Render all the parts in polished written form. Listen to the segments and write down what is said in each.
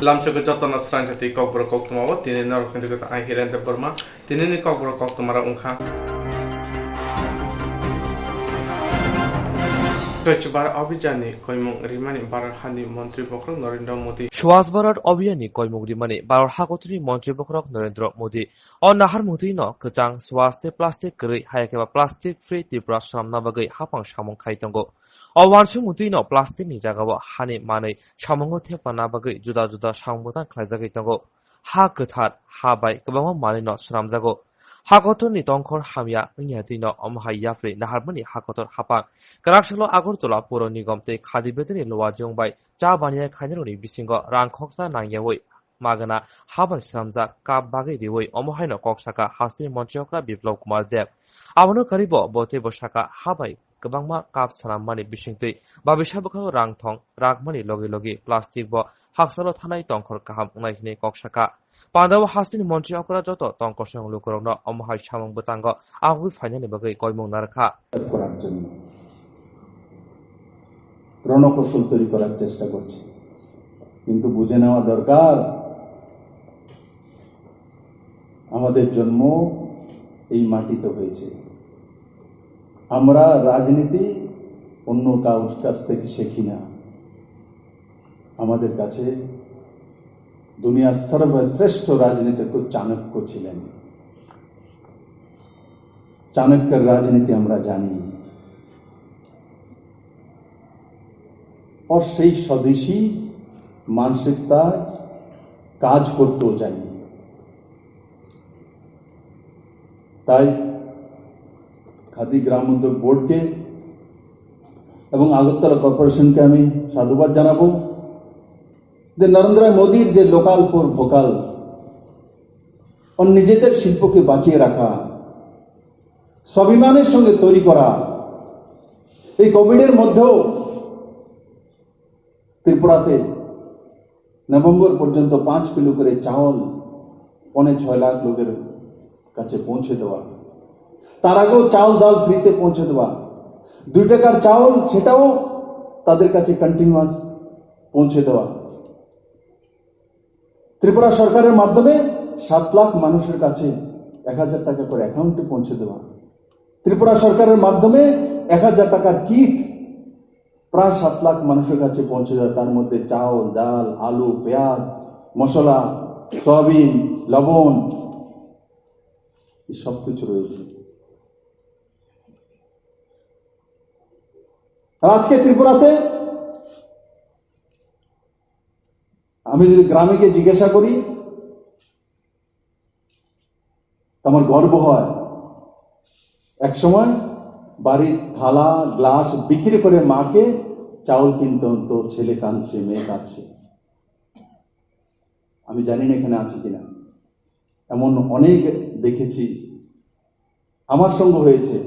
Lamsöke jotona Swrangchati Kokborok Koktwma tini norokhindigot Hirente Burma tini Kokborok Koktwmara ungkha Swachhbar Abhijani Koimung Rimani Barhani Mantri Bokrok Narendra Modi Swachhbar Abhijani Koimung Rimani Barhakotri Mantri Bokrok Narendra Modi on Nahar Modi no Kachang Swaste Plastic Gri Hayakeba Plastic Free Tipra Samna Bagai Hapang Samong Kaitango O Wanshu Modi no Plastic ni Jagawa Hani Mane Samongo Tepana Bagai Juda Juda Sambutan Klazagaitango Ha Kathar Ha Bai Kabama Mane no Sramjago Hakotor ni tongkor hamya ngiyati no omhaya free naharmani hakotor hapang Karakshalo Agartala Puro Nigam te khadibetini lowa jongbai cha baniya khainaroni bisingo rangkhoksa nangyawoi magana habai samja kap bagai diwoi omhaino koksaka hasti montriokra biplop kumar dev abono karibo bote bosaka habai kabangma kap sanamani bisingtei babishabakho rangthong ragmani logi logi plastic bo haksalo thanai tongkor kaham unaihini koksaka Pandawa hastin Montri Okra Joto, Tonkosong Lukorona, Omahai Shamong Butango, Ahu Finally Bagay Koimong Naraka. রণকৌশল তৈরি করার চেষ্টা করছে কিন্তু বুঝে নেওয়া দরকার আমাদের জন্ম এই মাটিতে হয়েছে আমরা রাজনীতি অন্য কারোর কাছ থেকে শিখি না আমাদের কাছে দুনিয়ার সর্বশ্রেষ্ঠ রাজনীতিক চাণক্য ছিলেন চাণক্যের রাজনীতি আমরা জানি और সেই স্বদেশী মানসিকতা কাজ করতেও জানি তাই খাদি গ্রাম উদ্যোগ বোর্ডকে এবং আগরতলা কর্পোরেশনকে আমি সাধুবাদ জানাবো যে নরেন্দ্র মোদীর যে লোকাল ফর ভোকাল ও নিজেদের শিল্পকে বাঁচিয়ে রাখা স্বাভিমানের সঙ্গে তৈরি করা এই কোভিডের মধ্যেও ত্রিপুরাতে নভেম্বর পর্যন্ত 5 কিলো করে চাউল 6.5 লাখ লোকের কাছে পৌঁছে দেওয়া তার আগেও চাউল ডাল ফ্রিতে পৌঁছে দেওয়া 2 টাকার চাউল সেটাও তাদের কাছে কন্টিনিউয়াস পৌঁছে দেওয়া ত্রিপুরা সরকারের মাধ্যমে 7 লাখ মানুষের কাছে 1000 টাকা করে অ্যাকাউন্টে পৌঁছে দেওয়া ত্রিপুরা সরকারের মাধ্যমে 1000 টাকার কিট প্রায় 7 লাখ মানুষের কাছে পৌঁছে দেওয়া তার মধ্যে চাউল ডাল আলু পেঁয়াজ মশলা সয়াবিন লবণ এই সব কিছু রয়েছে আজকে ত্রিপুরাতে আমি যদি গ্রামে গিয়ে জিজ্ঞাসা করি আমার গর্ব হয় এক সময় বাড়ির থালা গ্লাস বিক্রি করে মাকে চাউল কিনতে হতো ছেলে কাঁদছে মেয়ে কাঁদছে আমি জানি না এখানে আছে কিনা এমন অনেক দেখেছি আমার সঙ্গে হয়েছে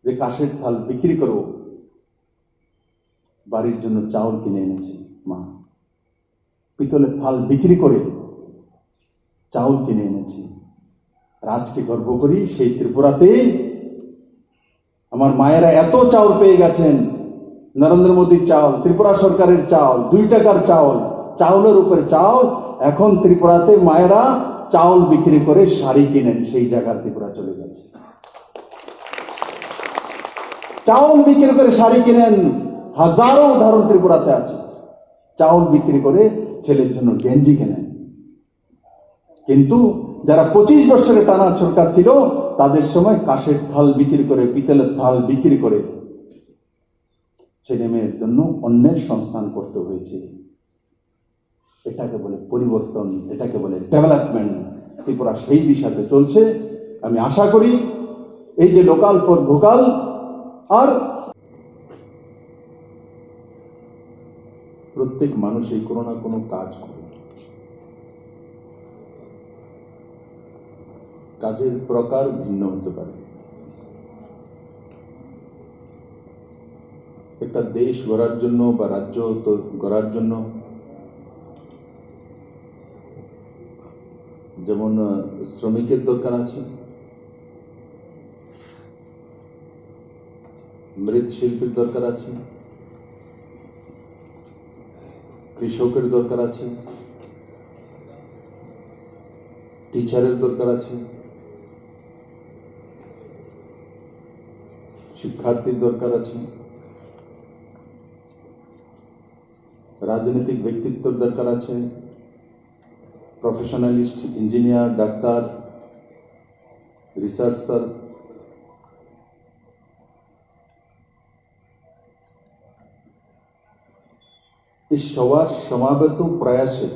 যে কাশের থাল বিক্রি করো বাড়ির জন্য চাউল কিনে এনেছে মা পিতলের থাল বিক্রি করে চাউল কিনে এনেছি আর আজকে গর্ব করি সেই ত্রিপুরাতে আমার মায়েরা এত চাউল পেয়ে গেছেন নরেন্দ্র মোদীর চাউল ত্রিপুরা সরকারের চাউল 2 টাকার চাউল চাউলের উপরে চাউল এখন ত্রিপুরাতে মায়েরা চাউল বিক্রি করে শাড়ি কিনেন সেই জায়গা ত্রিপুরা চলে গেছে চাউল বিক্রি করে শাড়ি কিনেন হাজারো উদাহরণ ত্রিপুরাতে আছে চাউল বিক্রি করে ছেলের জন্য গেঞ্জি কেনেন কিন্তু যারা 25 বছরের টানা সরকার ছিল তাদের সময় কাশের থাল বিক্রি করে পিতলের থাল বিক্রি করে ছেলে মেয়ের জন্য অন্যের সংস্থান করতে হয়েছে এটাকে বলে পরিবর্তন এটাকে বলে ডেভেলপমেন্ট ত্রিপুরা সেই দিশাতে চলছে আমি আশা করি এই যে লোকাল ফর ভোকাল আর প্রত্যেক মানুষ এই কোনো না কোনো কাজ করে কাজের প্রকার ভিন্ন হতে পারে একটা দেশ গড়ার জন্য বা রাজ্য গড়ার জন্য যেমন শ্রমিকের দরকার আছে মৃৎশিল্পীর দরকার আছে কৃষকের দরকার আছে টিচারের দরকার আছে, শিক্ষার্থীর দরকার আছে, রাজনৈতিক ব্যক্তিত্বের দরকার আছে, প্রফেশনালিস্ট, ইঞ্জিনিয়ার, ডাক্তার, রিসার্চার। এই সবার সমাবেত প্রয়াসে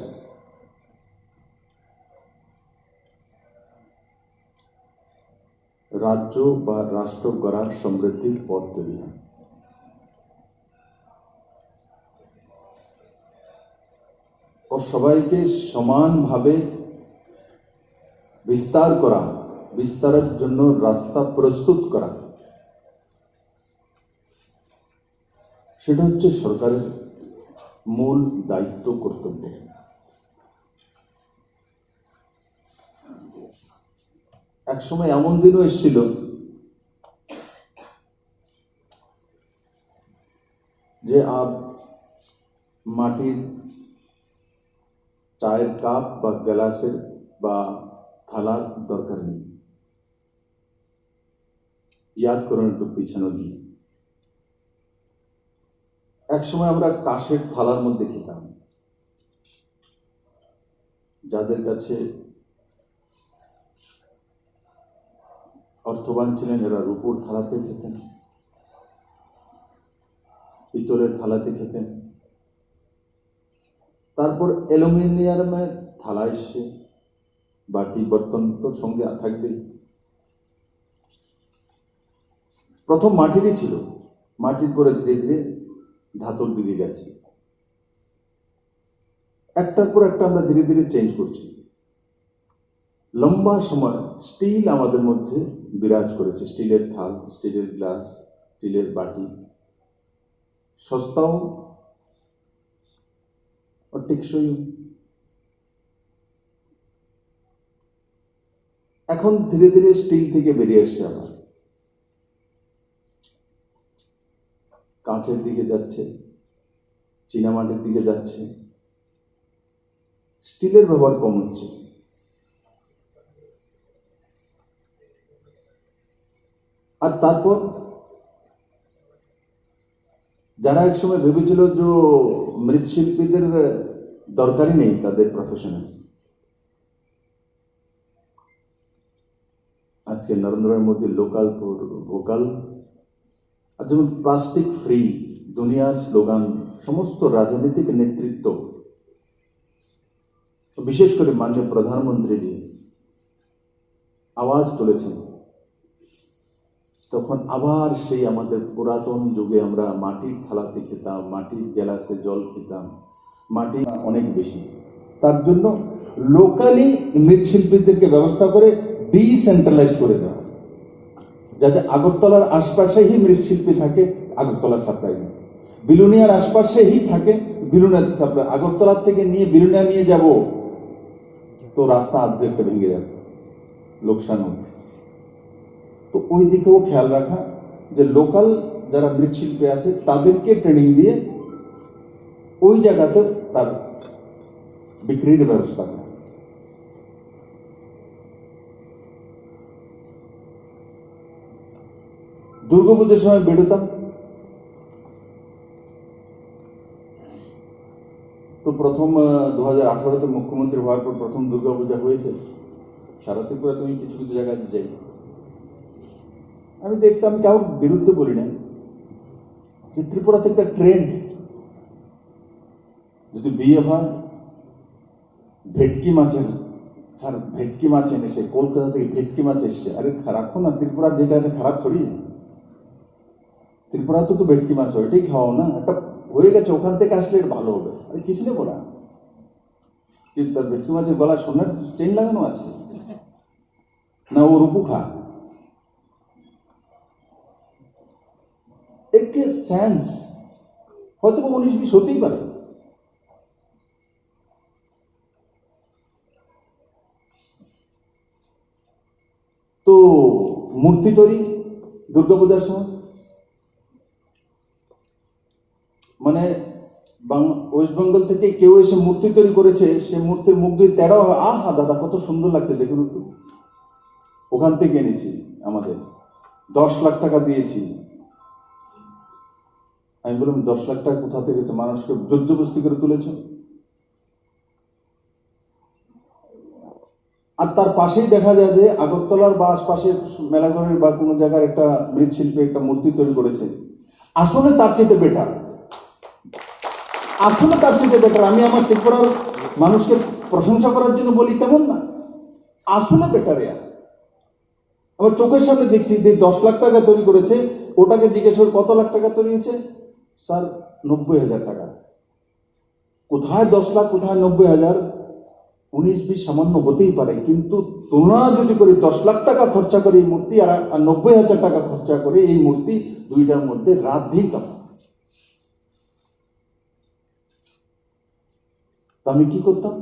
রাজ্য বা রাষ্ট্র গড়ার সমৃদ্ধির পথ তৈরি হয়। ও সবাইকে সমানভাবে বিস্তারের জন্য রাস্তা প্রস্তুত করা, সেটা হচ্ছে সরকারের মূল দায়িত্ব, কর্তব্য। এক সময় এমন দিনও এসেছিল যে মাটির চায়ের কাপ বা গ্লাসের বা থালার দরকার নেই। ইয়াদ করুন একটু পিছানো দিয়ে, এক সময় আমরা কাঁসের থালার মধ্যে খেতাম। যাদের কাছে অর্থবান ছিলেন এরা রূপোর থালাতে খেতেন, পিতলের থালাতে খেতেন। তারপর অ্যালুমিনিয়ামের থালা এসে, বাটি বর্তন তো সঙ্গে থাকবেই। প্রথম মাটিরই ছিল, মাটির পরে ধীরে ধীরে ধাতুর দিকে গেছে। একটার পর একটা আমরা ধীরে ধীরে চেঞ্জ করছি। লম্বা সময় স্টিল আমাদের মধ্যে বিরাজ করেছে, স্টিলের থাল, স্টিলের গ্লাস, স্টিলের বাটি, সস্তাও और টেকসই। এখন ধীরে ধীরে স্টিল থেকে বেরিয়ে আসছে, আবার কাঁচের দিকে যাচ্ছে, চীনামাটির দিকে যাচ্ছে, স্টিলের ব্যবহার কম হচ্ছে। আর তারপর যারা এক সময় ভেবেছিল যে মৃৎশিল্পীদের দরকারই নেই তাদের প্রফেশনে, আজকে Narendra Modi local for vocal, আর যেমন প্লাস্টিক ফ্রি দুনিয়ার স্লোগান, সমস্ত রাজনৈতিক নেতৃত্ব, বিশেষ করে মাননীয় প্রধানমন্ত্রীজি আওয়াজ তুলেছেন, তখন আবার সেই আমাদের পুরাতন যুগে আমরা মাটির থালাতে খেতাম, মাটির গ্লাসে জল খেতাম, মাটি অনেক বেশি। তার জন্য লোকালি মৃৎশিল্পীদেরকে ব্যবস্থা করে ডিসেন্ট্রালাইজড করে দেওয়া, যাতে আগরতলার আশপাশেই মৃৎশিল্পী থাকে, আগরতলা সাপ্লাই নেই, বিলুনিয়ার আশপাশেই থাকে, বিলুনিয়ার সাপ্লাই। আগরতলার থেকে নিয়ে বিলুনিয়া নিয়ে যাব তো রাস্তা অর্ধেকটা ভেঙে যাচ্ছে, লোকসান হবে। তো ওই দিকেও খেয়াল রাখা, যে লোকাল যারা মৃৎশিল্পী আছে তাদেরকে ট্রেনিং দিয়ে ওই জায়গাতে তার বিক্রির ব্যবস্থা করা। দুর্গাপুজোর সময় বেরোতাম, তো প্রথম 2018-তে মুখ্যমন্ত্রী হওয়ার পর প্রথম দুর্গাপূজা হয়েছে সারা ত্রিপুরা। তুমি কিছু কিছু জায়গায় যাই, আমি দেখতাম, কারোর বিরুদ্ধে বলি না, যে ত্রিপুরাতে একটা ট্রেন্ড, যদি বিয়ে হয় ভেটকি মাছের, স্যার ভেটকি মাছ এনেছে কলকাতা থেকে, ভেটকি মাছ এসছে। আরে রাখো না, ত্রিপুরা যেটা এটা খারাপ করি, ত্রিপুরাতে তো ভেটকি মাছ হয়, এটাই খাওয়াও না, একটা হয়ে গেছে, ওখান থেকে আসলে এটা ভালো হবে। আরে কিছু নেই বলা, কিন্তু তার ভেটকি মাছের গলায় সোনার চেন লাগানো আছে না, ও রূপু খা। একে সেন্স হয়তো 19-20 হতেই পারে। তো মূর্তি তৈরি দুর্গাপূজার সময়, মানে ওয়েস্ট বেঙ্গল থেকে কেউ এসে মূর্তি তৈরি করেছে, সে মূর্তির মুখ দিয়ে তেড়াও হয়, আহা দাদা কত সুন্দর লাগছে দেখুন একটু। ওখান থেকে এনেছি, আমাদের 10 লাখ টাকা দিয়েছি। আমি বললাম 10 লাখ টাকা কোথা থেকে, মানুষকে জোরজবস্তি করে তুলেছ। আর তার পাশেই দেখা যায় যে আগরতলার বা আশপাশের মেলাঘরের বা কোনো জায়গার একটা মৃৎশিল্পী একটা মূর্তি তৈরি করেছে, আসলে তার চাইতে বেটার, আসলে তার চাইতে বেটার। আমি আমার ত্রিপুরার মানুষকে প্রশংসা করার জন্য বলি তেমন না, আসলে বেটার। আমার চোখের সামনে দেখছি যে 10 লাখ টাকা তৈরি করেছে, ওটাকে জিজ্ঞেস করে কত লাখ টাকা তৈরি হয়েছে, স্যার 90,000 টাকা। কোথায় 10 লাখ, কোথায় 90,000? 19-20 সামান্য হতেই পারে, কিন্তু তুলনা যদি করি 10 লাখ টাকা খরচা করে এই মূর্তি আর 90,000 টাকা খরচা করে এই মূর্তি, দুইটার মধ্যে রাধেই তফাৎ। তো আমি কি করতাম,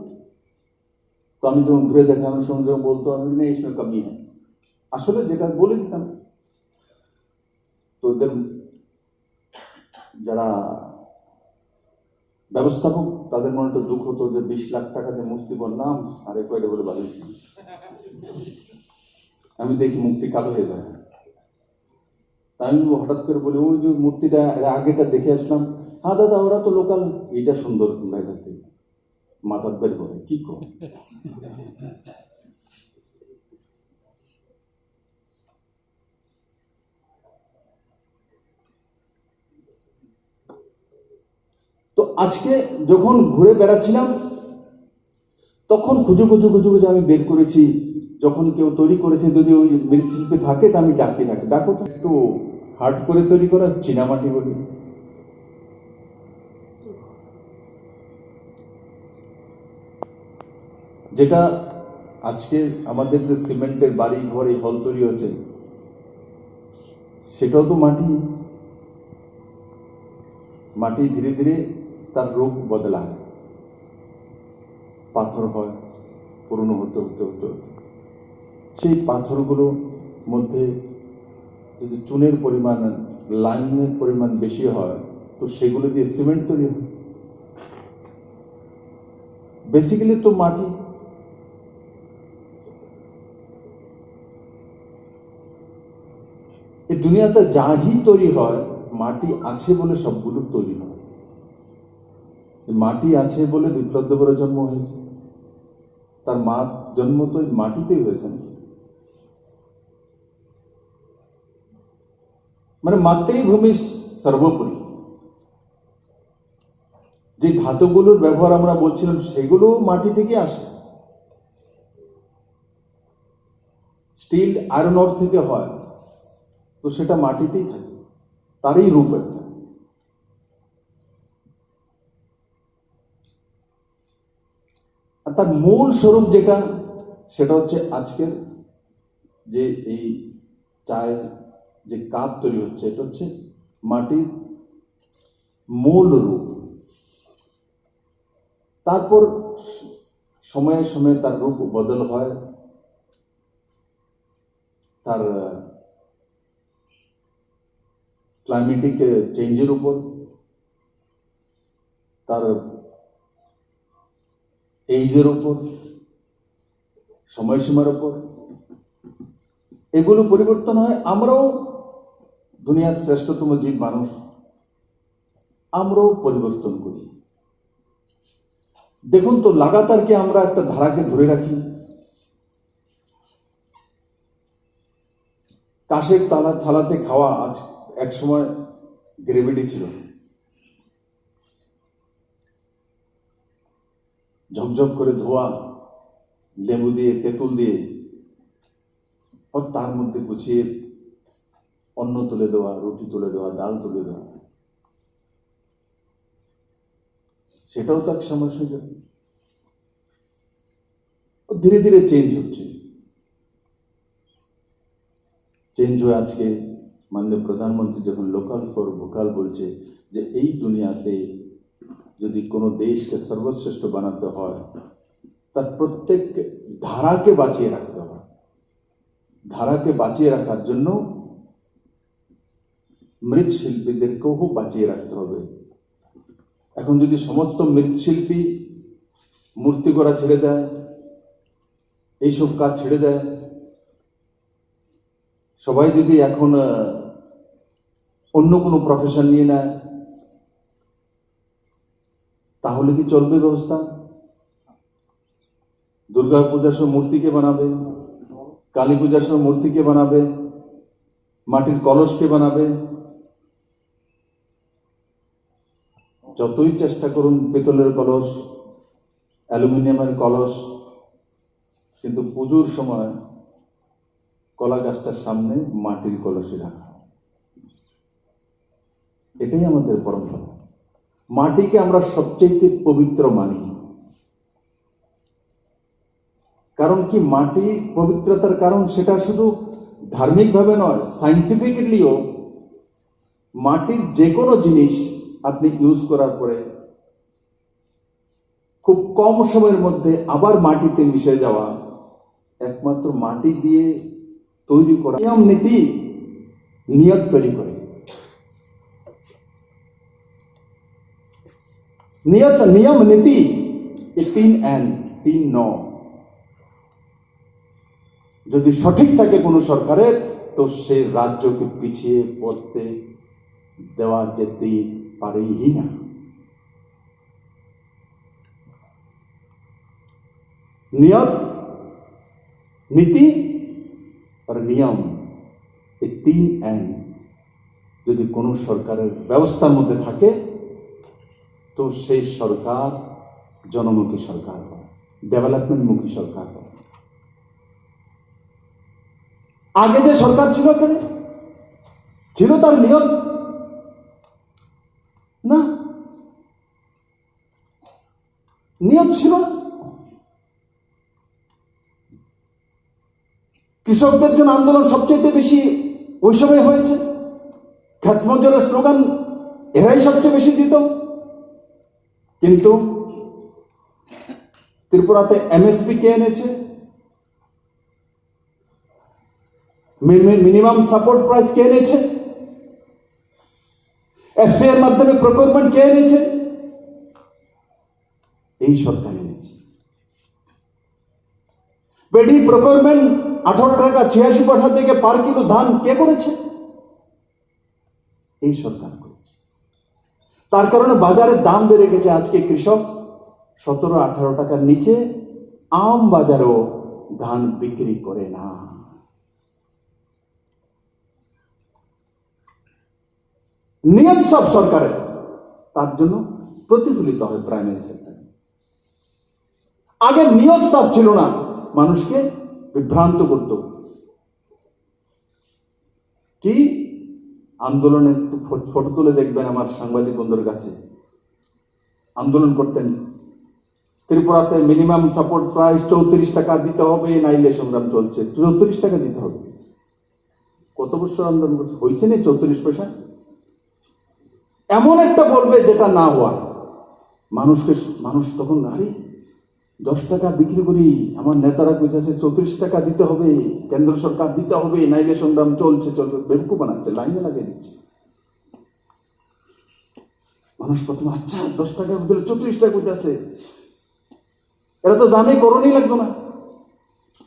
তো আমি যখন ঘুরে দেখানোর সঙ্গে যখন বলতো আমি না इसमें कमी है, আসলে যেটা বলে দিতাম। তো ওদের যারা ব্যবস্থাপক তাদের মনে একটা দুঃখ হতো যে 20 লাখ টাকা দিয়ে মূর্তি বললাম আর কয়টা বলে বালিশ। আমি দেখি মুক্তি কালো হয়ে যায়। তাই আমি হঠাৎ করে বলি ওই যে মূর্তিটা আগেটা দেখে আসলাম, হ্যাঁ দাদা ওরা তো লোকাল, এইটা সুন্দর বাইরের থেকে মাথার বের করে কি কর। তো আজকে যখন ঘুরে বেড়াচ্ছিলাম তখন খুঁজে আমি বের করেছি, যখন কেউ তৈরি করেছে যদি ওই মৃৎশিল্পী থাকে তা আমি ডাকি থাকি, ডাকো একটু হার্ড করে তৈরি করা চীনামাটি বলি। যেটা আজকে আমাদের যে সিমেন্টের বাড়ি ঘর এই হল তৈরি হচ্ছে সেটাও তো মাটি। মাটি ধীরে ধীরে তার রূপ বদলায়, পাথর হয়, পুরনো হতে হতে হতে হতে সেই পাথরগুলোর মধ্যে যদি চুনের পরিমাণ, লাইমের পরিমাণ বেশি হয় তো সেগুলো দিয়ে সিমেন্ট তৈরি হয়। বেসিক্যালি তো মাটি। এই দুনিয়াতে যাই তৈরি হয় মাটি আছে বলে সবগুলো তৈরি হয়। মাটি আছে বলে বিপ্লব দেবের জন্ম হয়েছে, তার মা জন্ম তো মাটিতেই হয়েছে। মানে মাতৃভূমি সর্বোপরি। যে ধাতুগুলোর ব্যবহার আমরা বলছিলাম সেগুলো মাটি থেকে আসে, স্টিল আয়রন অর থেকে হয়, তো সেটা মাটিতেই থাকে, তারই রূপ একটা। আর তার মূল স্বরূপ যেটা, সেটা হচ্ছে আজকের যে এই চায়ের যে কাপ তৈরি হচ্ছে, এটা হচ্ছে মাটির মূল রূপ। তারপর সময়ে সময়ে তার রূপ বদল হয়, তার ক্লাইমেটিক চেঞ্জের উপর, তার এইজের উপর, সময়সীমার উপর এগুলো পরিবর্তন হয়। আমরাও দুনিয়ার শ্রেষ্ঠতম জীব মানুষ, আমরাও পরিবর্তন করি। দেখুন তো লাগাতার কি আমরা একটা ধারাকে ধরে রাখি? কাশের থালাতে খাওয়া আজ এক সময় গ্রেভিটি ছিল, ঝকঝক করে ধোয়া লেবু দিয়ে তেঁতুল দিয়ে, আর তার মধ্যে গুছিয়ে অন্ন তুলে দেওয়া, রুটি তুলে দেওয়া, ডাল তুলে দেওয়া, সেটাও তো এক সমস্যা। ধীরে ধীরে চেঞ্জ হচ্ছে, চেঞ্জ হয়ে আজকে মাননীয় প্রধানমন্ত্রী যখন লোকাল ফর ভোকাল বলছে যে এই দুনিয়াতে যদি কোনো দেশকে সর্বশ্রেষ্ঠ বানাতে হয় তার প্রত্যেক ধারাকে বাঁচিয়ে রাখতে হবে। ধারাকে বাঁচিয়ে রাখার জন্য মৃৎশিল্পীদেরকেও বাঁচিয়ে রাখতে হবে। এখন যদি সমস্ত মৃৎশিল্পী মূর্তি করা ছেড়ে দেয়, এইসব কাজ ছেড়ে দেয়, সবাই যদি এখন অন্য কোনো প্রফেশন নিয়ে নেয়, তাহলে কি চলবে ব্যবস্থা? দুর্গা পূজার সময় মূর্তিকে বানাবে, কালী পূজার সময় মূর্তিকে বানাবে, মাটির কলসকে বানাবে। যতই চেষ্টা করুন পিতলের কলস, অ্যালুমিনিয়ামের কলস, কিন্তু পুজোর সময় কলা গাছটার সামনে মাটির কলসে রাখা, এটাই আমাদের পরম্পরা। মাটিকে আমরা সবচেয়ে পবিত্র মানি। কারণ কি, মাটি পবিত্রতার কারণ সেটা শুধু ধার্মিকভাবে নয়, সাইন্টিফিক্যালিও মাটির যে কোনো জিনিস আপনি ইউজ করার পরে খুব কম সময়ের মধ্যে আবার মাটিতে মিশে যাওয়া একমাত্র মাটি দিয়ে তৈরি করা নিয়ম নীতি নিয়ত তৈরি করে। नियत नियम नीति ये 3 N 3 9 যদি সঠিক থাকে কোনো সরকারের, তো সেই রাজ্যকে পিছিয়ে পড়তে দেওয়া যেতে পারেই না। नियत নীতি আর নিয়ম এই 3 N যদি কোনো সরকারের ব্যবস্থার মধ্যে থাকে, তো সেই সরকার জনমুখী সরকার হয়, ডেভেলপমেন্টমুখী সরকার হয়। আগে যে সরকার ছিল, এখানে ছিল তার নিয়ত না, নিয়ত ছিল না। কৃষকদের জন্য আন্দোলন সবচেয়ে বেশি ওই সময় হয়েছে। খেত মজুরের স্লোগান এরাই সবচেয়ে বেশি দিত। কিন্তু ত্রিপুরাতে এমএসপি কে এনেছে? মিনিমাম সাপোর্ট প্রাইস কে এনেছে? এফসি এর মাধ্যমে প্রকিউরমেন্ট কে এনেছে? এই সরকার এনেছে। পেডি প্রকিউরমেন্ট 18 টাকা 86 পয়সা থেকে পার কিলো ধান কে করেছে? এই সরকার করেছে। তার কারণে বাজারের দাম বেড়ে গেছে। আজকে কৃষক 17-18 টাকার নিচে আম বাজারেও ধান বিক্রি করে না। নিয়ত সব সরকারের, তার জন্য প্রতিফলিত হয় প্রাইমারি সেক্টরে। আগে নিয়ত সব ছিল না, মানুষকে বিভ্রান্ত করত। কি আন্দোলনে একটু ফটো তুলে দেখবেন আমার সাংবাদিক বন্ধুর কাছে। আন্দোলন করতেন ত্রিপুরাতে মিনিমাম সাপোর্ট প্রাইস 34 টাকা দিতে হবে, নাইলে সংগ্রাম চলছে। 34 টাকা দিতে হবে। কত বছর আন্দোলন করছে, হয়েছে না 34 পয়সা? এমন একটা বলবে যেটা না হওয়া। মানুষ তখন আরে 10 টাকা বিক্রি করি, আমার নেতারা কইছে 34 টাকা দিতে হবে, কেন্দ্র সরকার দিতে হবে, নাইলে সংগ্রাম চলছে। বেবকু বানাচ্ছে, লাইনে লাগিয়ে দিচ্ছে। মানুষ প্রথমে আচ্ছা 10 টাকা বদলে 34 টাকা কইতাছে, এরা তো জানে করণই লাগবে না।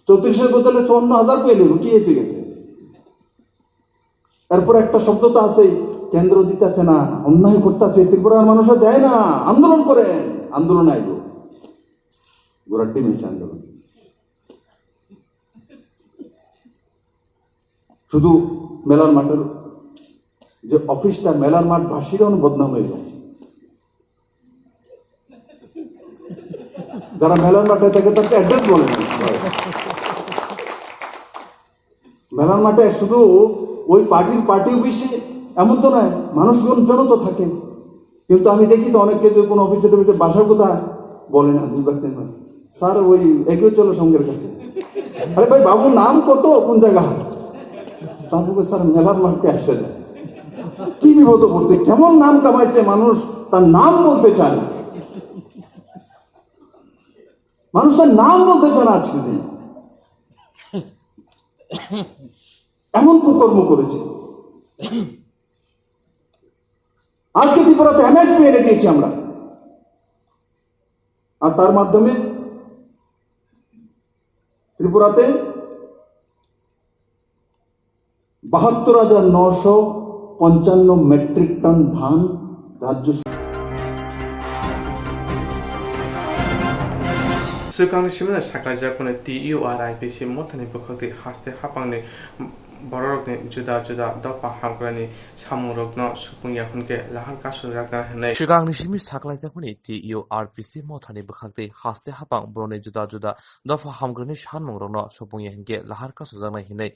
34-এর বদলে 54,000 পেয়ে নেব, কি এসে গেছে। এরপর একটা শব্দ তো আছে, কেন্দ্র দিতেছে না, অন্যায় করতেছে, ত্রিপুরার মানুষরা দেয় না, আন্দোলন করেন। আন্দোলন আইব গোড়াটি মিলছে আন্দোলন। শুধু মেলার মাঠের যে অফিসটা, মেলার মাঠ ভাষীরাও বদনাম হয়ে গেছে। যারা মেলার মাঠে থাকে তাকে অ্যাড্রেস বলে না। মেলার মাঠে শুধু ওই পার্টি অফিসে এমন তো নয়, মানুষজন তো থাকে। কিন্তু আমি দেখি তো অনেককে যে কোনো অফিসের বাসা কোথায় বলে না, 2-3 স্যার ওই এগিয়ে চলো সঙ্গের কাছে। আরে ভাই বাবুর নাম কত, কোন জায়গা? তারপরে স্যার মেলার মাঠে আসে না। কি বিপদ পড়ছে, কেমন নাম কামাইছে মানুষ, তার নাম বলতে চায় না। মানুষ তার নাম বলতে চায় না। আজকে দিন এমন কুকর্ম করেছে। আজকে ত্রিপুরাতে এমএসপি এনে দিয়েছি আমরা। আর তার মাধ্যমে ত্রিপুরাতে ৭২,৯৫৫ মেট্রিক টন ধান রাজ্য Swrangchati simna saklaijakone TURIPC mothani bukhakti haste hapangni bororokni juda juda dopa hamkrani samurokno supungyakhunke lahar kasujakna hinai Swrangchati simi saklaijakone TURPC mothani bukhakti haste hapang boroni juda juda dofa hamgrani sanmungrokno supungyakhunke lahar kasujakna hinai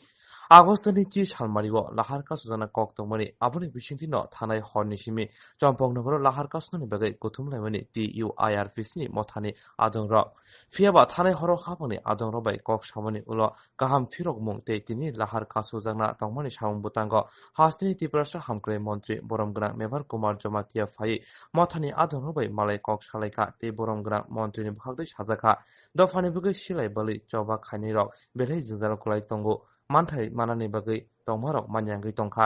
Agostani chi salmario lahar kasujana Koktwmani aboni bisingtino thanai horni simi Champongnogo lahar kasuni bagai gothumlaimani TURPC ni mothani adongrok Fiaba thanai horo hapani adongrok bai kok samani ulo gaham phirok mungte tini lahar kasujana tongmani samung butango hastini Tripura hamkrai mantri boromgana Mebar Kumar Jamatia phai mothani adongrok bai malai kok salaika te boromgana mantri ni bhagdai sajaka dofani bagai silai bali choba khaini rok belai jingjal kulai tongo Manthai manani bagai tongmarok manyangai tongkha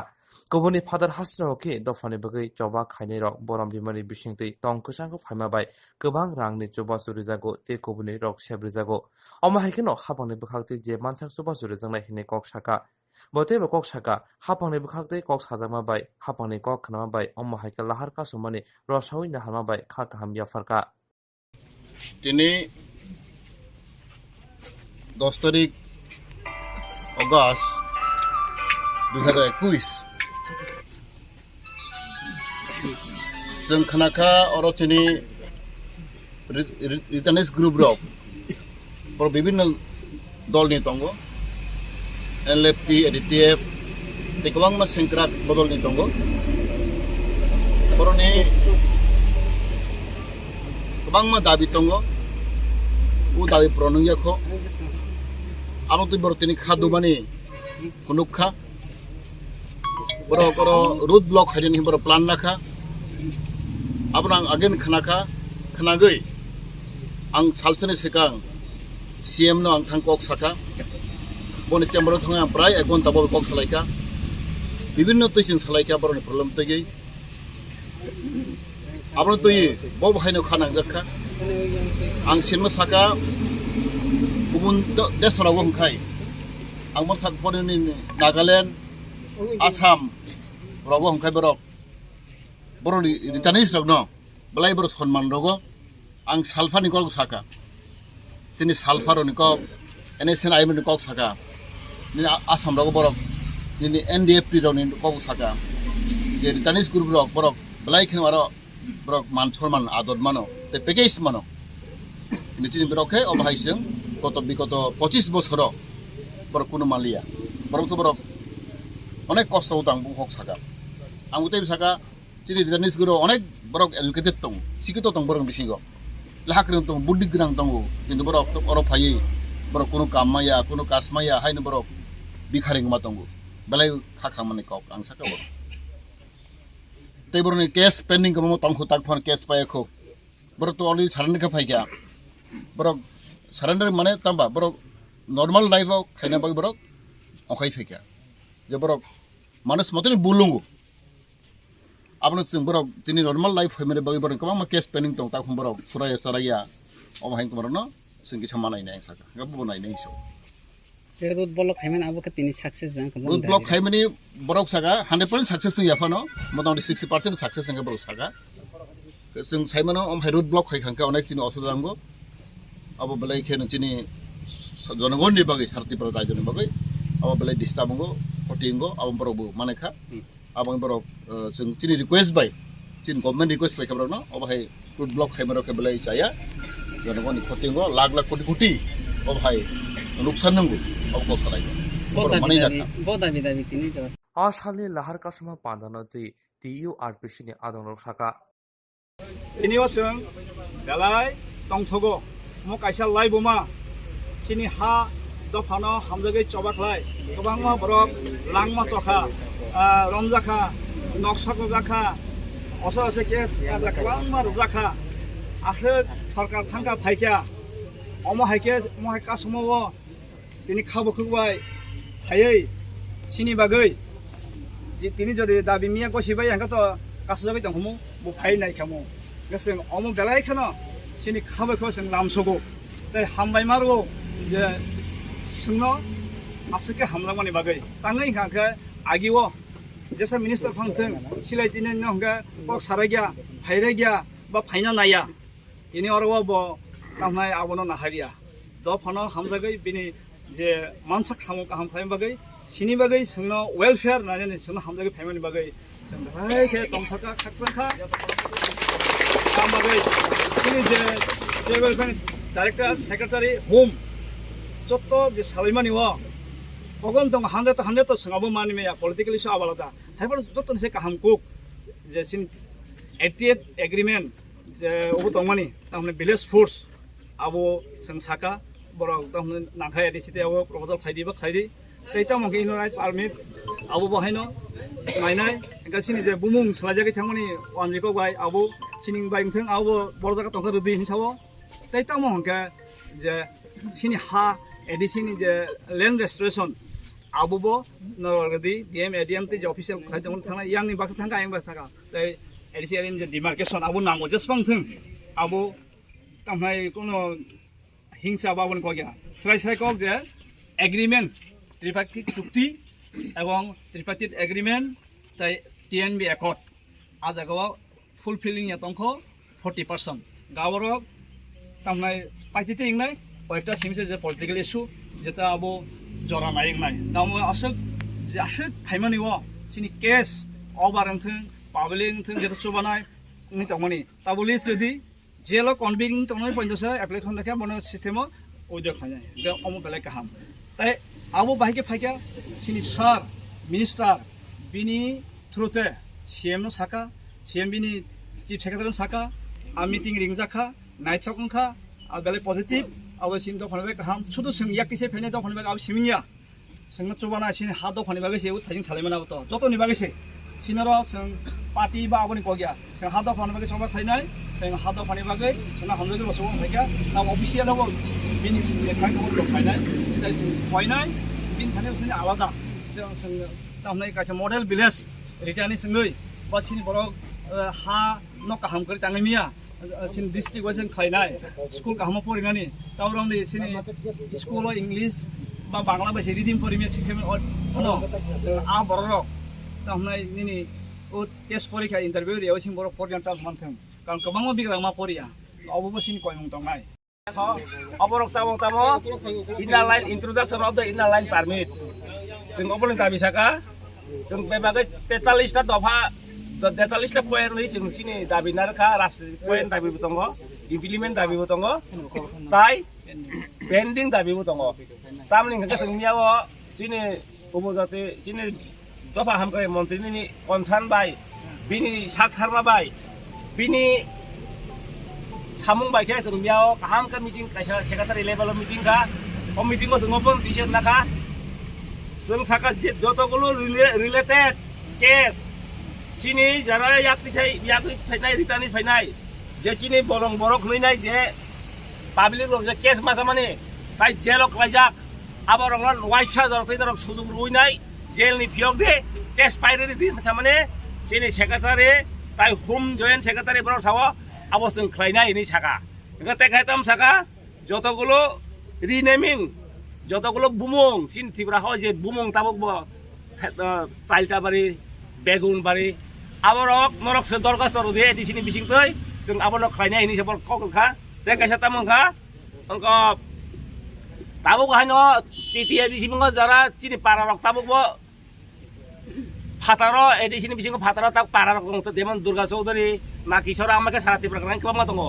Kubuni father hasroke dofani bagai choba khaini rok borom bimani bisingtei tongkusango phaimabai gobang rangni choba surijago te kubuni rok sebrijago Omahaikeno hapangni bukhakti je mansak choba surijangnai hine kok saka Boteba kok saka hapangni bukhakti kok sajama bai hapangni kok khnama bai omahaika lahar kasumani rosawai nahama bai kha kaham yafarka Tini 10 তারিখ August 2021 जों खानाखा अरचनि रिटार्निस group रक पर विभिन्न दलनि दंगो NLFT एडीटीएफ गोबां सेंग्रा बदलनि दंगो बरनि गोबां दाबि दंगो उ दाबि प्रनंयाखौ Amang tu baru tini khadumani kunukha, baru road block hari ni baru plan nakha, abang agen khanaka, khanagoi, ang salsani sekang, CM no ang thang kok saka, boni chamber thonga pray agon tabo kok salaika, bibinno tuisin salaika baru ni problem tegi, abang tu ye bob haino khanang jakha, ang sinma saka. Kumun desra wong khai ang marsak podini Nagaland Assam rogo hong khai borok boroni ritanis rogno belai borok sonman rogo ang salfa ni kok saka tini salfa ro ni kok NSN ai ni kok saka ni Assam rogo borok ni NDFP ro ni kok saka je ritanis group rok borok belai khin waro borok man sorman adot mano te package mano ni tini borok khai obahaising কত বিগত 25 বছর বড় কোনো মালিয়া বরং তো বড় অনেক কষ্ট উতাং হক সাকা আমুতে সাকা চিনি রিটার্নিস গুলো অনেক বড় এডুকেটেড দং শিক্ষিত দং বড় বিসিগ লাহাকরিং দং বুদ্ধি গ্রাং দং কিন্তু বড় অর ফাই বড় কোনো কামাইয়া কোনো কাসমাইয়া হাইনো বড় বিখারিং মা দং বেলাই খাখা মানে কক আং সাকা বড় তাই বড় কেস পেন্ডিং কম তং খুতাক ফোন কেস পায়খো বড় তো অলরেডি সারেন্ডার কা ফাইকা বড় Surrender mana tamba borok normal life au khaina bagi borok okai fekya je borok manus motoni bulungu abno chung borok tini normal life family bagi borok kama case pending tong ta khum borok suraya charaya omahain kumaro no singki samanai nai saka gabu nai nai so road block khaiman abo ka tini success jang kam road block khaimani borok saka 100% success sing yafano motamoti 60% success sing borok saka sing saimano omhai road block khai khangka onek chini osudha amgo abo belai khen chini jonagon ni bagai sarti pro rajo ni bagai abo belai distabungo kotingo abo borobu manekha abo borok chini request by chin government request like bro no abo hai road block khaimaro ke belai chaya jonagon ni kotingo lakh lakh koti koti abo hai nuksan nangu abo ko salai boda bidabi tini jo Ashali lahar kasuma pandano ti TURPC ni adongrok saka ini wasung dalai tongthogo mo kaisa lai buma sini ha dofano hamjagai chobaklai gobangma borok langma chokha romjakha noksak jakha oso ase kes gobangma jakha ashe sarkar thangka phaikya omo haike mo haika sumo tini khabo khugbai thayei sini bagai ji tini jodi dabi miya gosibai hangka to kasjabai tongmu bo phai nai khamo geseng omo belai khano sini khabaiko sing lamsogo tai hambai maru je sungno asike hamlangmani bagai tangai hangke agiwo jesa minister phangtheng silai tinen nongga kok saragya phairagya ba phaina naya ini orwo bo tamnai abono naharia do phono hamjagai bini je mansak samuk ham phaim bagai sini bagai sungno welfare nani sungno hamjagai phaimani bagai sung rai ke tongthaka khaksanka am bagai sini je welfare director secretary home jotto je salaimani wa kogon tong 100 sungabo mani me political issue abalada haibor jotto se kaham kuk je sin 88 agreement je obo tongmani tamne village force abo sung saka borok tamne nakhai edi site abo proposal khaidi ba khaidi taita mongki no right permit abo bahaino nainai engka sini je bumung slajagi thangmani wanjiko bai abo sining bai thang abo borjaka tongka rudi hinsawo taita mongka je sini ha edi sini je land restoration abo bo no rudi dm adm te je official khaidong thanga yang ni baksa thanga yang baksa tai edi sini je demarcation abo nango jespang thang abo tamhai kono হিংসা বাবন কগিয়া সরাই সরাই cock যে agreement ত্রিপাক্ষিক চুক্তি এবং ত্রিপাক্ষিক agreement তাই TNB একট আজ আগাও fulfilling এতংখ 40% গাওরক তামনাই পাইতিতে ইংনাই কয়েকটা সিমসে যে পলিটিক্যাল ইস্যু যেটা আবো জরা নাই ইংনাই গাম আসক যে আসক ফাইমানি ও সিনি কেস অবারংথং পাবলিংথং যেটা চুবানাই নি তমনি তাবলিস যদি जेलो कन्भिक्टिं तंनाय पन्जासा एप्लाइ खालामनायखा मनो सिस्टेमाव उइद्र खालामनाय बे अमो बेलेग गाहाम ताइ आबो बाहायके फायका सिनि सार मिनिस्टार बिनि थ्रुते सीएम नो साका सीएम बिनि चीफ सेक्रेटारि साका आ मीटिंग रिंगजाखा नायथकनखा आ बेलेग पजिटिभ आबो सिन दफानबे गाहाम छुदु सों याकटिसे फायनाय दफानबे आबो सिमिंगिया सोंनो चुबाना सिनि हा दफानबे बागैसे थाजिं सालायमानाबो त जतनि बागैसे सिनरो सों पार्टी बा आबोनि कगिया सों हा दफानबे चबा थायनाय saya hado pani bagai sana hamzagi bosong mereka na official abo bini kai ko lo kai nai dari sing poinai bin thane sini alada sing tamnai kaisa model village ritani singoi ba sini borok ha no kaham kari tangmia sin district wajen khai nai school kaham porinani taurong ni sini school o english ba bangla ba reading porimia system ono a borok tamnai nini o test porikha interview rewa sing borok porjan chance mantheng কারণ কবাংমা বিগ্রাংমা পরিয়া অববসিনি কয়মং তংনাই অবরক তামো inner line introduction of the inner line permit जों अबलनि दाबि साका जों बे बागै 43 टा दफा 43 टा पॉइंट नै जों सिनि दाबि नारखा राष्ट्रीय पॉइंट दाबिबो दङ इमप्लिमेन्ट दाबिबो दङ ताइ पेन्डिं दाबिबो दङ तामनि जों मियाव सिनि उपजाति सिनि दफा हामग्राय मन्त्रिनि कनसान बाय बिनि साखारमा बाय बिनि सामुं बायखे जों बेयाव गाहाम का मिटिं कायसा सेक्रेटारि लेभेल मिटिं का ओ मिटिं को जों अपन दिसे नाका जों साका जतगुलो रिलेटेड केस सिनि जारा याकतिसाय याकि फायनाय रिटानि फायनाय जे सिनि बरक नैनाय जे पाब्लिक रक जे केस मासा माने ताइ जेलक लायजाक आबरंगन वाइसा जरथै दरक सुजुग रुइनाय जेलनि फियक दे केस पाइरेनि दि मासा माने सिनि सेक्रेटारि ताइ होम जয়েন্ট सेक्रेटारि बरक साव आबो जों ख्लायनाय नि साका एगा तेखायताम साका जतगुलो रिनेमिं जतगुलो बुमुं सिन तिब्रा ह जे बुमुं ताबक ब चाइल्टाबारि बेगुनबारि आबरक नरक से दरखास्त रदे एदिसिनि बिसिंतै जों आबरक ख्लायनाय नि सबर ककखा तेखायसा तामंखा अंक ताबक हानो तितिया दिसिमंग जारा चिनि पारारक ताबक ब फातारो एडिसिनि बिसिंग फातारो ता पारारक दं देमन दुर्गा चौधरी ना किशोर आमाके साराति प्रकरण कबा दङ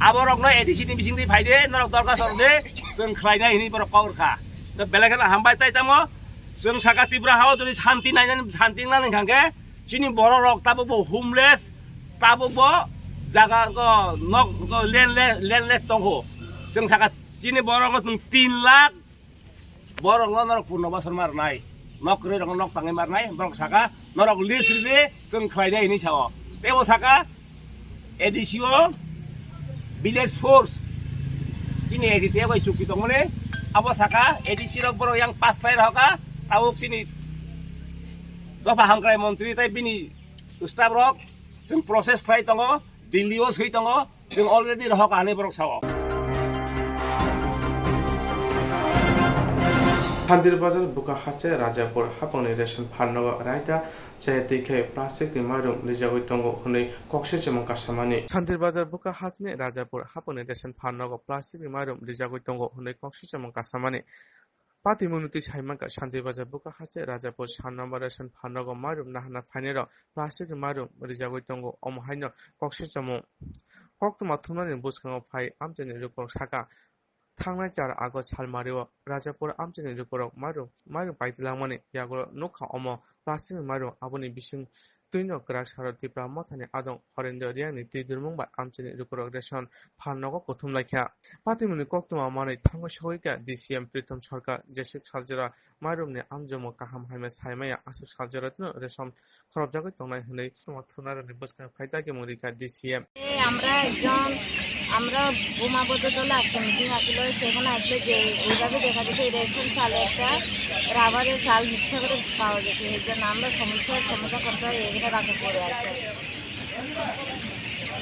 आबरक न एडिसिनि बिसिंग फायदे नरक दरखास्त रदे जों ख्लायनाय नि बर ककखा त बेलेगना हामबाय ताइ तामो जों साका तिब्रा हाव जदि शान्ति नायनानै शान्ति नानै खांके सिनि बर रक ताबो होमलेस ताबो जागा नक लेन्डलेस दंखो जों साका सिनि बरक 3 लाख बरक नरक पुर्णबा शर्मार नाय नकरे रंग नक ताङै मारनाय बरक साका नरक लिस्ट रे जों ख्लायनाय नि साव तेबो साका एडिसिओ विलेज फोर्स सिनि एडिटे बाय सुखि दंमने आबो साका एडिसि रक बर yang पास फ्लाइर हका ताबो सिनि दफा हामग्राय मन्त्रि ताइ बिनि स्टाफ रक जों प्रोसेस खाय दङ दिल्लीयाव सै दङ जों अलरेडि रहक आने बरक साव শান্তিরবাজার বুকা হাচে রাজাপুর হাপংনি রেশন ফান্নগ রায়তা চাই দেখে plastic ni marum rijagoi tongo hunei kokse chemong kasamani Shantirbazar বুকা হাচনি রাজাপুর হাপংনি রেশন ফান্নগ plastic ni marum rijagoi tongo hunei kokse chemong kasamani পাতিমুনুতি সাইমাকা শান্তিবাজার বুকা হাচে রাজাপুর 7 নম্বর রেশন ফান্নগ marum nahana fainero plastic ni marum rijagoi tongo omhaino kokse chemong Koktwma thumnani buskango phai amcheni rupong saka थांनाय 4 August सालमारियाव Rajapur आमचेनि रुपरक मारुं बायदिलांमानि यागो नखा Amo plastic मारुं आबुनि बिसिं तुइनो ग्राक सारतिफ्रा मथानि आदं Harendra रियानि तिदुरमुंबा आमचेनि रुपरक ration फाननगो कथुमलायखा पातिमुनि कोक्तमा मानै थांगो सहोयका DCM प्रीतम सरकार जेसुक सालजरा मारुंनि आमजमो काहाम Haima साइमाया आसुक सालजरातनो ration खरबजागै तंनाय हनै तमा थुनारनि बसका फायदाके मुरिका DCM আমরা বোমাবদ্ধ দলে আজকে মিটিং আসলো সেখানে আসলে যে এইভাবে দেখা যাচ্ছে এই রেশন চালে একটা রাবারের চাল মিক্সা করে পাওয়া গেছে এই জন্য আমরা সমস্যার সমাধান করতে হয় এখানে রাজা করে আছে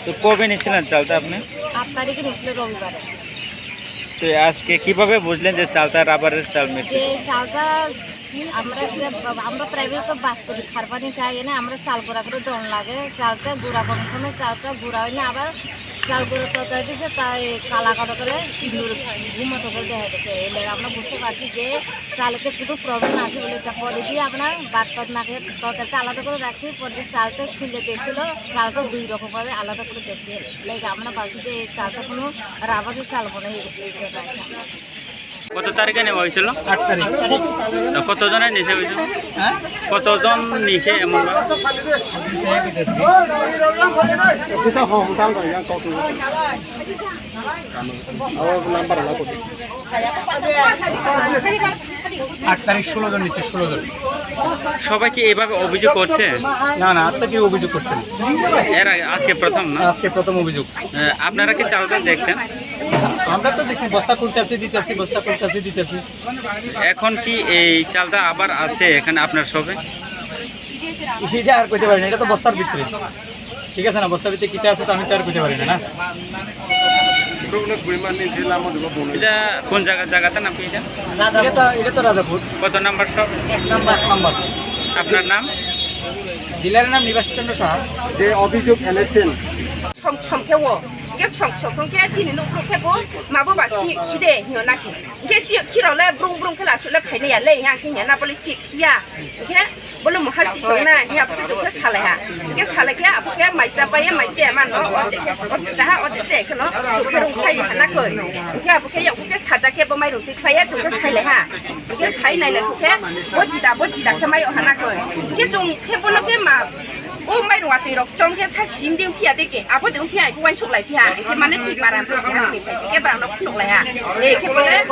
তো কবে নিয়েছিলেন চালটা আপনি 8 তারিখে নিয়েছিল রবিবারে তো আজকে কিভাবে বুঝলেন যে চালটা রাবারের চাল মিশে যে চালটা আমরা প্রাইভেট বাস করি খারপানি খাই এনে আমরা চাল করা করে দম লাগে চালটা গুঁড়া করার সময় চালটা গুঁড়া হয় না আবার চাল করে তরকারি দিয়েছে তাই কালা কালো করে সিঁদুর ঘুমতো করে দেখা গেছে এই লেগে আমরা বুঝতে পারছি যে চালেতে কোনো প্রবলেম আছে বলে পরে দিয়ে আপনার ভাত টাত না খেয়ে তরকারিটা আলাদা করে রাখছি পরে চালটা খুলে দেখছিল চালটা 2 রকমভাবে আলাদা করে দেখছি লেগে আমরা ভাবছি যে এই চালটা কোনো রাবারের চাল মনে হয় কত তারিখে নেওয়া হয়েছিল 8 তারিখ কতজনের নিচে হয়েছিল কতজন নিচে এমন আট তারিখ 16 জন নিচে 16 জন সবাই কি এইভাবে অভিযোগ করছে না না আটটা কেউ অভিযোগ করছেন এর আগে আজকে প্রথম না আজকে প্রথম অভিযোগ আপনারা কি চালটা দেখছেন আমরা তো দেখছি বস্তা খুলতেছি দিতেছি বস্তা খুলতেছি দিতেছি এখন কি এই চালটা আবার আছে এখানে আপনার সবে এটা আর কইতে পারি না এটা তো বস্তার ভিতরে ঠিক আছে না বস্তার ভিতরে কিটা আছে তো আমি তো আর কইতে পারি না এটা কোন জায়গাতে নাম এটা তো রাজাপুর কত নাম্বার সব 1 নাম্বার আপনার নাম ডিলারের নাম নিবাস চন্দ্র সাহা যে অভিযোগ এনেছেন cái sống cái gì nó cũng cái bố mà bố bảo xí để nhiều nát cái xí khi đó là brung cái là số là phải này lên nha cái nhà nào bố xí khi à cái bố là một hai xí sống này nhà bố chụp cái xả lại hả cái xả lại cái bố cái mày chả bay mày chè mà nó ở để chè cái nó chụp cái rung khay thì nó cười cái bố cái dòng cái xả ra cái bố mày rung cái khay chụp cái xay lại hả cái xay này là cái bố chỉ đặt cái mày ở nó cười cái chung cái bố nó cái mà ô mai đồ tùy độc trong cái sát xím điêu phía đấy kì à bố điêu phía cái quay sụp lại phía cái mà nó chỉ bà làm được cái bà nó sụp lại à để cái bố lẽ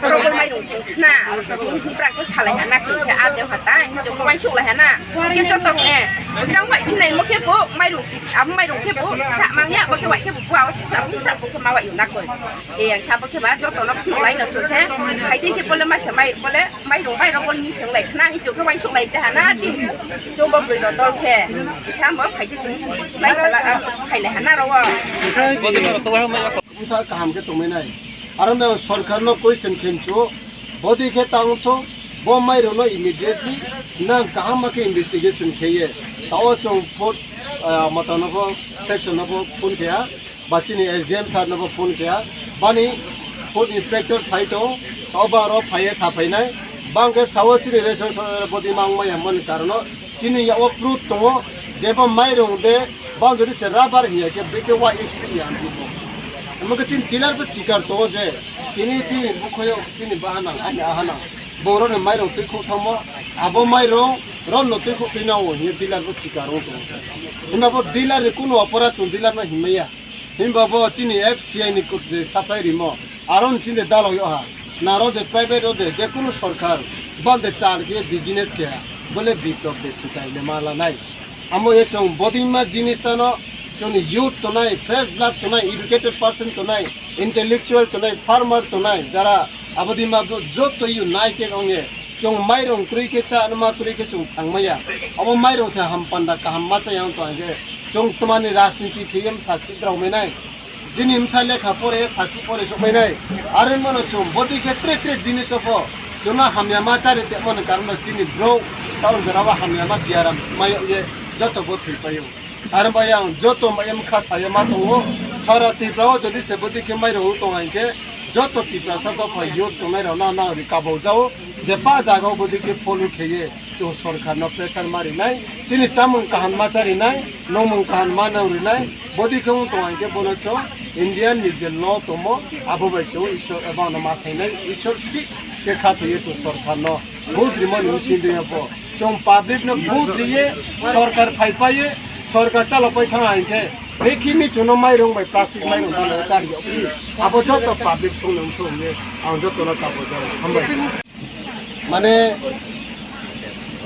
rồi bố mai đồ xuống nà chúng thì bà cứ xả lại hả kì cái à điêu hả ta chúng quay sụp lại hả nà cái cho tộc nè trong vậy cái này một cái bố mai đồ mai đồ cái bố xả mang nhá một cái vậy cái bố vào xả bố cái mà vậy nát rồi thì cái bố cái bà cho tộc nó sụp lại được rồi thế hay thì cái bố lẽ mai xả mai bố lẽ mai đồ mai nó bố ní xuống lại nà cái chúng cái quay sụp lại chả nà chứ chúng bố bưởi đóโอเคถ้ามันไปจะจุ่มไล่สละไข่เลยหันหน้าเราอ่ะमुसा काम के तुम्हें नहीं अरे मैं सरकार no कोई संख्या body के तांग तो वो मैं रोनो इमीडिएटली ना काम के इन्वेस्टिगेशन किए ताऊ चों फोट मतलब को सेक्शन को फोन किया बच्ची ने SDM सर ने फोन किया बानी फूड इंस्पेक्टर फाइटो ताऊ बारो फाइए साफाई नहीं बांग के सावची रिलेशन बॉडी मांग में हम कारण चीनी या वो प्रूफ तो जब मैं रोंदे बांजरी से राबर हिया के बेके वा एक ही आंटी को हमको चीन डीलर पे शिकार तो जे तिनी चीनी बुखयो चीनी बहाना आने आहाना बोरो ने मैं रोंते को थमो अब मैं रोन नते को तिना वो ये डीलर पे शिकार हो तो हिमा वो डीलर ने कोनो अपराध तो डीलर में हिमया हिमा वो चीनी FCI नि को सप्लाई रिमो आरोन चीनी दालो यो हा नारो दे प्राइवेट रो दे जे कोनो सरकार बंद चार के बिजनेस के बोले बिटॉप दे चुकाइले माला नाइ हमो ये चों बॉडीमा जिनिस त न चों यूथ तो नाइ फ्रेश ब्लड तो नाइ एजुकेटेड पर्सन तो नाइ इंटेलेक्चुअल तो नाइ फार्मर तो नाइ जरा अबदिमा जो तो यु नाइ के ओंगे चों माइरों क्रुइ के चा नमा क्रुइ के चों थांगमया अब माइरों से हम पंडा का हम माचा yang तो आगे Koktwmani राजनीति खियम साक्षी द्रावमेनाय जिनिम साले खापोरे साक्षी परे समेनाय आरो मनो चुम बदि के ट्रे जिनिस अफ जोना हामियामा चारि ते मन कारण जिनि ब्रो टाउन गरावा हामियामा बियाराम स्माय ये जतो बो थैपायो आरो बायां जतो मायम खासाय मा दङो सारा तिब्राव जदि से बदि के माइरो दङाइके जतो तिब्रा सादा फायो दङाइरो ना ना रिकाबौ जाओ जेपा जागाव बदि के फलो खेये जो सरकार न प्रेसार मारिनाय जिनि चामुं काहान माचारिनाय नमुं काहान मानावरिनाय बदि के दङाइके बोलचो इंडियन निजे ल तमो आबोबायचो ईश्वर एबा न मासाइनाय ईश्वर सि के खाथुये तो सरकार न बहुत रिमन उसिन्दे अप जों पब्लिक न बहुत रिये सरकार फाइपाये सरकार चालो पै थाङा इनके बेखिनि चुनो माइरं बाय प्लास्टिक माइरं दानो चारि आबो जतो पब्लिक सोंनं थोंगे आं जतो न काबो जाबो हमबाय माने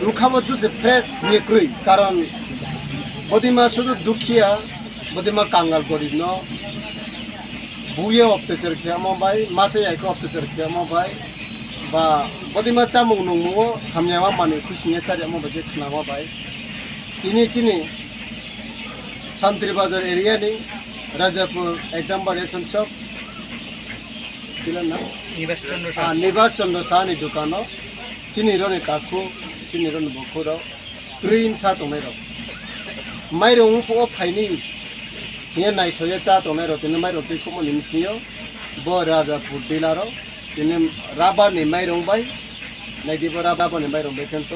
लुखाबो जुसे फ्रेश निक्रुइ कारण बदिमा सुदु दुखिया बदिमा कांगाल गरिब न बुये अत्याचार खेयामो बाय माचे याइको अत्याचार खेयामो बाय बा बदिमा चामुं नंगो हामयामा माने खुसिने चारियामो बाय खनामा बाय तिनि चिनि सान्त्री बाजार एरिया नि राजापुर एक नम्बर रेशन शॉप दिलना निवास चंद्र सानी दुकान चिनी रने काकु चिनी रने बखुराव ग्रीन सा तंनायराव माइरं फो फाइनि ये नायसोया चा तंनायराव तिनि माइरं दैखौ मोनिमसियो ब राजापुर दिलाराव तिनि राबारनि माइरं बाय नायदिबो राबारनि माइरं बेखेन्थ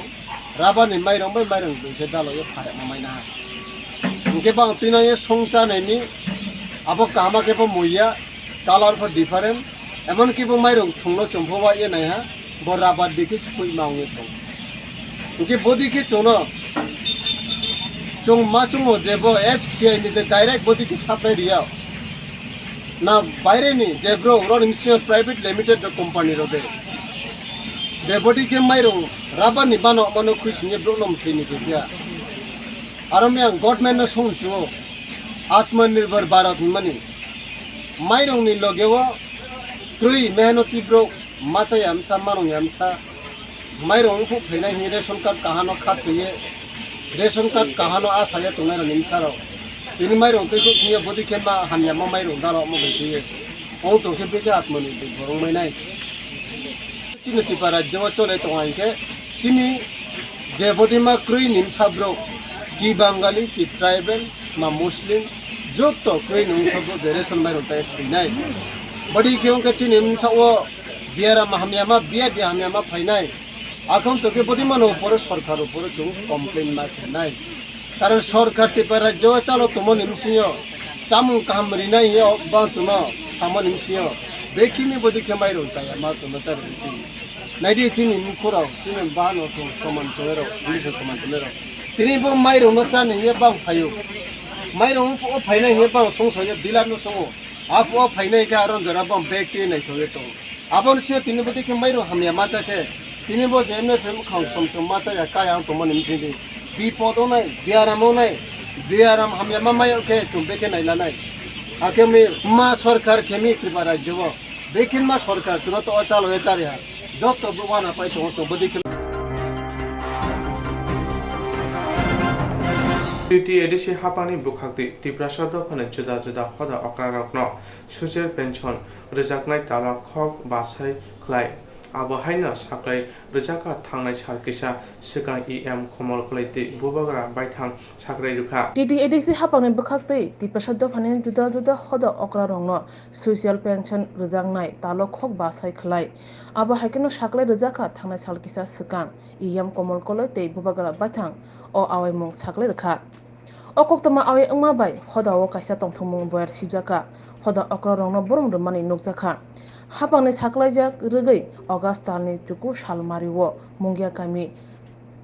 राबारनि माइरं बाय माइरं बेखे दालायो फाय मामायना इनके बां तिनाये संचानायनि आबो कामा केबो मुया कालार फर डिफरेंट एमन केबो माइरं थंनो चम्फवा ये नायहा बराबर दिखे स्पुइ मावने तो इनके बॉडी के चोनो चोंग मा चोंगो जेबो एफसीआई नि डायरेक्ट बॉडी के सप्लाई रिया ना बायरे नि जेब्रो रोनिमसियो प्राइवेट लिमिटेड कंपनी रोदे दे बॉडी के माइरं राबा नि बानो मनो खुसिनि प्रॉब्लम थैनि केया आरो मैं गवर्नमेंट न सोंचो आत्मनिर्भर भारत मनी माइरं नि लगेवो क्रुइ मेहनती ब्रो माचा यामसा मारं यामसा माइरं फो फैनाय नि रेशन कार्ड काहानो खाथुये रेशन कार्ड काहानो आसाया तंनाय निमसाराव तिनि माइरं तैखौ किया बदि केमा हामियामा माइरं दाला मो बैथिये औ तो के बेके आत्मनिर्भर भरं मैनाय चिनि तिपा राज्य चले तंगाइके चिनि जे बदिमा क्रुइ निमसा ब्रो की बांगाली की ट्राइबल मा मुस्लिम जो तो क्रुइ नंसबो रेशन माइरं चाय थैनाय बड़ी क्यों के चिनि निमसा वो बियारा हामियामा बिया दि हामियामा फाइनाय आखम तो के बदि मानो पर सरकार ऊपर जों कमप्लेन मा खेनाय कारण सरकार टिपा राज्य चालो तुम निमसियो चामुं काम रिनाय यो बा तुम सामा निमसियो बेखिनि बदि के माइरं चाय मा तुम चारि नायदि चिनि मुखराव चिनि बानो समान तोरो पुलिस समान तोरो तिनि बो माइरं न चाने ये बां फायो माइरं फो फाइनाय ये बां संसयो दिलार न संगो आफो फाइनाय का आरो जरा बां बेक ति नाय सयो तो आबन सियो तिनि बदि के माइरं हामिया माचा के तिनि बो जेमने सेम खां सम माचा या काया तो मन निमसिदि बिपद नाय बियाराम हामिया मामाय के चुम्बे के नायला नाय आके मे मा सरकार केमी कृपा राज्य बेकिन मा सरकार चुना तो चालो ये चारिया जब तो बुवाना पाइ तो बदि टीटी एडिसी हापानी बुखाक्ति तिप्रासद फने जुदा जुदा हदा अक्रारकन सुजेर पेन्शन रोजाकनाय ताला खक बासाय खलाय आबहायनो साख्लाय रोजाका थांनाय सारकिसा सिगां इएम खमल खलायति बुबाग्रा बायथां साख्राय रुखा टीटी एडिसी हापानी बुखाक्ति तिप्रासद फने जुदा जुदा हदा अक्रारकन सोशल पेन्शन रोजाकनाय ताला खक बासाय खलाय आबहायनो साख्लाय रोजाका थांनाय सारकिसा सिगां इएम खमल खलायति बुबाग्रा बायथां o awai mong saklai rakha o Koktwma awai angma bai hoda o kaisa tongthongmung boyar sibjaka hoda okra rongno borong rumani nukjaka hapangni saklaijak rwgui August talni chukur salmari o mungya kami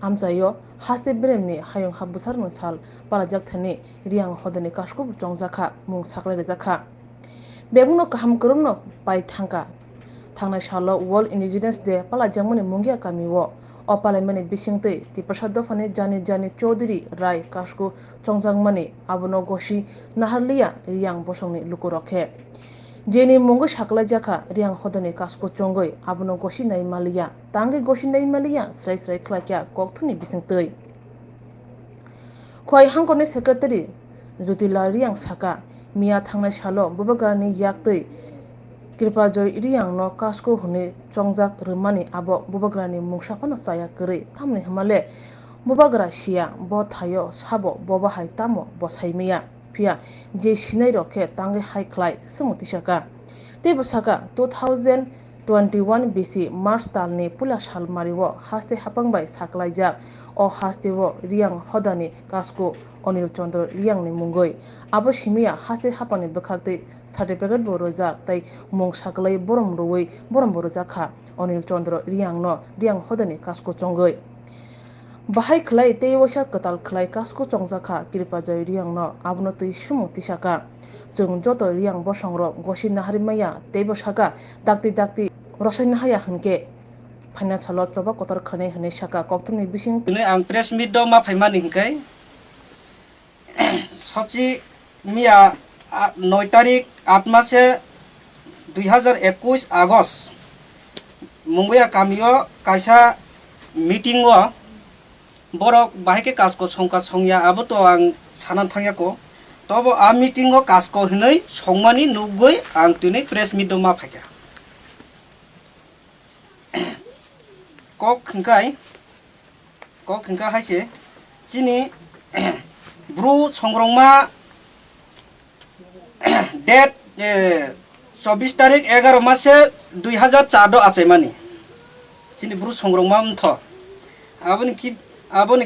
amchayo haste bremni hayong habusar no sal palajak thani riang hodani kaskub chongjaka mung saklai rajaka bebungno kaham kurumno pai thangka thangnai salo World Indigenous Day palajangmani mungya kami o Opalemani bisingtei tiprasad fane jani Chaudhary Rai kasku chongjangmani abono gosi naharliya riang bosongni lukurokhe jeni mungu saklai jaka riang hodani kasku chongoi abono gosi nai maliya tangi gosi nai maliya srai khlakya kokthuni bisingtei khoi hangkoni secretary Jutila riang saka Mia thangnai salo bubagarni yaktui Kripajoy riang no kasko hune chongjak rumani abo bubagrani mungsakono saya kri thamni hamale bubagra sia bo thayo sabo boba hai tamo bo saimiya pia je sinai rokhe tangai hai khlai sumuti saka tebo saka 2021 BC March talni pula salmariwo haste hapangbai saklaijak o hastewo riang hodani kasko Onil Chandra riang ni mungoi abo simia haste hapani bekhakte certificate bo rojak tai mung saklai borom roi borom borojak kha Onil Chandra riang no riang hodani kasko chongoi bahai khlai teiwasa katal khlai kasko chongjaka Kripajoy riang no abno tui sumu tisaka chung joto riang bosongrok gosin naharimaya teibo saka dakti rosai nahaya hanke financial choba kotor khane hane saka Koktwma bising ang press meet do ma phaimani hingkai সবচেয়ে মিয়া 9 তারিখ 8 মাসে 2021 August মুম্বাইয়া কামিও কাইসা meeting ও বরক বাহিকে কাজকো সংকা সংয়া আবো তো আং সানান থাঙ্গাকো তবো আ meeting ও কাজকো হनै সংমানি নুগৈ আং তুनै press meet মা ফাইকা cock হিংকা হাইছে চিনি Bru Songrongma date 24 tarik 11 mase 2004 আছে মানে চিনি ব্রু সংগ্রমা মথ aboni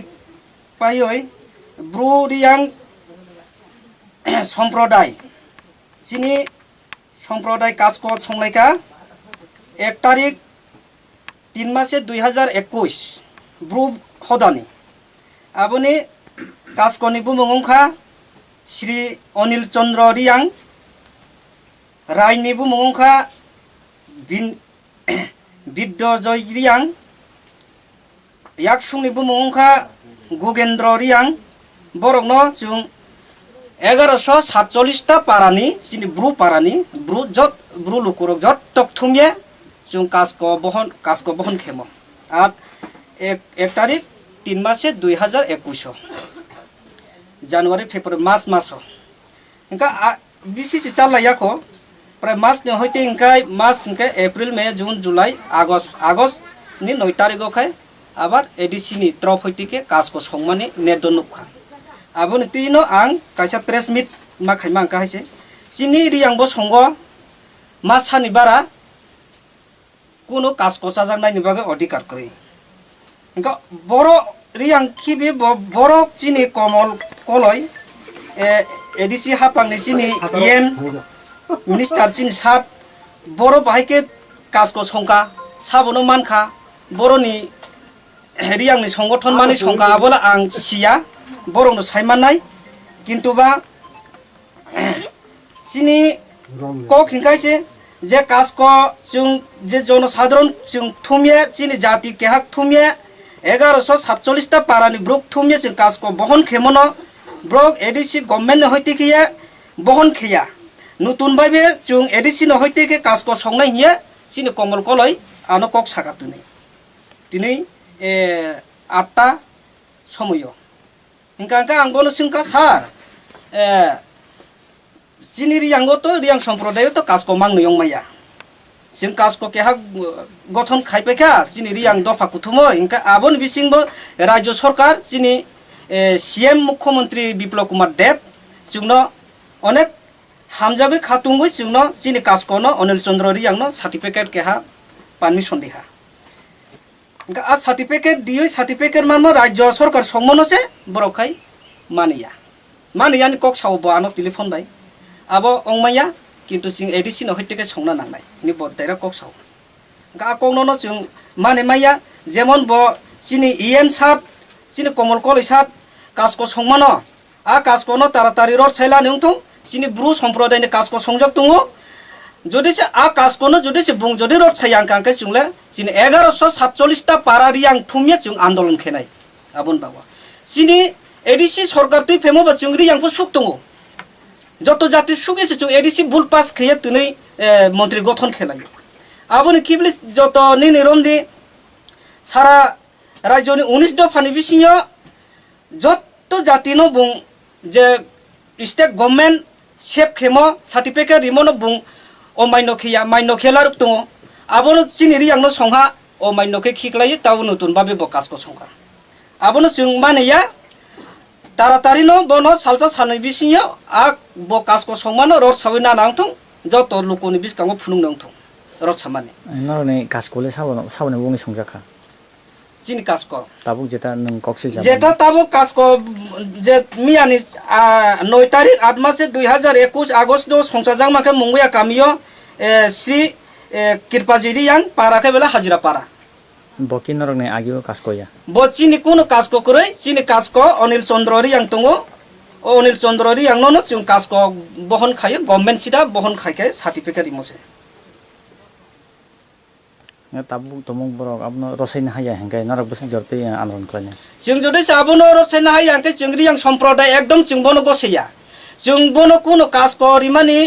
পাইoi ব্রু রিয়াং সম্প্রদায় চিনি সম্প্রদায় কাজকো সংলাইকা 1 তারিখ 3 মাসে 2021 Bru হদানি aboni kaskoni bumungongkha Sri Onil Chandra riang Raini bumungongkha Biddojoy riang Yaksungni bumungongkha Gugendra riang borokno chung 1147 ta parani sini bru lukurok jot tok thumye chung kasko bohon khemo at 1 tarik 3 মাসে 2021 January February March ingka bisi si chalayako pray March ne hoite ingkai March ingka April May June July August ni 9 tariko khai abar edc ni trop hoitike kasko songmani nedonukha aboni tino ang kaisa press meet ma khaima angka haise sini riang bo songo masani bara kuno kasko sajangnai ni baga odhikar kori ingka boro riang khibi boro chini komol koloi edc hapang ni chini minister chini sab boro bahike kasko songka sabono mankha boro ni riang ni সংগঠন mani songka abola ang sia boro no saimanai kintu ba chini kok hingkaise je kasko chung je jono sadharon chung thumye chini jati kehak thumye 1147 ta parani brok thumye sin kasko bohon khemono brok edc government ne hoite kiya bohon khiya nutun baibe chung edc no hoite ke kasko songnai hiya sini komol koloi ano kok sakatuni tinei 8ta somoyo ingka angbono singka sar sini riango to riang সম্প্রদায় to kasko mangno yongmaya sing kasko keha গঠন খাইপেখা চিনি রিয়াং দফা কুথুমো Inca আবন বিসিংবো রাজ্য সরকার চিনি CM মুখ্যমন্ত্রী বিপ্লব কুমার দেব চিংনো অনেক হামজাবে খাতুঙ্গই চিংনো চিনি কাসকনো অনিল চন্দ্র রিয়াংনো certificate কেহা permission দিহা ইনকা আ সার্টিফিকেট দিই সার্টিফিকেট মানমো রাজ্য সরকার সংমনসে বরখাই মানিয়ানি কক সাউবো আনো টেলিফোন বাই আবো অংমাইয়া কিন্তু সিং এডিসি ন হইতেকে সংনা নাংনাই নি বদাইরা কক সাউ ga kongno chung mane maya jemon bo chini sab chini komol koloi sab kasko songmano a kasko no taratari ror thaila nungthung chini bru somproday ni kasko songjak tungo jodi se a kasko no jodi se bung jodi ror thayang kangke chungle chini 1147 ta para riang thumye chung andolon khenai abon bawa chini edc sarkar tui phemo ba chung riang pho suk tungo joto jati sugese chung edc bul pass kheye tunai মন্ত্রী গঠন খেলাই aboni kibli joto nini romdi sara rajoni 19 dofani bisinyo jotto jati no bung je state government सेफ खेमो certificate रिमोनो बुं ओ माइनो खेलार दङ आबोनो चिनि रियांनो संहा ओ माइनो खे खिख्लायो ताव नतुन बाबे बकास को संहा आबोनो जों मानैया तारातारिनो बोनो सालसा सानै बिसियो आ बकास को संमानो रड सावै ना नांथों जत लोकोनि बिसकांगो फुनुं नांथों रड सामाने नरने कासकोले सावने बुंनि संजाखा चिनि कासको ताबुक जेता नों कक्से जाबा जेता ताबुक कासको जे मियानि 9 तारिख 8 मास 2021 आगस्ट दो संसाजां माके मुंगया कामियो श्री कृपाजिरि yang para ke bela hajira para बकिन नरने आगियो कासकोया bo chini kuno kasko kuroi chini kasko Anil Chandrori yang tongo o Anil Chandrori yang nono chung kasko bohon khayo government sida bohon khaike certificate imose ताबुक तमुक बरक आपनो रसायन हाया हेंगाय नरक बस जरते आंदोलन खालामनो जों जुदि साबुनो रसायन हाया अंके चिंग्रि yang सम्प्रदाय एकदम चिंबोनो गसेया जों बोनो कुनो कासको रिमानि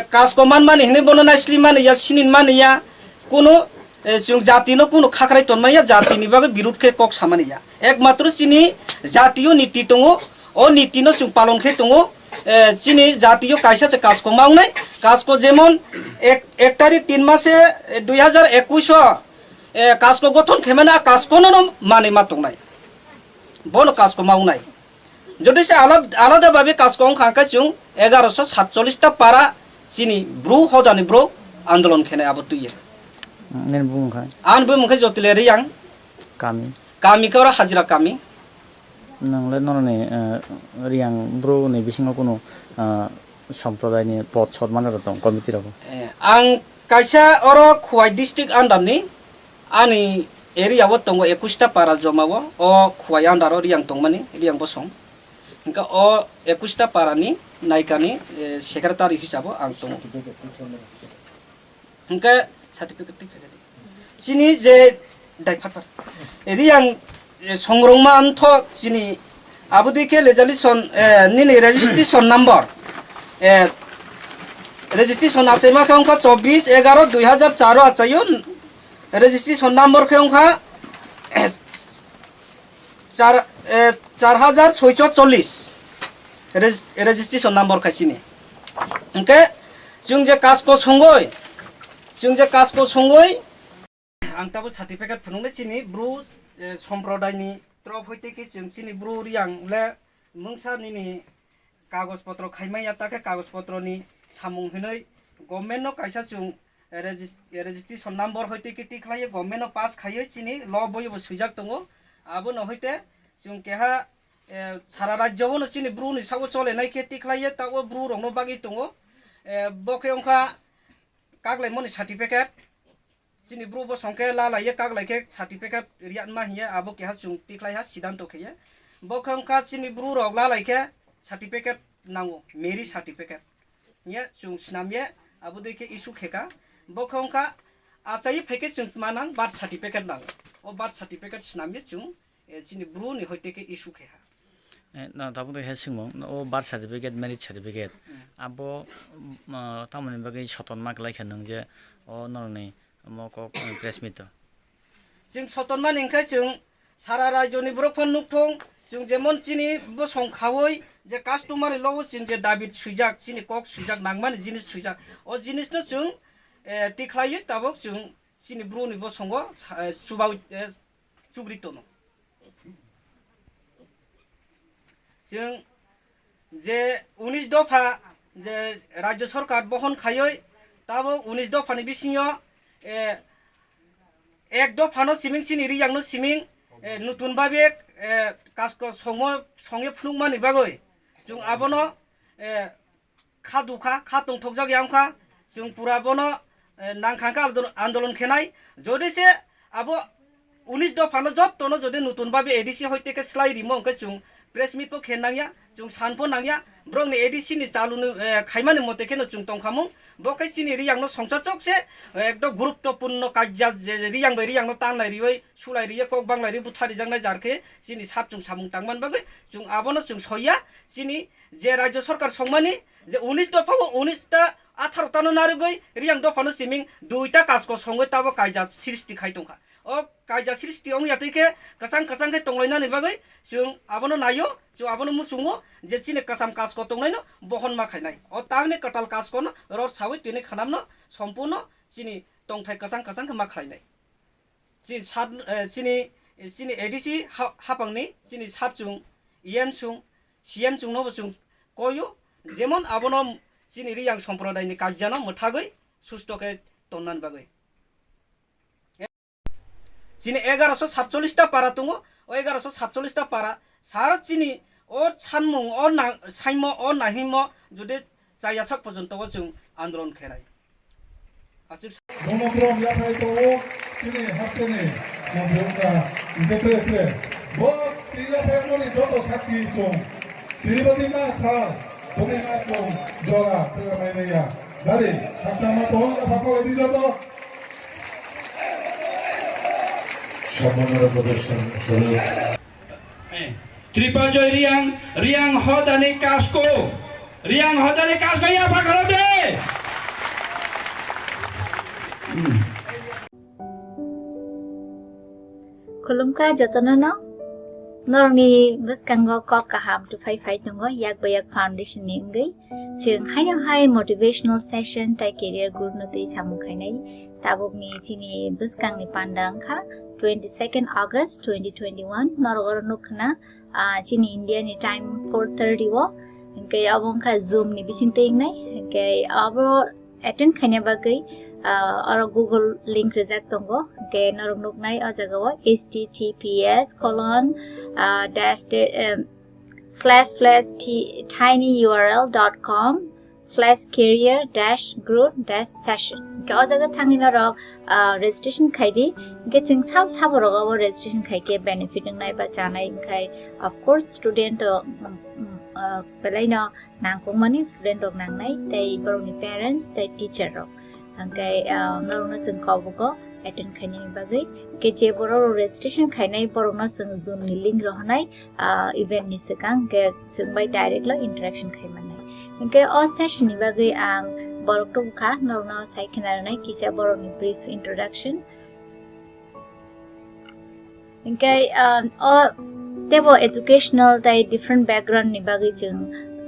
कासको मानमानि हने बोनो नास्लि मानि या सिनिन मानि या कुनो जों जातिनो कुनो खाखराय तनमाया जातिनि बागे बिरुद खे कक सामानिया एकमात्र चिनि जातियो नीति दङो ओ नीतिनो जों पालन खे दङो चिनि जातियो कायसा से कासको मावनाय कासको जेमन 1 तारिख 3 मासे 2021 कासको गठन खेमाना कासको नो माने मा दंनाय बोनो कासको मावनाय যদি সে আলাদাভাবে কাজ কম খাঁকা চুং 1147টা পারা চিনি ব্রু হদানি ব্রু আন্দোলন খেনে আবো তুইয়ে नेन बुंखाय आन बे मुखे जतिले रियां कामी करा हाजिरा कामी नंले नरने रियां ब्रो ने बिसिङाव कुनो सम्प्रदायनि पद सन्मान दं कमिटि राबो आं कायसा अरो खुवाइ डिस्ट्रिक्ट आन्डारनि आनि एरियाबो दङ 21टा पारा जमावो अ खुवाइ आन्डारो रियां दंमानि रियां बसं इनका अ 21टा पारानि नायकानि सेक्रेटारि हिसाबै आं दङ इनका सार्टिफिकेट चिनि जे दायफार रियां संग्रंमा आंथ चिनि आबुदिके लेजालिसन निनि रेजिस्ट्रेशन नम्बर रेजिस्ट्रेशन आचैमा खेंखा 24/11/2004 आचायो रेजिस्ट्रेशन नम्बर खेंखा 4640 रेजिस्ट्रेशन नम्बर खासिनि ओंके जों जे कासको संगय जों जे कासको संगय आं ताबो सार्टिफिकेट फुनुंले चिनि ब्रु सम्प्रदायनि ट्रप होइते कि जों चिनि ब्रु रियां ले मुंसानिनि कागज पत्र खाइमाया ताके कागज पत्रनि सामुं हिनै गभर्नमेन्ट नो कायसा जों रेजिस्ट्रेशन नम्बर होइते कि टिख्लायो गभर्नमेन्ट नो पास खायो चिनि ल बयबो सुइजाक दङ आबो न होइते जों केहा सारा राज्यबो न चिनि ब्रुनि साबो चलेनाय के टिख्लायो ताबो ब्रु रंनो बागि दङ बके अंखा कागलाय मनि सार्टिफिकेट चिनि ब्रु बो संके लालायो कागलाय के सार्टिफिकेट रियान मा हिया आबो केहा जों टिख्लायहा सिद्धांत खेयो बके अंखा चिनि ब्रु रग लालाय के सार्टिफिकेट नांगो मेरी सार्टिफिकेट ये जों सिनामिए आबो देखे इशू खेका बके अंखा आचाय फेके जों मानां बार्थ सार्टिफिकेट नांगो ओ बार्थ सार्टिफिकेट सिनामिए जों चिनि ब्रु नि होइते के इशू खेहा ना ताबो दे हेसिंगो ओ बार्थ सार्टिफिकेट मेरिट सार्टिफिकेट आबो तामनि बागै सतन माक लायखा नों जे ओ नरने मको प्रेस मिट जों सतन मा निंखा जों सारा राज्यनि ब्रफन नुथं जों जेमन चिनि बो संखावै जे कास्टमार लव जों जे दाबिद सुइजाक चिनि कक सुइजाक नांमान जिनिस सुइजाक ओ जिनिसनो जों टिख्लायो ताबो जों चिनि ब्रुनि बो संगो सुबाव सुग्रितनो जों जे 19 दफा जे राज्य सरकार बहन खायै ताबो 19 दफानि बिसिङो एक दफानो सिमिं चिनि रियांनो सिमिं नतुन बाबे कास्को संगे फुनुंमानि बागै जों आबोनो खादुखा खातुं थकजाग यामखा जों पुरा बोनो नांखांखा आन्दोलन खेनाय जदिसे आबो 19 दफानो जत्तनो जदि नतुन बाबे एडिसि होइते के स्लाइ रिमो अंके जों प्रेस मीट को खेनांगिया जों सानपो नांगिया ब्रंनि एडिसि नि चालुनो खाइमानि मते केनो जों तंखामु बके चिनि रियांनो संसाचक से एकदम गुरुत्वपूर्ण कार्य जे रियांनो ताननाय रियै सुलाय रियै कक बांलाय रि बुथारि जांनाय जारखे चिनि सातजुं सामुं तांमान बागै जों आबोनो जों सहिया चिनि जे राज्य सरकार संमानि जे 19 दफाबो 19 ता 18 तानो नारुगै रियां दफानो सिमिं 2 ता कासको संगै ताबो कायजा सृष्टि खाइ दंखा ओ kaja sristi ong yati ke kasang ke tonglaina ni bagai sung abono nayo su abono musungo je sine kasam kas ko tonglaino bohon ma khainai o tagne katal kas ko no ror sawi tini khanam no সম্পূর্ণ sini tongthai kasang ke ma khainai sini ADC hapangni sini satsung yen sung CM sung no sung koyo jemon abono sini riyang sampradai ni kajjano mothagoi sustoke tonnan bagai sini 1147টা পারা তুঙ্গো ও 1147টা পারা সারা চিনি ও সানমুং ও না সাইম ও নাহিম যদি জায়াসাক পর্যন্ত जों আন্দোলন খেলাই আচিক মনোগ্রাম ইয়াথাইতো তিনি হাসতেনে মধ্যা ইন্টারপ্রেটে ব তিলা ফ্যামিলি যত সাক্ষী চং তিরিবদিমা সাল বদিমা চং জরা প্রমাইনায়া দারে হাতনামা তোন ফাকো এদি যত সম্মানের প্রদর্শন স্বরূপ ত্রিপাজয় রিয়াং হদানি কাসকো ইয়া পাকালো দে Kulumka jotono norni buskango kok kaham to fight ngo yak bayak foundation ni ngai chung hai motivational session tai career group no te samu khainai tabok ni chini buskang ni pandang kha 22nd August 2021 norogor nukna chini India ni time 4:30 wo ngai abong kha zoom ni bisin te ngai ngai abo attend khanya bagai or Google link reject tongo ke narong nuknai ajagawa https://tinyurl.com/career-group-session ke ajaga thangina rok registration khaidi ke ching sab rogawo registration khaike benefit ngai ba chanai khai of course student pelaina nangkongmani student rok nangnai tai boroni parents tai teacher rok angkai narona chung kawgo attend khaini bagai ke je boro registration khainai borona chung zoom ni link rohnai event ni sekang ke chung bai direct lo interaction khaimanai angkai all session ni bagai ang borok to kha narona saikhinar nai kisa boroni brief introduction angkai all tebo educational tai different background ni bagai chung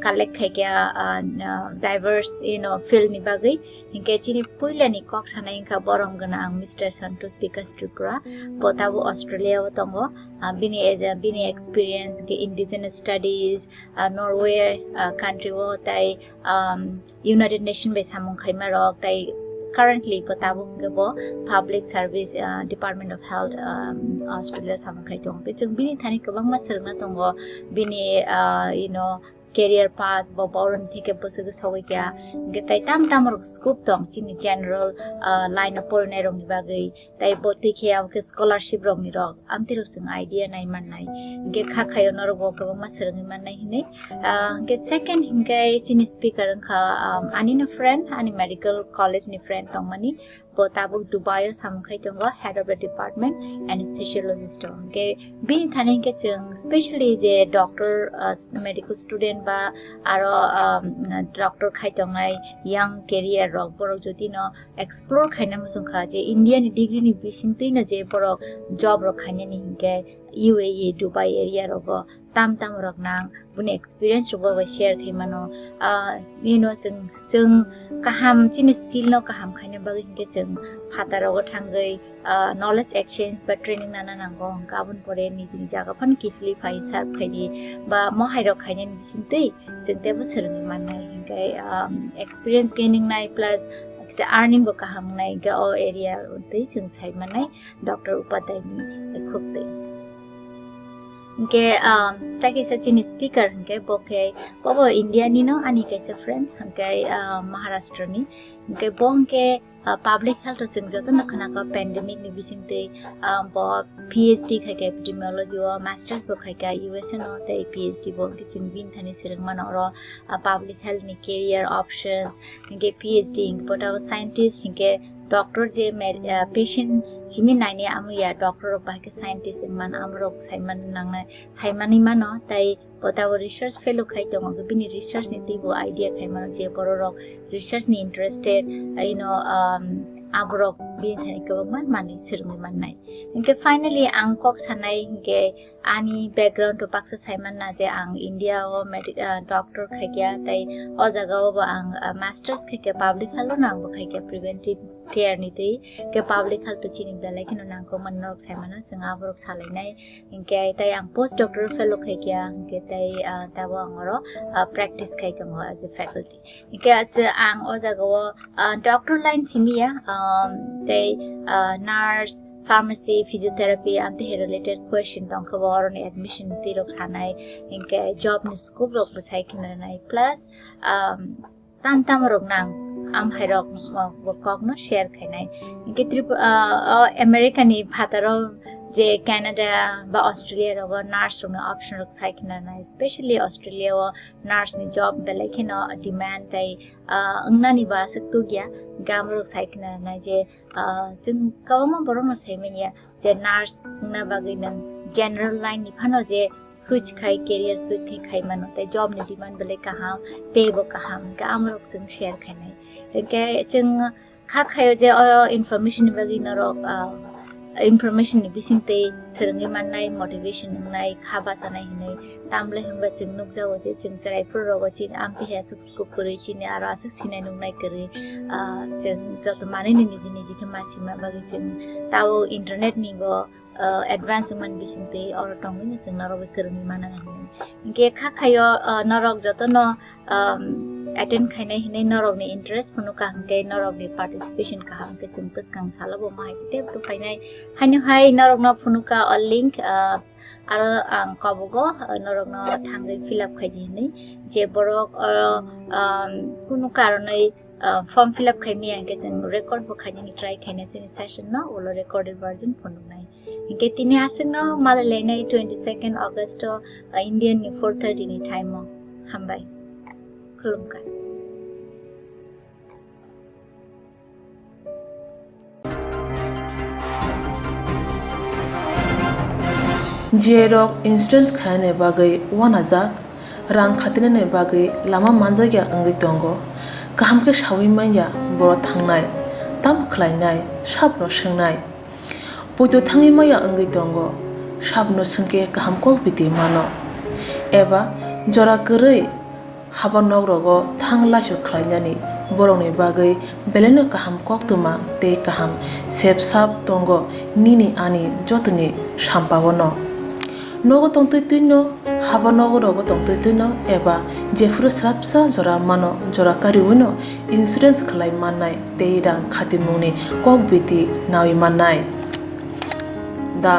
collect khaikya diverse field ni bagai hinke chini puila ni kok sanai kha borong gana ang Mr. Santos Pikas Tripura potabu Australia tongo bini experience ke indigenous studies Norway country wo tai United Nation be samung khaima rok tai currently potabu ngebo public service Department of Health Australia samung khai tong pe chung bini thani kabang ma serna tongo bini career path bo boron thike bosug sawai kya getai tam rok scope tong chini general line of porne rong ni bagai tai bo tikhe am ke scholarship rong ni rok amti rok sing idea nai man nai ge kha khayo nor bo ko ma serang man nai hine ge second hingai chini speaker kha ani no friend ani medical college ni friend tong mani bo tabuk Dubai samkhai tong head of the department anesthesiologist ge bin thani ke chung especially je doctor medical student ba aro doctor khai tongai young career rok borok jodi no explore khaina musung kha je Indian degree ni bisin te na je borok job rok khaina ni hinge UAE Dubai area rok tam rok nang buni experience rok ba share thimano chung kaham chini skill no kaham khaina ba hinge chung phata rok thangai knowledge exchange ba training nana nango gabon pore ni jini jaga phan kifli phai sar phaini ba mohai rok khaina ni bisin te jengte bu serang manai hingai experience gaining nai plus earning bo kaham nai ga o area te chung sai manai Dr. Upadai ni khukte ke taki sa chini speaker ke boke bobo India ni no ani kaisa friend ke Maharashtra ni ke bongke public health sing joto na khana ka pandemic ni bisingte bo PhD khake epidemiology or masters bo khake US no te PhD bo ke chung bin thani sirang man oro public health ni career options ke PhD but our scientist ke doctor je patient chimi naine amu ya doctor ba ke scientist man amro saiman nang saimani mano tai potawo research fellow khai tong bini research ni tibo idea khai mano je borok research ni interested aborok bin thani kobangman mani sirungi mannai inke finally ang kok sanai inke ani background to paksa saiman na je ang India o doctor khaikya tai o jaga o ang masters khaikya public health na ang khaikya preventive care ni tei ke public health chini dalai kino nang ko manok saimana jeng aborok salainai inke tai ang post doctor fellow khaikya inke tai tabo angoro practice khaikya mo as a faculty inke ang o jaga o doctor line chimiya tai nurse pharmacy physiotherapy ante related question tong khabor ni admission tirok sanai inke job ni scope rok bachai kinanai plus tam rok nang am hairok kok no share khainai inke America ni bhataro je Canada ba Australia ro nurse ro option rok sai kinanai especially Australia o nurse ni job belai kino demand tai angna ni ba saktu gya gamrok sai kinanai je jeng kawma borong no saimenia je nurse na bagai nang general line ni phano je switch khai career switch khai mano tai job ni demand belai kaham pay bo kaham gamrok jeng share khainai ke jeng kha khayo je information bagai narok information ni bisingte serungi mannai motivation nai khaba sanai hinai tamle hamba jeng nuk jawo je jeng sarai pro ro chin ampi he suk kuri chin ara sa sinai nuk nai kari jeng jot mani ni ni ke masima bagi jeng tawo internet ni go advancement bisingte or tongi ni jeng naro kerni mana hinai inge kha khayo narok joto no attend khainai hinai narok ni interest phunu ka hangke narok ni participation ka hangke jeng puskang salabo mai te to khainai hainu hai narok no phunu ka link aro ang kabogo narok no thangre fill up khaini ni je borok phunu karonai form fill up khaimi angke jeng record bo khaini ni try khaine sin session no olo recorded version phunu nai inke tini aseng no malalai nai 22nd August Indian ni 4:30 ni time mo hambai khulumkai Jerok insurance khane bagai 1000 rang khatine bagai lama manjagya angai tongo kaham ke shawi manya boro thangnai tam khlainai sabno sungnai poito thangi maya angai tongo sabno sungke kaham ko biti mano eba jora kurei habanok rogo thangla su khlainani borongni bagai beleno kaham koktwma te kaham sepsap tongo nini ani jotni sampabono nogo tongtoi tuino habanok rogo tongtoi tuino eba jefru srapsa jora mano jora kariuno insurance khlai mannai te rang khatimuni kokbiti nawi mannai The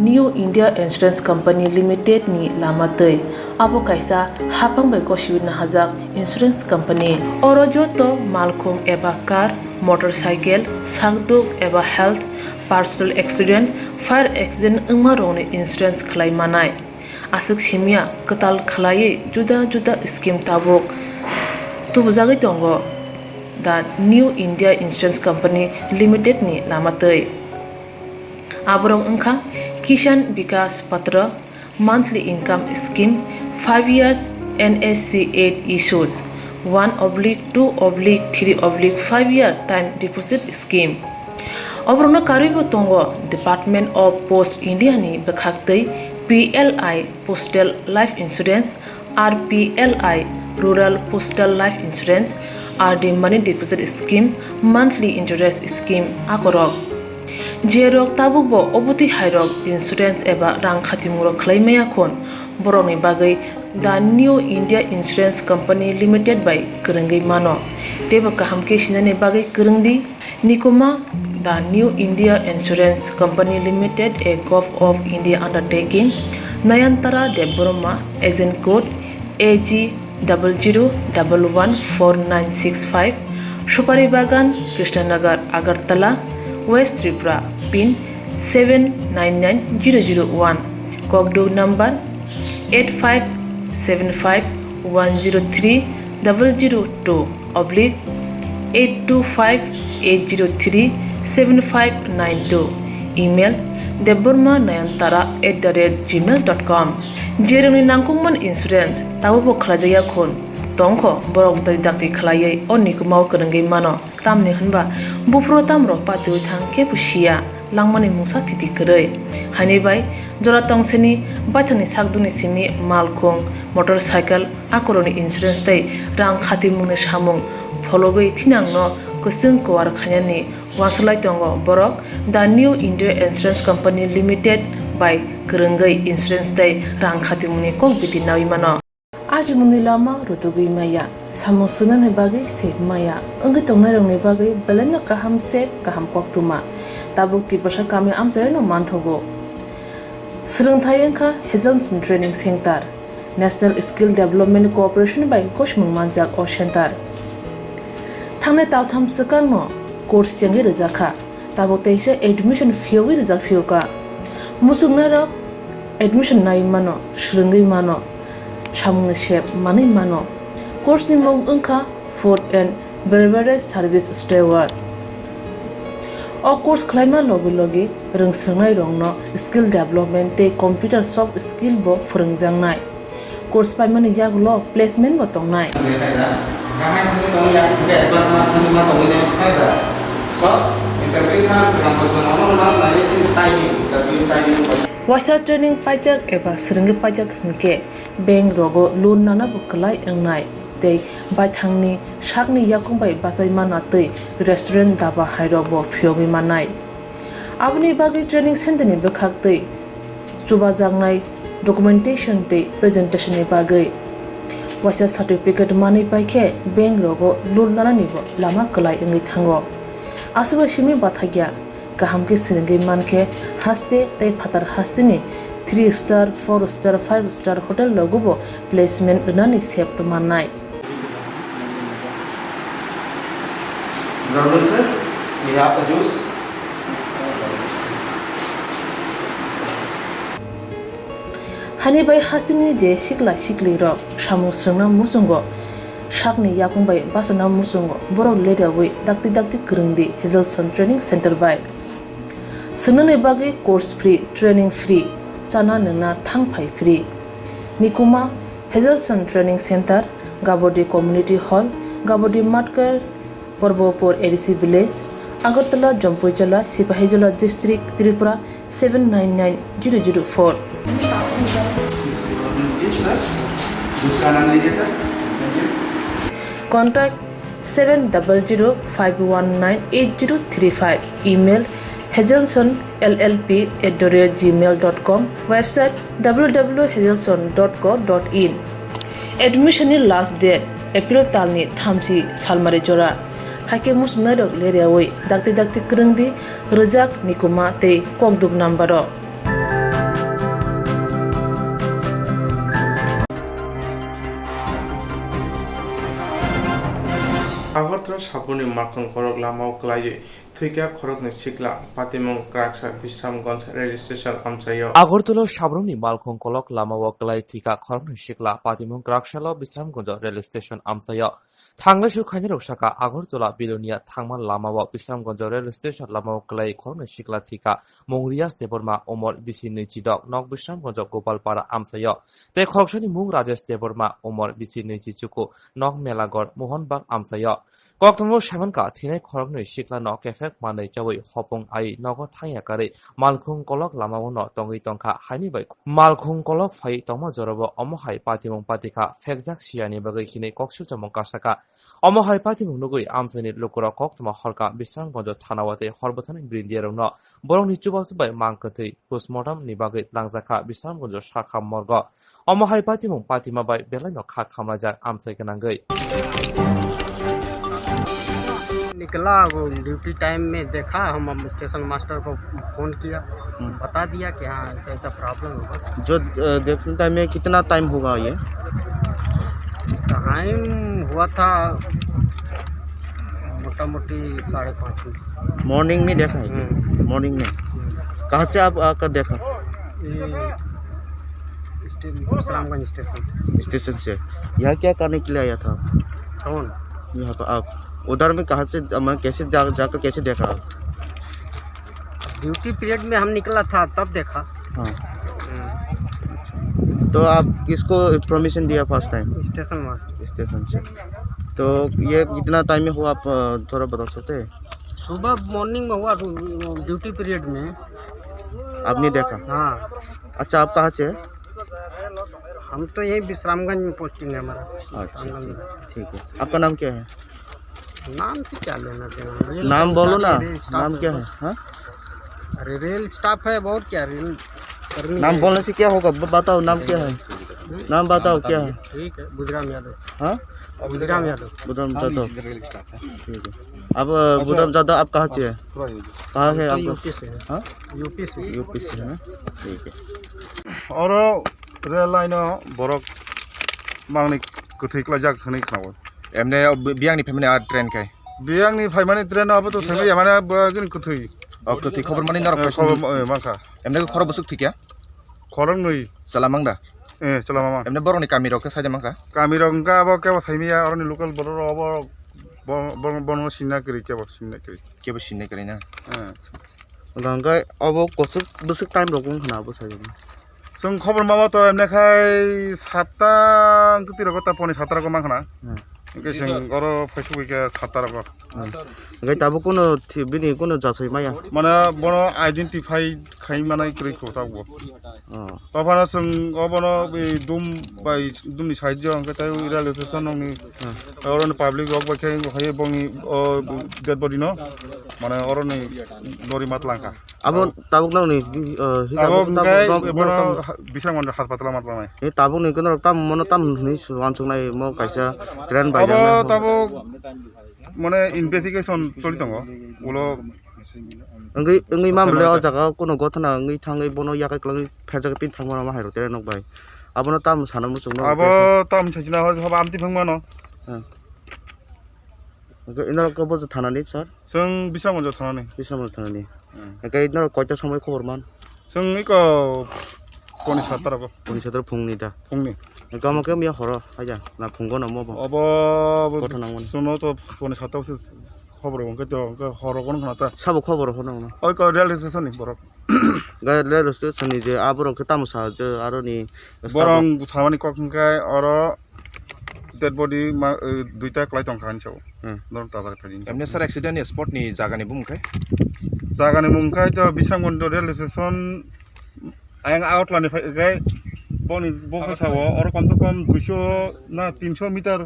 New India Insurance Company Limited ni lamatei abo kaisa hapang bai koshiu na hajak insurance company oro joto malkhung eba car motorcycle sagduk eba health personal accident fire accident ungma rone insurance khlai manai asuk simia katal khlai juda scheme tabok tubjagai tongo The New India Insurance Company Limited ni lamatei aborong ungkha Kishan Vikas Patra monthly income scheme 5 years NSC 8 issues 1/2/3/5 year time deposit scheme obrona karibo tongo Department of Post India ni bekhaktei PLI Postal Life Insurance RPLI Rural Postal Life Insurance RD Money Deposit Scheme monthly interest scheme akorok Jerok tabubo obuti hairok insurance eba rang khatimuro khlaimaya khon boroni bagai The New India Insurance Company Limited by Kurungai mano teba kaham ke sinane bagai kurungdi nikoma The New India Insurance Company Limited a Gov of India undertaking Nayantara Deboroma agent code AG 00114965 Supari Bagan Krishnanagar Agartala West Tripura pin 799001 Kokborok number 8575102825-825-803-7592 email debormanayantara@gmail.com jeroni nangkungman insurance tabo khlajaya khon tongkho borok dai dakti khlaiye onni kumau kurungai mano tamni hunba बुफ्रोताम रok patio thang ke pusia langmani musa titi krei hani bai jora tongseni bathani sakduni simi malkhong motorcycle akoroni insurance tai rang khati mungni samung phologoi thinangno kusung kwar khanyani waslai tongo borok the new india insurance company limited by krungai insurance tai rang khati mungni kok biti nawi mano ajmuni lama rutugui maya samosuna ne bagi sep maya angi tongnai rong ne bagi belena kaham sep kaham koktuma tabuk ti pasha kami amjai no manthogo Swrangchati engkha Hezonson Training Center National Skill Development Corporation by Koshmung Manjak o Center Thangne taltham sakan no course changi rizakha tabuk teise admission fee rizak fee musungna rok admission nai mano shrungai mano samung shep manai mano course ni mong engkha food and beverage service steward o course khlaima logi rungsrangnai rongno skill development te computer soft skill bo phurungjangnai course paimani yaglo placement bo tongnai wasa training pajak eba srungi pajak hunke bank rogo loan nana buklai engnai tei baithangni shakni yakung bai basai mana tei restaurant daba hairok bo phyogi manai abni bagi training center ni bekhak tei chuba jangnai documentation tei presentation ni bagai wasa certificate mani paikhe bank rogo loan nana ni bo lama klai engai thango asuba simi bathagya kaham ke srungi manke haste tei phatar hastini 3 star 4 star 5 star hotel logo bo placement unani sep to manai Brother sir, we have a juice. Hani bai hasini je sikla sikli rok samu srungna musungo shakni yakung bai basana musungo borok leda wi dakti krungdi Hezonson Training Center bai sunane bagi course free training free chana nungna thangphai free nikuma Hezonson Training Center Gabodi Community Hall Gabodi Matkar Porbopur ADC Village Agartala Jompoijola Sipahijola District Tripura 799004 Contact 7005198035 email hezonsonllp@gmail.com website www.hezonson.co.in admission last date April talni thamsi salmare jora hake musnarok leriawoi dakti krungdi rejak nikuma te kokduk nambaro Agartala sabuni markang korok lamao klai thuika khorokni sikla patimong kraksa bisramgঞ্জ rail station amchayo Agartala sabroni malkhong kolok lamao klai thika khorokni sikla patimong kraksalo bisramgঞ্জ rail station amchayo Thanglashu khainirok saka Agartala bilonia thangman lamao bisramgঞ্জ rail station lamao klai khorokni sikla thika mongrias deborma omor bisi neijidok nok bisramgঞ্জ gopalpara amchayo te khoroksani mung rajesh deborma omor bisi neijichuku nok melagor mohanbag amchayo Koktwma Shamanka thinai khorokni sikla no kefek manai chawai hopong ai nogo thangya kare malkhung kolok lamao no tongui tongkha haini bai malkhung kolok phai tongma jorobo omohai patimong patika fekjak siani bagai hinai koksu jamong kasaka omohai patimong nugui amsani lokora Koktwma horka bisramgঞ্জ thanawate horbothani brindiarong no borongni chubachubai mangkathei postmortem ni bagai langjaka bisramgঞ্জ shakha morgo omohai patimong patima bai belai no kha khamajak amsai kanangai निकला वो duty time में देखा हम station master को phone किया बता दिया कि हाँ ऐसा ऐसा प्रॉब्लम है बस जो ड्यूटी टाइम में कितना टाइम होगा ये टाइम हुआ था मोटा मोटी 5:30 मॉर्निंग में देखा है मॉर्निंग में कहाँ से आप आकर देखा विश्रामगंज स्टेशन से यहाँ क्या करने के लिए आया था कौन यहाँ पर आप उधर में कहाँ से मैं कैसे जाकर कैसे देखा ड्यूटी पीरियड में हम निकला था तब देखा हाँ तो आप किसको परमिशन दिया first time station master station से तो ये कितना टाइम में हुआ आप थोड़ा बता सकते हैं सुबह मॉर्निंग में हुआ ड्यूटी पीरियड में। आपने देखा? हाँ। अच्छा, आप कहाँ से है? हम तो यही विश्रामगंज में पोस्टिंग है हमारा। अच्छा, ठीक है। आपका नाम क्या है? नाम से क्या लेना देना? नाम बोलो ना, नाम क्या है? हाँ? अरे रेल स्टाफ है, बहुत क्या रेल नाम बोलने से क्या होगा? बताओ नाम क्या है, नाम बताओ क्या है? ठीक है, बुधराम यादव। हाँ, बुधराम यादव। बुधराम यादव, ठीक है। अब बुधराम यादव आप कहाँ से है? कहाँ है आप? यूपी से। हाँ, यूपी से है ना, ठीक है। और रेल लाइन बरक मांगनी कथैक्ला जाग होने खाओ एमने बियांगनि फेमने आ ट्रेन काय बियांगनि फाइमानि ट्रेन अब तो थैले माने बगिन कथै कथै खबर माने नर खबर माखा एमने खर बसुक थिकिया खरं नै चलामांगदा चलामामा एमने बरनि कामिरो के साइड माखा कामिरो का अब के थाइमिया और लोकल बरर अब बन सिना करी के सिन्ने करी ना गंगा अब कसुक बसुक टाइम रगुं खना बसाय जों खबर मावा तो एमने खाय 7टा कति रगता पने 7टा को माखना जों और फेसबुक के 7टा रग गय ताबो कोनो बिनि कोनो जासै माया माने बनो आइडेंटिफाई खाइ माने करिखौ ताबो तफाना जों अबनो बे दुमनि साइड जो अंक ताय रेलवे स्टेशन नि और पब्लिक रग बखे खाय बंनि डेड बॉडी न माने और नै नरि मात लांका अब ताबुक नावनि हिसाब बनो बिसांगन हासपाताल मात लांनाय ए ताबुक नि कोनो ताम मनो ताम नि वानसंनाय म कायसा ट्रेन बाय अब ताबो माने इनभेस्टिगेशन चलि दङ उलो अंगै मामले अ जागा कोनो गथना अंगै थांगै बनो याका क्लांगै फेजाग पिन थांमोना मा हाइरो तेरे नक बाय आबनो ताम साना मुसुंग अब ताम छजिना हबा आमति फंगमानो इनर को बज थानानि सर जों बिसामन्ज थानानि गय इनर कयटा समय खबर मान जों इको पनि 7टा रग पनि 7टा फुंनि दा फुंनि गामके मिया हरो आया ना फुंगो ना मबो अब जोंनो तो पनि 7टासो खबर अंके तो हरो कोन खनाता सब खबर होनो ना ओइ को रेलवे स्टेशन नि बरक गय रेलवे स्टेशन नि जे आबरो के तामसा जे आरो नि बरं थामानि कखंकाय और डेड बॉडी दुइटा क्लाइ दं खानसौ नर ताजा थाजिन एमने सर एक्सीडेंट स्पॉट नि जागानि बुंखाय तो बिसांगन रेलवे स्टेशन आं आउटलाइन गय बनि बखसाव और कम तो कम 200 ना 300 मीटर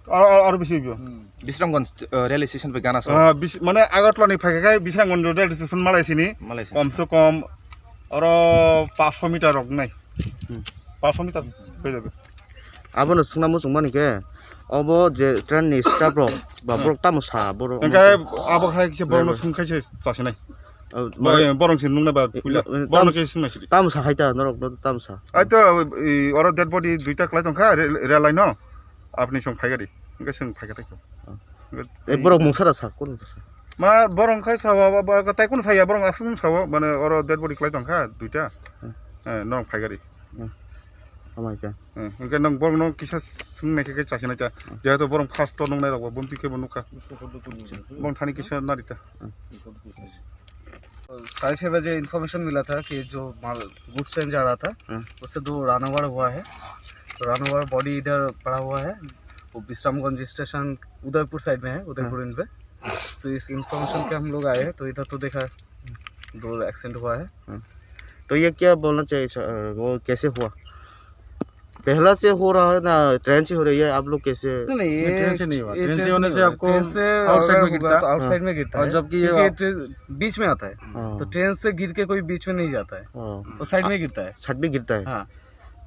और बेसी बियो बिस्रामगंज रेलवे स्टेशन पे गाना माने आगतलानि फायखाय बिसांगन रेलवे स्टेशन मालायसिनि कम तो कम और 500 मीटर रगनाय 500 मीटर फैजाबो आबो सुंना मुसुं मानिके अब जे ट्रेन नि स्टाफ रो बा ब्रक तामसा बरो ओंखाय आबो खायसे बरनो सुंखायसे जासिनाय बरंसिन नुंना बा बरनो के सुंनाय तामसा हायता नरक न तामसा आइतो और डेड बॉडी दुइटा क्लाइ दंखा रेल लाइन आपनि सं फायगारि ओंखाय सों फायगारिखौ ए बरक मुंसारा सा कोन मा बरं खाय सावा बा गताय कोन साया बरं आसुं सावा माने और डेड बॉडी क्लाइ दंखा दुइटा नरक फायगारि आमाइता ओंखाय नों बरं किसा सोंनायखै जासिनाय जा जेहेतु बरं फार्स्ट तो नंनाय रगबा बन्ति के बनुका बरं थानि किसा नारिता 6:30 बजे इन्फॉर्मेशन मिला था कि जो गुड्स ट्रेन जा रहा था उससे 2 रानावाड़ हुआ है। तो रानावाड़ बॉडी इधर पड़ा हुआ है, वो विश्रामगंज स्टेशन उदयपुर साइड में है, उदयपुर इन पे। तो इस इन्फॉर्मेशन के हम लोग आए हैं, तो इधर तो देखा 2 एक्सीडेंट हुआ है। तो ये क्या बोलना चाहिए सर, वो कैसे हुआ? पहला से हो रहा है ना ट्रेन से हो रही है? आप लोग कैसे? नहीं ये ट्रेन से नहीं हुआ, ट्रेन से होने से आपको आउटसाइड में गिरता है, आउटसाइड में गिरता है, जबकि ये बीच में आता है। तो ट्रेन से गिर के कोई बीच में नहीं जाता है, वो साइड में गिरता है। साइड में गिरता है। हाँ,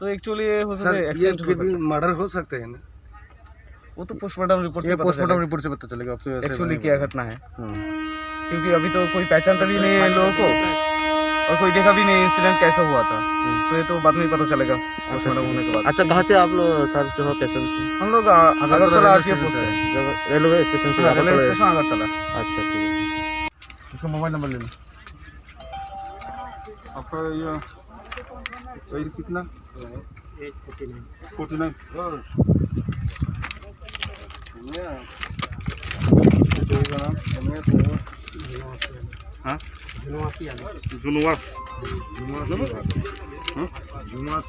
तो एक्चुअली हो सकता है एक्सीडेंट हो सकता है, मर्डर हो सकते हैं ना। वो तो पोस्टमार्टम रिपोर्ट से पता चलेगा एक्चुअली क्या घटना है, क्योंकि अभी तो कोई पहचानता भी नहीं है लोगों को और कोई देखा भी नहीं इंसिडेंट कैसा हुआ था। तो ये तो बाद में ही पता चलेगा पोस्टमार्टम होने के बाद। अच्छा, कहाँ से आप लोग सर जो पेशेंट से? हम लोग अगरतला आरटीओ पोस्ट से, रेलवे स्टेशन से। Railway station Agartala. अच्छा, ठीक है। इसका मोबाइल नंबर ले लो। आपका ये कितना? 49। हाँ, जुनवास। जुनवास।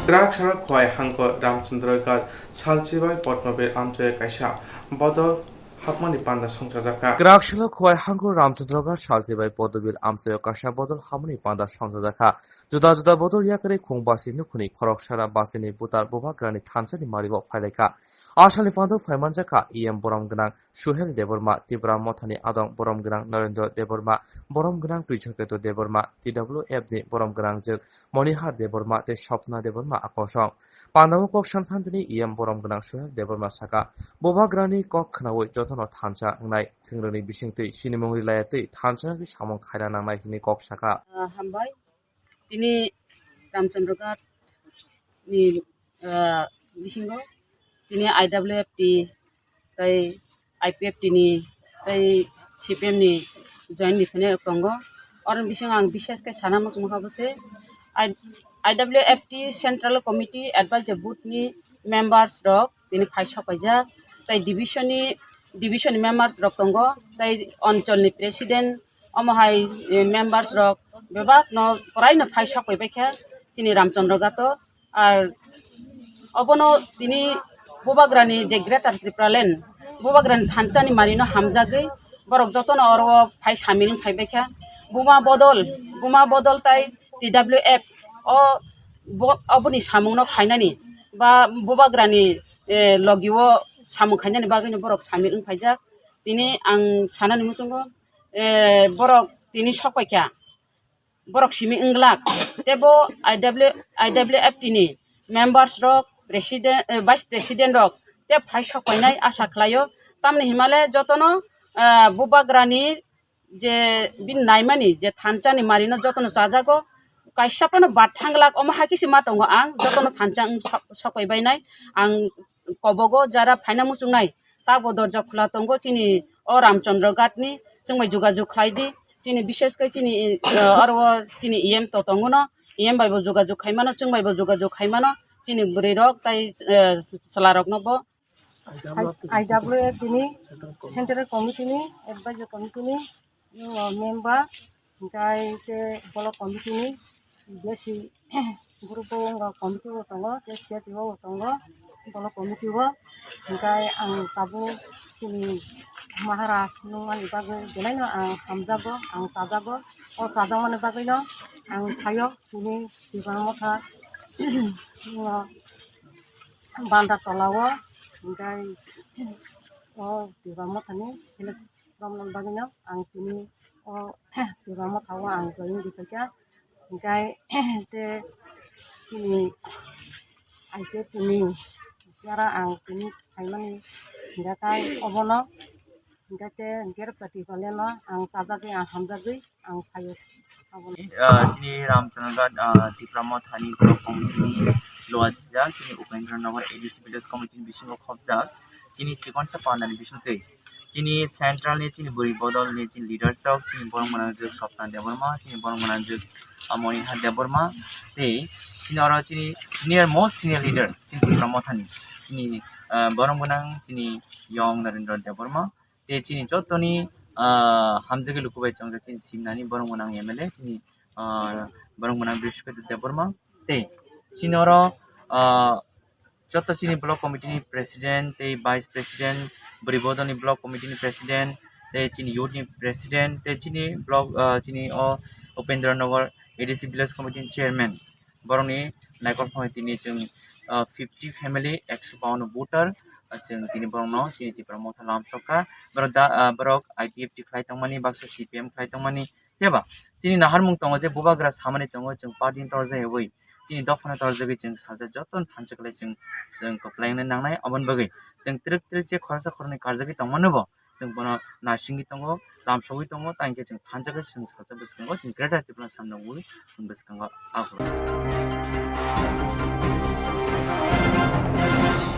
Grak sarak khwai hangko Ramchandra gal salchibai potmabir amche kaisa bodol hapmani panda songchajaka. Grakshila khwai hangko Ramchandra salchibai potmabir amche kaisa bodol hapmani panda songchajaka. Juda bodol yakari khongbasi nukhuni khorok sara basini butar bobagrani thansani maribo phaileka. Asali pando phaimanjaka EM borom gnang Suhel Deborma Tibra Mothani Adong borom gnang Narendra Deborma borom gnang Prichaketo Deborma TWF ni borom gnang jek Monihar Deborma te Shopna Deborma akosong. Pandawo kok santantini EM borom gnang Suhel Deborma saka bobagrani kok khnawi jotono thansa ngnai thingrani bisingtui sinimongri layatui thansani samong khaira nangnai hini kok saka. Hambai tini Ramchandra ni bisingo tini IWFT tai IPFT ni tai CPM ni join difene kongo और बिशें आं विशेष के साना मुखा बसे IWFT Central Committee Advisory Board ni members rok tini phaisa paijak tai division ni members rok tongo tai অঞ্চল ni president amahai members rok bebak no porai na phaisa paibekha chini Ramchandra gato ar obono tini bobagrani je Greater Tripura Land bobagrani thanchani marino hamjagei borok jotono oro phai samil phaibekha buma bodol tai TWF o oboni samungno khainani ba bobagrani logiwo samung khainani bagini borok samil phaijak tini ang sanani musungo borok tini sokpaikha borok simi inglak tebo IWF tini members rok president vice president rok te phai sokpainai asa khlaio tamni himale jotono bobagrani je bin naimani je thanchani marino jotono jajago kaisapano bathanglak oma hakisi matongo ang jotono thanchang sokai bainai ang kobogo jara phaina musungnai tabo dorja khula tongo chini o Ramchandra gatni chungmai jogajog khlaidi chini bishesh kai chini aro chini EM to tongo no EM baibo jogajog khaimano chungmaibo jogajog khaimano chini buri rok tai salarok no bo IWF tini Central Committee ni Advisory Committee ni member ngai te bolo committee ni desi grupo nga committee wo tongo te siasi wo tongo bolo committee wo ngai ang tabu chini Maharaj nungan ibagai delai no ang hamjago ang sajago o sajang mane bagai no ang thayo tini sibanmotha banda tolawo ngai o sibanmotha ni Ramlan bagino ang tini o tirama kawa ang join di peka ngai te tini aite tini cara ang tini haimani ngakai obono ngate ngger pratibaleno ang sajagi ang hamjagi ang phayo chini Ramchandra diploma thani committee loajja chini Upendra ADC Village Committee bisingo khobja chini chikon sa panani bisingtei chini central ni chini buri bodol ni chini leaders of chini borong manajak Sopna Deborma chini borong manajak Monihar Deborma te chini oro chini most senior leader chini Pramothani chini borong manang chini Young Narendra Deborma te chini jotoni hamjagi lukubai changja chini simnani borong manang MLA chini borong manang Brishketu Deborma te chini oro joto chini block committee ni president te vice president Beribodo ni block committee ni president te chini youth ni president te chini block chini o Upendra Nagar ADC Village Committee ni chairman borong ni naikor phoi ni chung 50 family 152 voter chung tini borong no chini tipra motha lam sokha borok IPFT khlai tongmani baksa CPM khlai tongmani teba chini nahar mung tongo je bobagra samani tongo chung party torja hewoi chini dofana torjagi chung saja joton thanchaklai chung koplaina nangnai abon bagai chung trik je khorsa khorni karjagi tongmanobo chung bono nasingi tongo lamsogi tongo tangke chung thanchaga chung saja biskango chung Greater Tripura samnawui chung biskango agro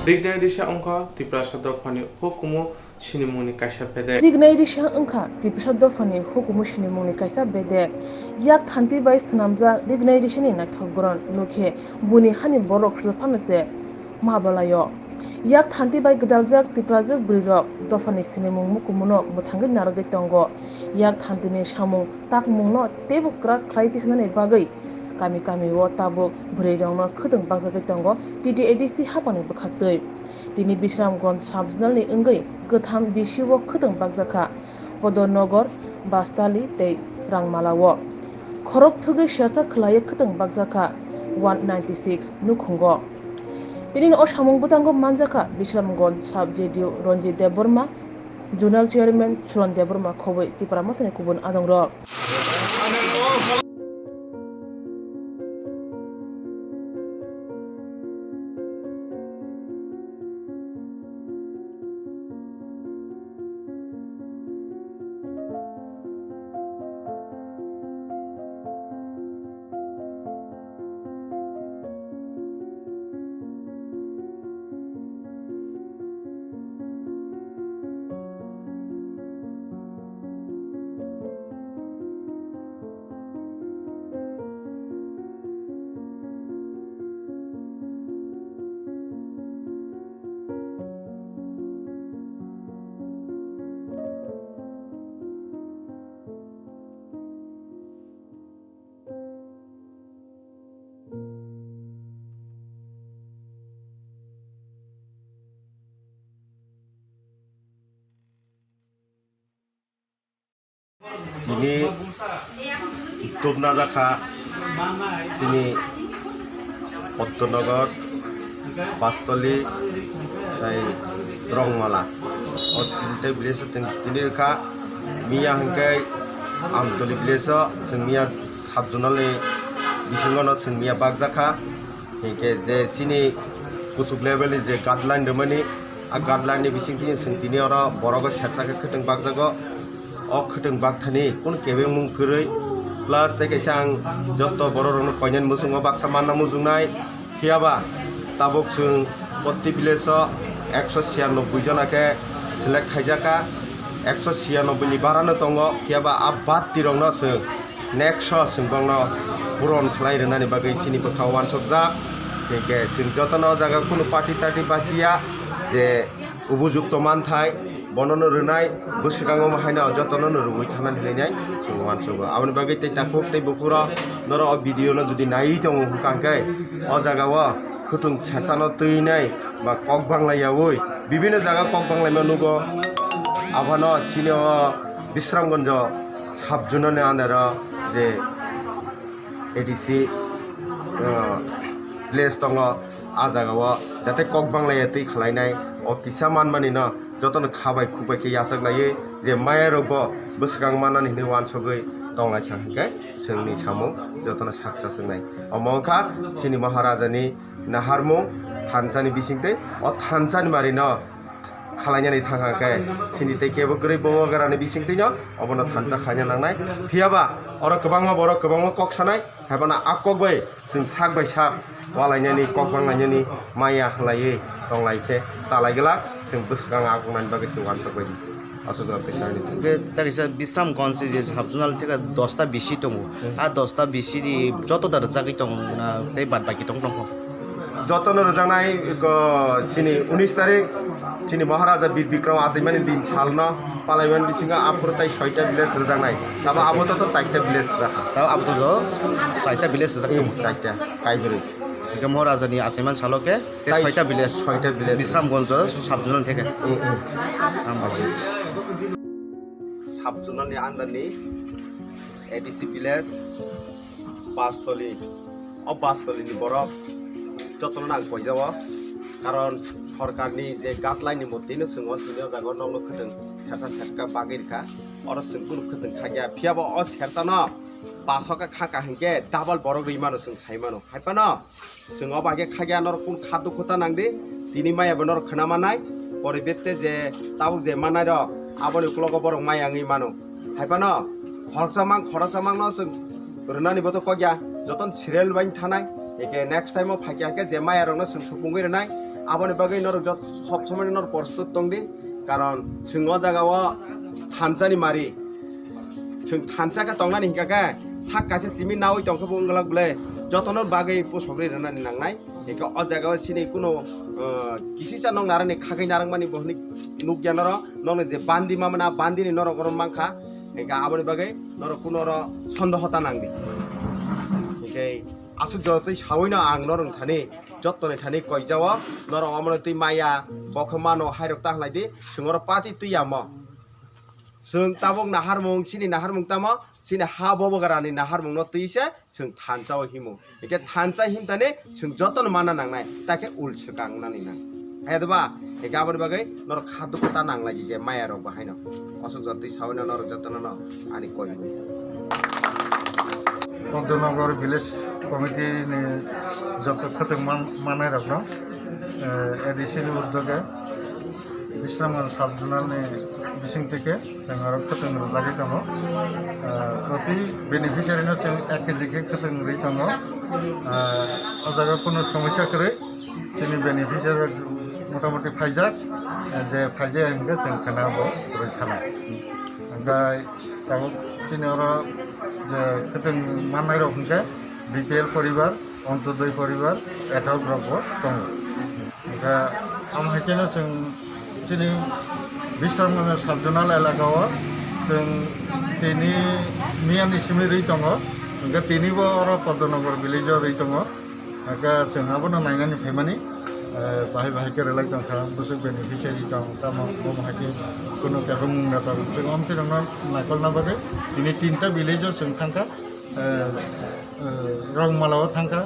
Rignai Disha Ongka Tripura Sadofani Hukumu Sinimuni Kaisa Bede Rignai Disha Ongka Tripura Sadofani Hukumu Sinimuni Kaisa Bede Yak Thanti Bai Snamja Rignai Disha ni Nathogron Nukhe Buni Hani Borok Supanase Mahabalayo Yak Thanti Bai Gdaljak Tripurajak Brirok Dofani Sinimung Mukumuno Muthangin Narage Tongo Yak Thanti ni Samung Takmungno Tebukra Klaitisnani Bagai kami kami wo tabuk bhrei rongno khudung bagjagoi tongo TDADC hapani bwkhaktwi tini Bisramganj subjonalni wngwi gotham bisi wo khudung bagjaka Podornogar Bastali tei Rangmalao khorok thugwi sersa khlaiye khudung bagjaka 196 nukhungo tini o samung butango manjaka Bisramganj sub JDO Ranjit Deborma Zonal Chairman Suran Deborma khoboi tipra motoni kubun adongrok Ini Koktwma jaka sini Podornogar Bastali tai Rangmala o tinta village tini ka miya hangkai amtoli village sengmiya subjonal ni bisingono sengmiya bagjaka hingke je sini kusuk level ni je guideline demani a guideline ni bisingti sengtini ora borogo sersaka khuteng bagjago o khuteng bagthani kun kebeng mung kurei plus te kaisang jotto bororong koinen musungo baksa manna musungnai hiaba tabuk sung potti village 196 jonake select khaijaka 196 ni barano tongo hiaba abbat tirongno sung next sungbangno puron khlai renani bagai sini bokhawan sobja hingke sing jotono jaga kuno party tarty basia je ubujukto manthai bonono renai busikango mahaina jotono rugui thana dilenai sungwan soba aboni bagai tei takuk tei bukura noro o video no judi nai tongo hukangkai o jaga wa khutung chhachano teinai ba kokbanglaiawoi bibino jaga kokbanglaima nugo abano sini o Bisramganj subjonalni andara je ADC place tongo a jaga wa jate kokbanglai tei khlainai o kisa manmani no jotono khabai khubai ke yasak laye je maya rogo busgang manani ni wan sogoi tonglai khangke sengni samung jotono saksa sengnai omongkha sini maharaja ni naharmung thanchani bisingte o thanchani marino khalainani thangake sini te kebo grei bogarani bisingte no obono thancha khanya nangnai phiaba oro kwbangma borok kwbangma kok sanai habana akokbai sing sak bai sak walainani kokbanglaiani maya khlaiye tonglaike chalaigela sing busgang agungnan bagai sing wan sogbai asojak tesani ke takisa Bisramganj je subjonal theka 10 ta bisi tongo a 10 ta bisi ni joto dar jagi tong na tei bad baki tong tong jotono rojanai sini 19 tarik sini maharaja bir bikram asimani din salna palaiman bisinga apurtai 6 ta village rojanai taba aboto to 4 ta village rakha ta aboto jo 4 ta village jakam 4 ta kaibri ke maharaja ni aseman saloke te 6 ta village Bisramganj subjonal theka subjonal ni andani ADC village Bastali o Bastali ni borok jotono nang poijawo karon सरकारनि जे guideline मतेनो सोङो सिनो जागो नंनो खथों सेरसा सेरका बागिरका और सोंकुन खथों खागिया फियाबो अ सेरसानो पासका खाका हंके double बरो गइमानो सों साइमानो हाइपानो सोङो बागे खागिया नर कुन खादु खता नांदि तिनि मायाबो नर खनामानाय परिबेते जे ताबु जे मानाय र आबनि कुलगो बरो मायांगि मानो हाइपानो हरसामां खरसामां न सों रनानि बतो कगिया जतन सिरियल बाइन थानाय एके नेक्स्ट टाइम फागिया के जे मायारनो सों सुपुंगि रनाय aboni bagai nor jot sob somoi nor prostut tongdi karon singo jagao thanchani mari sing thancha ka tongnani hingka sak kaise simi nawi tongkho bunglak bole jotonor bagai posogri ranani nangnai eka o jagao sini kuno kisisa nong narani khagai narangmani bohni nugyanoro nong je bandi mamana bandini nor goron mangkha eka aboni bagai nor kuno ro sondohota nangdi Oke, asuk jauh tu sawina ang norong thani, jotone thani koi jawa, norong amano tu maya, bokemano hayrok tang lagi, sungor pati tu yamo. Sung tabung nahar mung sini nahar mung tamo, sini habo bogarani nahar mung no tu ise, sung thancawa himu. Ike thanca him tani, sung joton mana nang nai, take ul sukang nani nang. Ayat ba, ike abon bagai, nor khadu kota nang lagi je maya rok bahai no. Asuk jauh tu sawina nor joton no, ani koi. Koktwma village committee ni যত খতম মানায় রাখলাম additional উদ্যোগে Bishramganj sub zonal নি বিসিং থেকে जों आरो खतम जागाय दङ प्रति बेनिफिशियारि नो जों 1 केजि के खतम रै दङ ओ जागा कोनो समस्या करे जोंनि बेनिफिशियारि मोटामोटी फाइजाक जे फाइजे हंगे जों खानाबो रै थानाय ओमफ्राय दाबो जोंनि आरो যে खतम माननाय रखमके बीपीएल परिवार অন্তোদয় পরিবার এটাও দ্রব্য দङ दा আমহাইকেनो जों दिनै বিশ্রামগঞ্জ সাব জোনাল এলাকাयाव जों तिनि मियानिसिमै रै दङ ओमफ्राय तिनिबो आरो पद्मनगर भिलेजाव रै दङ ओमफ्राय जोंहाबो नायनानै फैमानि बाहाय बाहायके रेलाय दंखा बुसु बेनिफिशियारि दं तामा बमहाइके कोनो केबो मुंना दं जों আমथिरंना नायकलना बागै दिनै 3टा भिलेजाव जों थांखा रंमालाव थांखा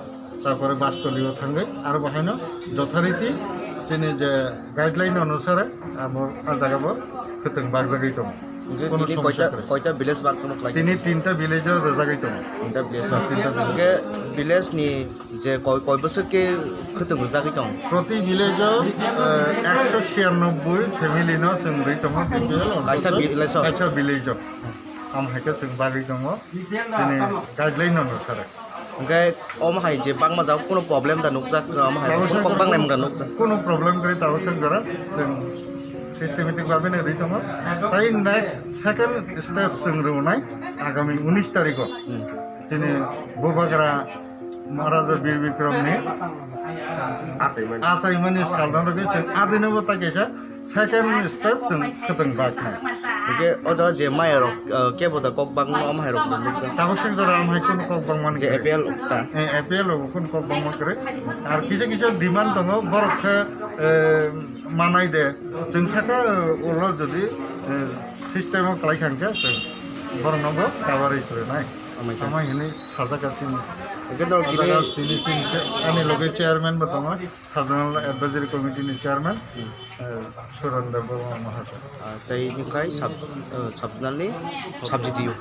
तारपरे बासतलियाव थांगै आरो बाहायनो যথারীতি जोंनि जे गाइडलाइन अनुसारे आमर आजागाबो खतम बागजागै दं কোনো সমস্যা কয়টা ভিলেজ বাগজমক লাগে তিনি 3টা ভিলেজৰ ৰজাগৈ দं 3টা ভিলেজ 3টা ভিলেজ নি যে কয় বছরকে खतम जागै दं प्रति ভিলেজৰ 196 ফ্যামিলি ন जों रै दङ কাইसा ভিলেজৰ আমহাইকে जों बागै दङ दिनै गाइडलाइन अनुसारे ओमफ्राय अमहाय जे बांमा जाव कोनो प्रॉब्लेम दा नुकजाक अमहाय कक बांनाय मुंदा नुकजाक कोनो प्रॉब्लेम करे तावसक जरा जों सिस्टेमेटिक भाबे नै रै दङ ताई नेक्स्ट सेकेंड स्टेप जों रौनाय आगामी 19 तारिखआव दिनै बोबाग्रा महाराजा वीर विक्रमनि आसायमानि सालनारगे जों आदिनोबो ताकेसा सेकेंड स्टेप जों खतम बागनाय के अजा जे मायर केबोदा ककबां अमहाय रक नुकजाक तावसक जरा अमहाय कोनो ककबां मान जे एपीएल कोनो ककबां मान करे आर किसे किसे डिमान्ड दङ बरखा मानाय दे जों साका उलो जदि सिस्टेमाव खालायखांके जों बरनबो काभारेज नाय आमाय हिनि साजागासिनो आंनि लगे चेयारमेन बो दङ साबजोनाल एडभाइजारि कमिटिनि चेयारमेन सुरेन्द्र बर्मा महाशय तैनिफ्राय साबजोनालनि साबजिडिअ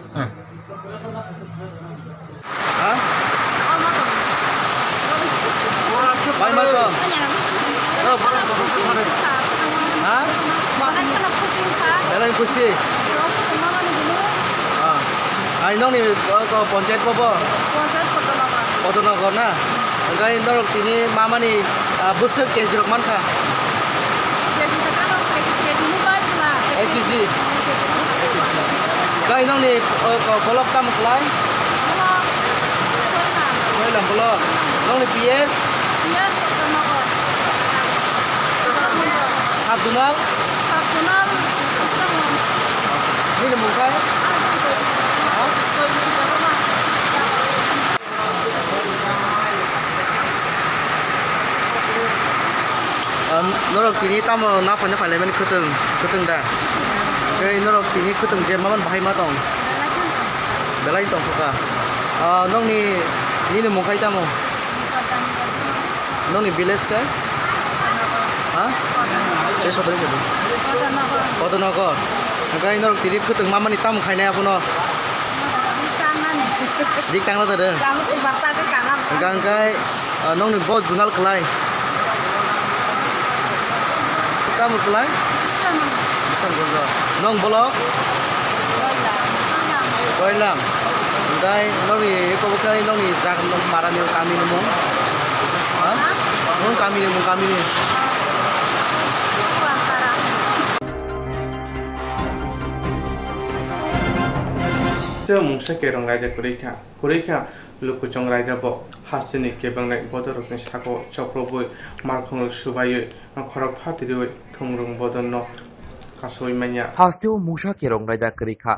बाय माथो बेलाय खुसि आइ नंनि पन्चायत बाबो पद्मनगर ना ओमफ्राय नरक तिनि मामानि बोसोर केजिरक मानखा 1 केजि ओमफ्राय नंनि बलक दाम खलाय खयलाम बलक नंनि PS साबजुनाल ini mungkai norok tini tamo na phane phale mani khuteng da kai norok tini khuteng je maman bahai ma tong belai tong phoka nong ni mungkai tamo nong ni village ka ha eso tadi Koktwma Oke, norok tiri khuteng mamani tam khainai apuno dik tangla tade gangkai nong ni bo junal khlai kam khlai istan gojo nong bolok koilam dai nong ni ko bokai nong ni jak nong marani kami ni mong ha nong kami ni mungsa kerong raja kureka lukucong raja bo hasini kebangnai bodorokni sako chokroboi markhong subaye khorok phatiriwe thungrung bodonno kasoi manya hasteo mungsa kerong raja kureka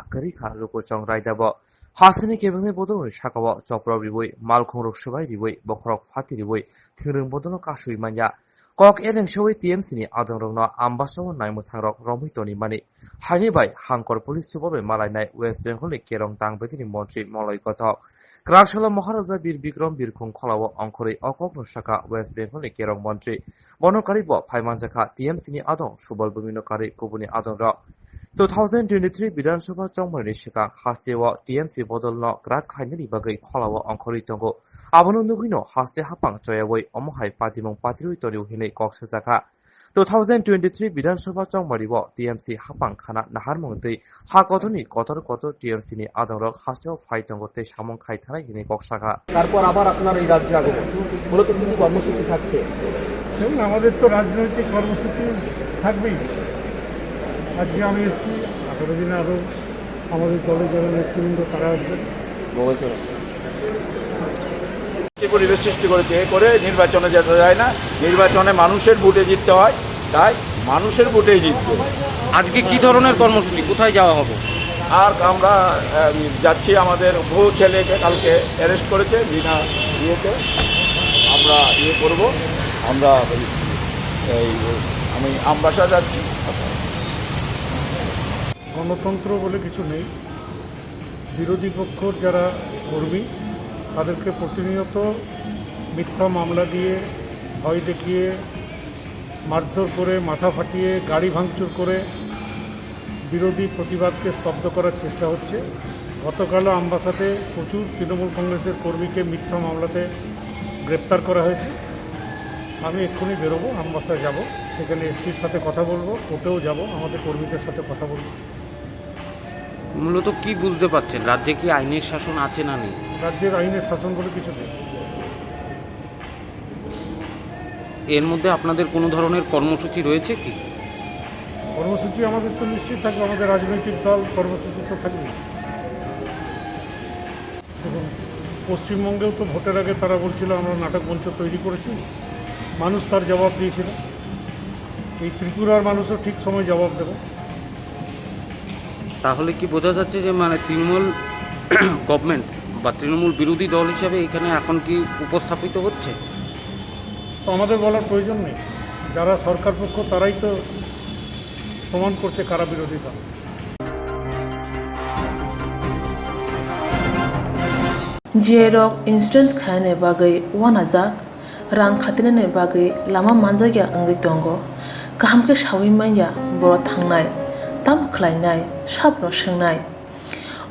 lukucong raja bo Hasini kebengni bodolni sakao choprok ribui malkhongrok subai ribui bokhorok phati ribui thingring bodolno kasui manya kok eleng shoi TMC ni adongrokno ambasaw naimuthangrok romhitoni mani haini bai hangkor police super malainai West Bengal ni kerong tangbetini mantri moloi kotok Krakshala Maharaja Bir Bikram Birkhung Kholawo Angkhori Okok no Saka West Bengal ni kerong mantri bonokari bo phaimanjaka TMC ni adong subal buminokari kubuni adongra 2023 Bidhan Sabha Chongmani Shika Hastewa TMC Bodolno Grat Khainani Bagai Kholawo Angkhori Tongo Abono Nugino Haste Hapang Choyawai Omohai Patimong Patirui Toriu Hinei Koksajaka 2023 Bidhan Sabha Chongmani bo TMC Hapang Khana Nahar Mongtei Hakotoni Kotor TMC ni Adongrok Hastewa Phai Tongo Tei Samong Khai Thanai Hinei Koksaka তারপর আবার আপনারা এই রাজ্যে আগমন মূলত কি কর্মসূচি থাকছে দেখুন আমাদের তো রাজনৈতিক কর্মসূচি থাকবেই আজকে আমি এসেছি আগামী দিনে আরও আমাদের দলের যারা নেতৃবৃন্দ তারা আসবেন পরিবেশ সৃষ্টি করেছে করে নির্বাচনে যেতে যায় না নির্বাচনে মানুষের ভোটে জিততে হয় তাই মানুষের ভোটেই জিতবে আজকে কি ধরনের কর্মসূচি কোথায় যাওয়া হবে আর আমরা যাচ্ছি আমাদের বহু ছেলেকে কালকে অ্যারেস্ট করেছে বিনা ইয়েতে আমরা ইয়ে করব আমরা এই আমি আমবাসা যাচ্ছি গণতন্ত্র বলে কিছু নেই বিরোধী পক্ষর যারা কর্মী তাদেরকে প্রতিনিয়ত মিথ্যা মামলা দিয়ে ভয় দেখিয়ে মারধর করে মাথা ফাটিয়ে গাড়ি ভাঙচুর করে বিরোধী প্রতিবাদকে স্তব্ধ করার চেষ্টা হচ্ছে গতকালও আমবাসাতে প্রচুর তৃণমূল কংগ্রেসের কর্মীকে মিথ্যা মামলাতে গ্রেপ্তার করা হয়েছে আমি এক্ষুনি বেরোবো আমবাসায় যাব সেখানে এসপির সাথে কথা বলবো কোর্টেও যাব আমাদের কর্মীদের সাথে কথা বলবো মূলত কি বুঝতে পারছেন রাজ্যে কি আইনের শাসন আছে না নেই রাজ্যের আইনের শাসন বলে কিছু নেই এর মধ্যে আপনাদের কোনো ধরনের কর্মসূচি রয়েছে কি কর্মসূচি আমাদের তো নিশ্চিত থাকবে আমাদের রাজনৈতিক দল কর্মসূচি তো থাকবে দেখুন পশ্চিমবঙ্গেও তো ভোটের আগে তারা বলছিল আমরা নাটক মঞ্চ তৈরি করেছি মানুষ তার জবাব দিয়েছিল এই ত্রিপুরার মানুষও ঠিক সময় জবাব দেবে তাহলে কি বোঝা যাচ্ছে যে মানে তৃণমূল গভর্নমেন্ট বা তৃণমূল বিরোধী দল হিসাবে এখানে এখন কি উপস্থাপিত হচ্ছে তো আমাদের বলার প্রয়োজন নেই যারা সরকার পক্ষ তারাই তো প্রমাণ করছে কারা বিরোধী দল Jerok insurance khane bagai wanajak rang khatinane bagai lama manjagya angai tongo kahamke shawi manya boro thangnai tam khlainai sabno swngnai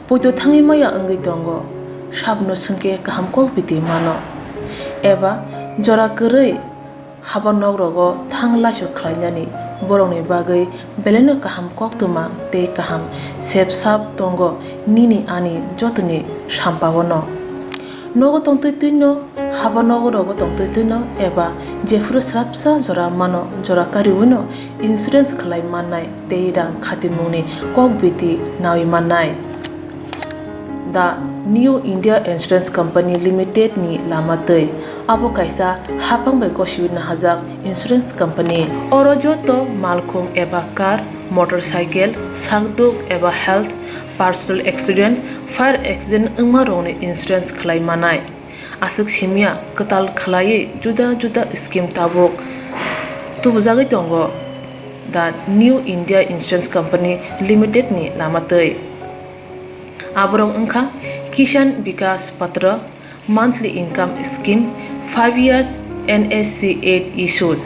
poito thangi maya angai tongo sabno sungke kahamko biti mano eba jora korei habanok rogo thanglasho khlainani borongni bagai beleno kaham koktwma tei kaham sepsap tongo nini ani jotoni sampabono nogo tongtoi tuino haba nogo rogo tongtoi tuino eba jefuru srapsa jora mano jora kariuno insurance khlai mannai tei rang khatimuni kokbiti nawi mannai The New India Insurance Company Limited ni lamatei abo kaisa hapang bai koshiwina hajak insurance company oro joto malkhung eba car motorcycle sakduk eba health personal accident fire accident ungma rongni insurance khlai manai asuk simia katal khlai juda juda scheme tabok tubujagi tongo The New India Insurance Company Limited ni lamatei aborong ungkha Kishan Vikas Patra monthly income scheme 5 years NSC 8 issues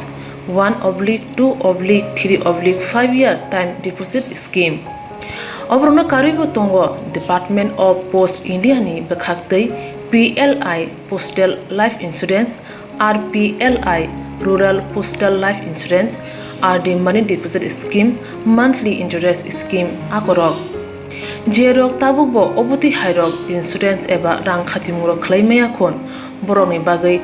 1/2/3/5 year time deposit scheme Obrona karibo tongo Department of Post India ni bekhaktei PLI Postal Life Insurance RPLI Rural Postal Life Insurance RD Money Deposit Scheme monthly interest scheme akorok Jerok tabukbo obuti hairok insurance eba rang khatimurok khlaimaya khon boroni bagai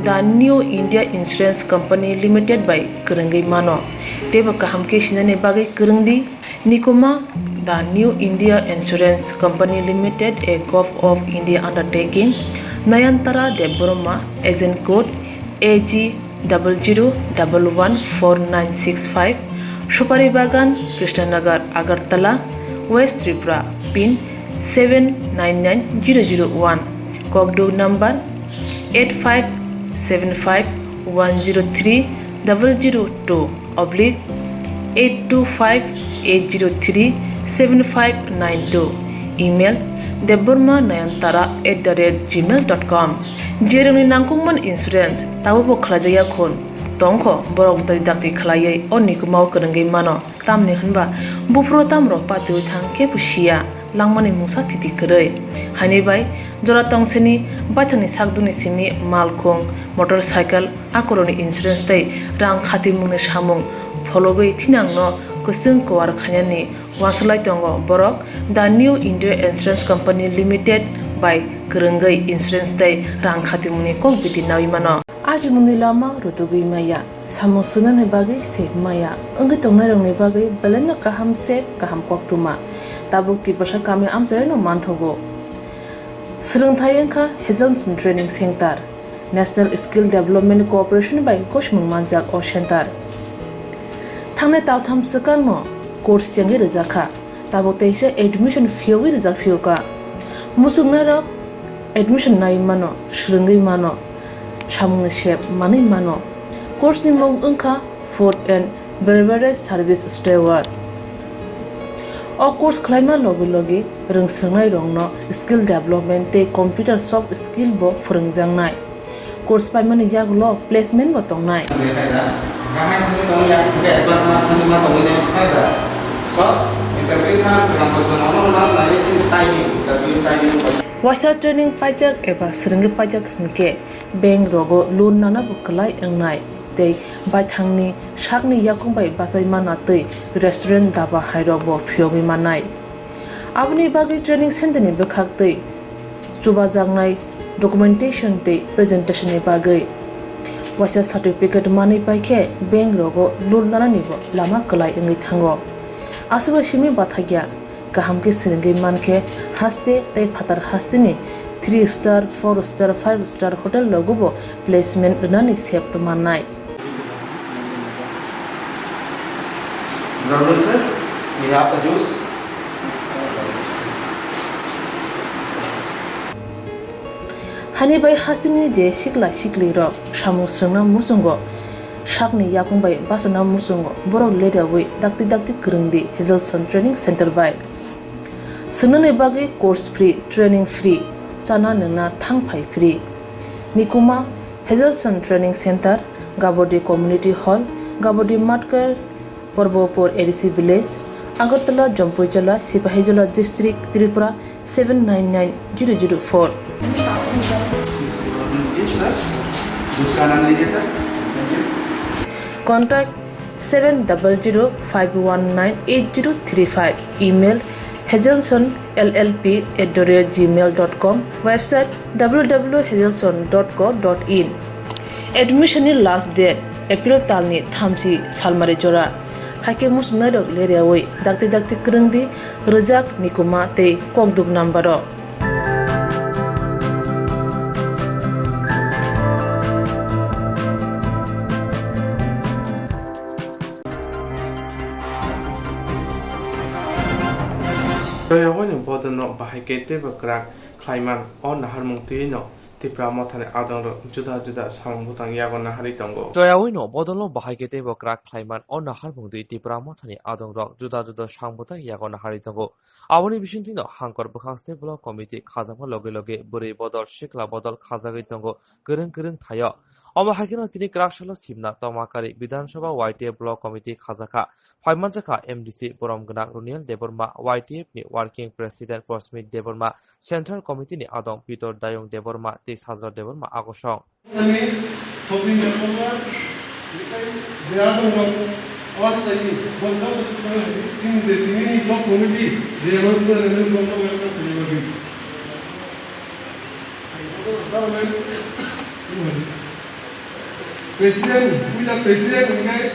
The New India Insurance Company Limited by Kurungai mano teba kahamke sinane bagai kurungdi nikoma The New India Insurance Company Limited a Gov of India undertaking Nayantara Deboroma agent code AG 00114965 Supari Bagan Krishnanagar Agartala West Tripura pin 799001 Kokborok number 8575103002 oblique 8258037592 email debormanayantara@gmail.com jeroni nangkungman insurance tabu khlajaya khon tongkho borok dai dakti khlaiye onni kumau krengai mano tamni hanba bufro tamro patu thangke pusia langmani musa thiti krei hani bai jora tongseni bathani sakduni simi malkhong motorcycle akoroni insurance tai rang khati mungni samung fologoi thinangno kusung kwar khanyani waslai tongo borok the new india insurance company limited by krengai insurance tai rang khati mungni kok biti nawi mano aji mungni lama rutugui maya samusuna ne bagi sep maya angi tongnai rong ne bagi belen kaham sep kaham koktuma tabuk ti pasha kami amjai no manthogo Swrangchati engkha Heselson Training Center National Skill Development Corporation by Koshmung Manjak O Center Thangne taltham sekan no course changi rizakha tabo teise admission fee wi rizak fee ka musungna ro admission nai mano shringai mano samung shep mani mano course ni mong engkha food and beverage service steward O course khlaima logi logi rungsrangnai rongno skill development te computer soft skill bo phurungjangnai course paimani yaglo placement bo tongnai Wasa training pajak eba seringi pajak hingke bank rogo loan nana bukalai engnai tei baithangni sakni yakung bai basai mana tei restaurant daba hairok bo phiogi manai abni bagi training center ni bekhak tei chubajangnai documentation tei presentation ni bagai wasa certificate mani paikhe bank rogo loan nana ni bo lama kalai engi thango asuba simi bathagya kaham ke seringi manke haste tei phatar haste ni 3 star 4 star 5 star hotel logo bo placement nani sep to manai Good sir. We have the juice. Hani bai hasini je sikla sikli ro samu srangna musungo sakni yakung bai basana musungo borok leda wi dakti krungdi Heselson Training Center bai sunune bagi course free training free chana nungna thangphai free nikuma Heselson Training Center Gabodi Community Hall Gabodi Matkar Porbopur ADC Village, Agartala, Jampuijala, Sipahijala District, Tripura 799004. Contact 7005198035. Email heselsonllp@gmail.com. Website www.heselson.co.in. Admission last date April talni thamsi salmari jora. Hake musnai rok leriawai dakti krungdi rejak nikuma tei kokduk nambaro Joya honi bodono bahake te bakrak klaiman on nahar mungti no tipra mothane adong juda samung butang yagon nahari tongo Joyawino bodolo bahagete bokrak klaiman on nahar mungdi tipra mothani adong rok juda sangbuta yagon nahari tongo awoni bisintino hangkor bukhaste block committee khajama loge buri bodol shikla bodol khajagai tongo gereng thayo Oma hakino tini kraksalo simna tomakari Bidhansabha YTF block committee khajaka Phaimanjaka MDC Boromgnak Runial Deborma YTF ni working president Prosmit Deborma Central Committee ni Adong Peter Dayong Deborma 30,000 Deborma agosong Presiden, punya presiden mengenai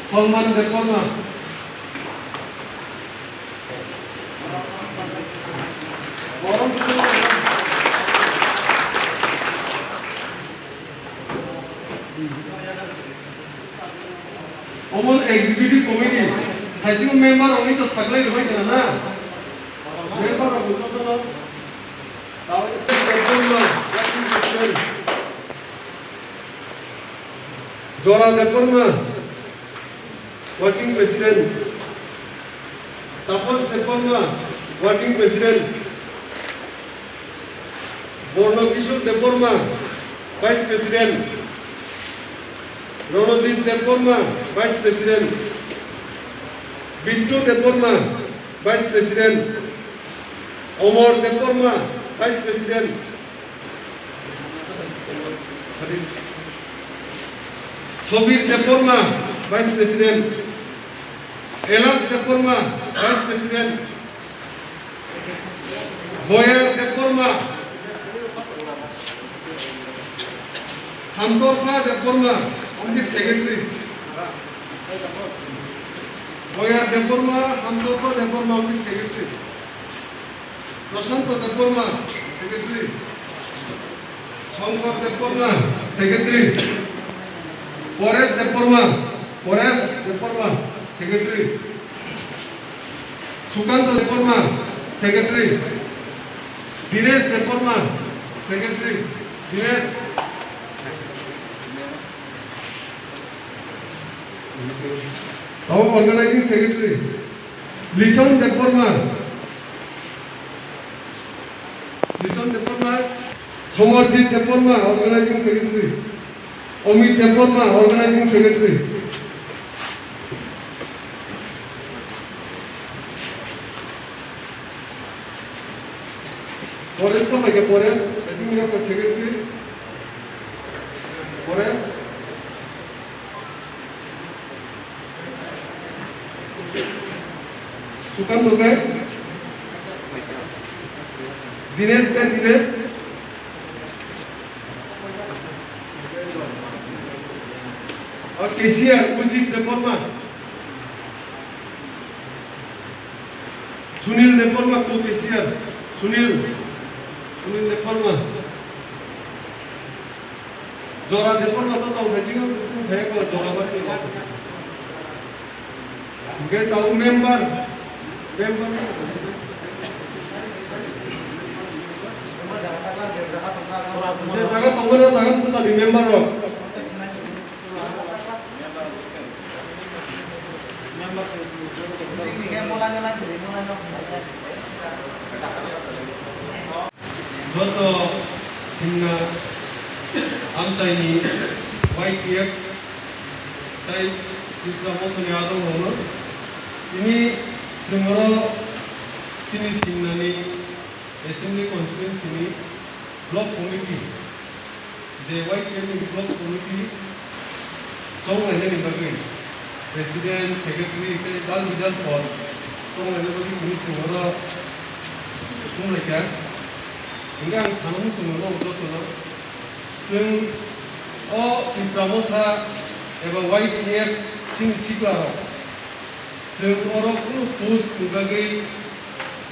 Salman Koktwma. Omon executive committee, hasil member orang itu saklai rumah itu na. Member orang itu Jora Deporma, working president. Tapos Deporma, working president. Borno Kishore Deporma, vice president. Ronodip Deporma, vice president. Bintu Deporma, vice president. Omar Deporma, vice president. Sobir Deporma, vice president. Elas Deporma, vice president. Boyer Deporma. Hamdorfa Deporma, only secretary. Boyer Deporma, Hamdorfa Deporma, only secretary. Prashanto Deporma, secretary. Shankar Deporma, secretary. Pores Deporma, secretary. Sukanta Deporma, secretary. Dines Deporma, secretary. Dines. Our organizing secretary. Liton Deporma. Somarjit Deporma, organizing secretary. Omid Deporma, organizing secretary. Forest come again, Forest. I think we have a secretary. Forest. Sukan Logai. Dines kan Dines. और केसीआर कुचित देपोरमा सुनील देपोरमा को केसीआर सुनील देपोरमा जोरा देपोरमा तो भेजिंग तो भेको जोरा बार के ताऊ member जगह तंगना जगह Pusa member row Joto Simna Amchaini YTF Tai Islamotoni Adam Hono Ini Simoro Sini Simnani Assembly Constituency ni Block Committee Je YTF ni Block Committee Chong Ane ni Bagui President, Secretary, Dal Bidal for Chong Ane Bagui Kuni Simoro Kung Lekya Hingga sanam semua orang tu lah. Seng, Pramotha, eba YTF, sing siklar. Seng orang pun post sebagai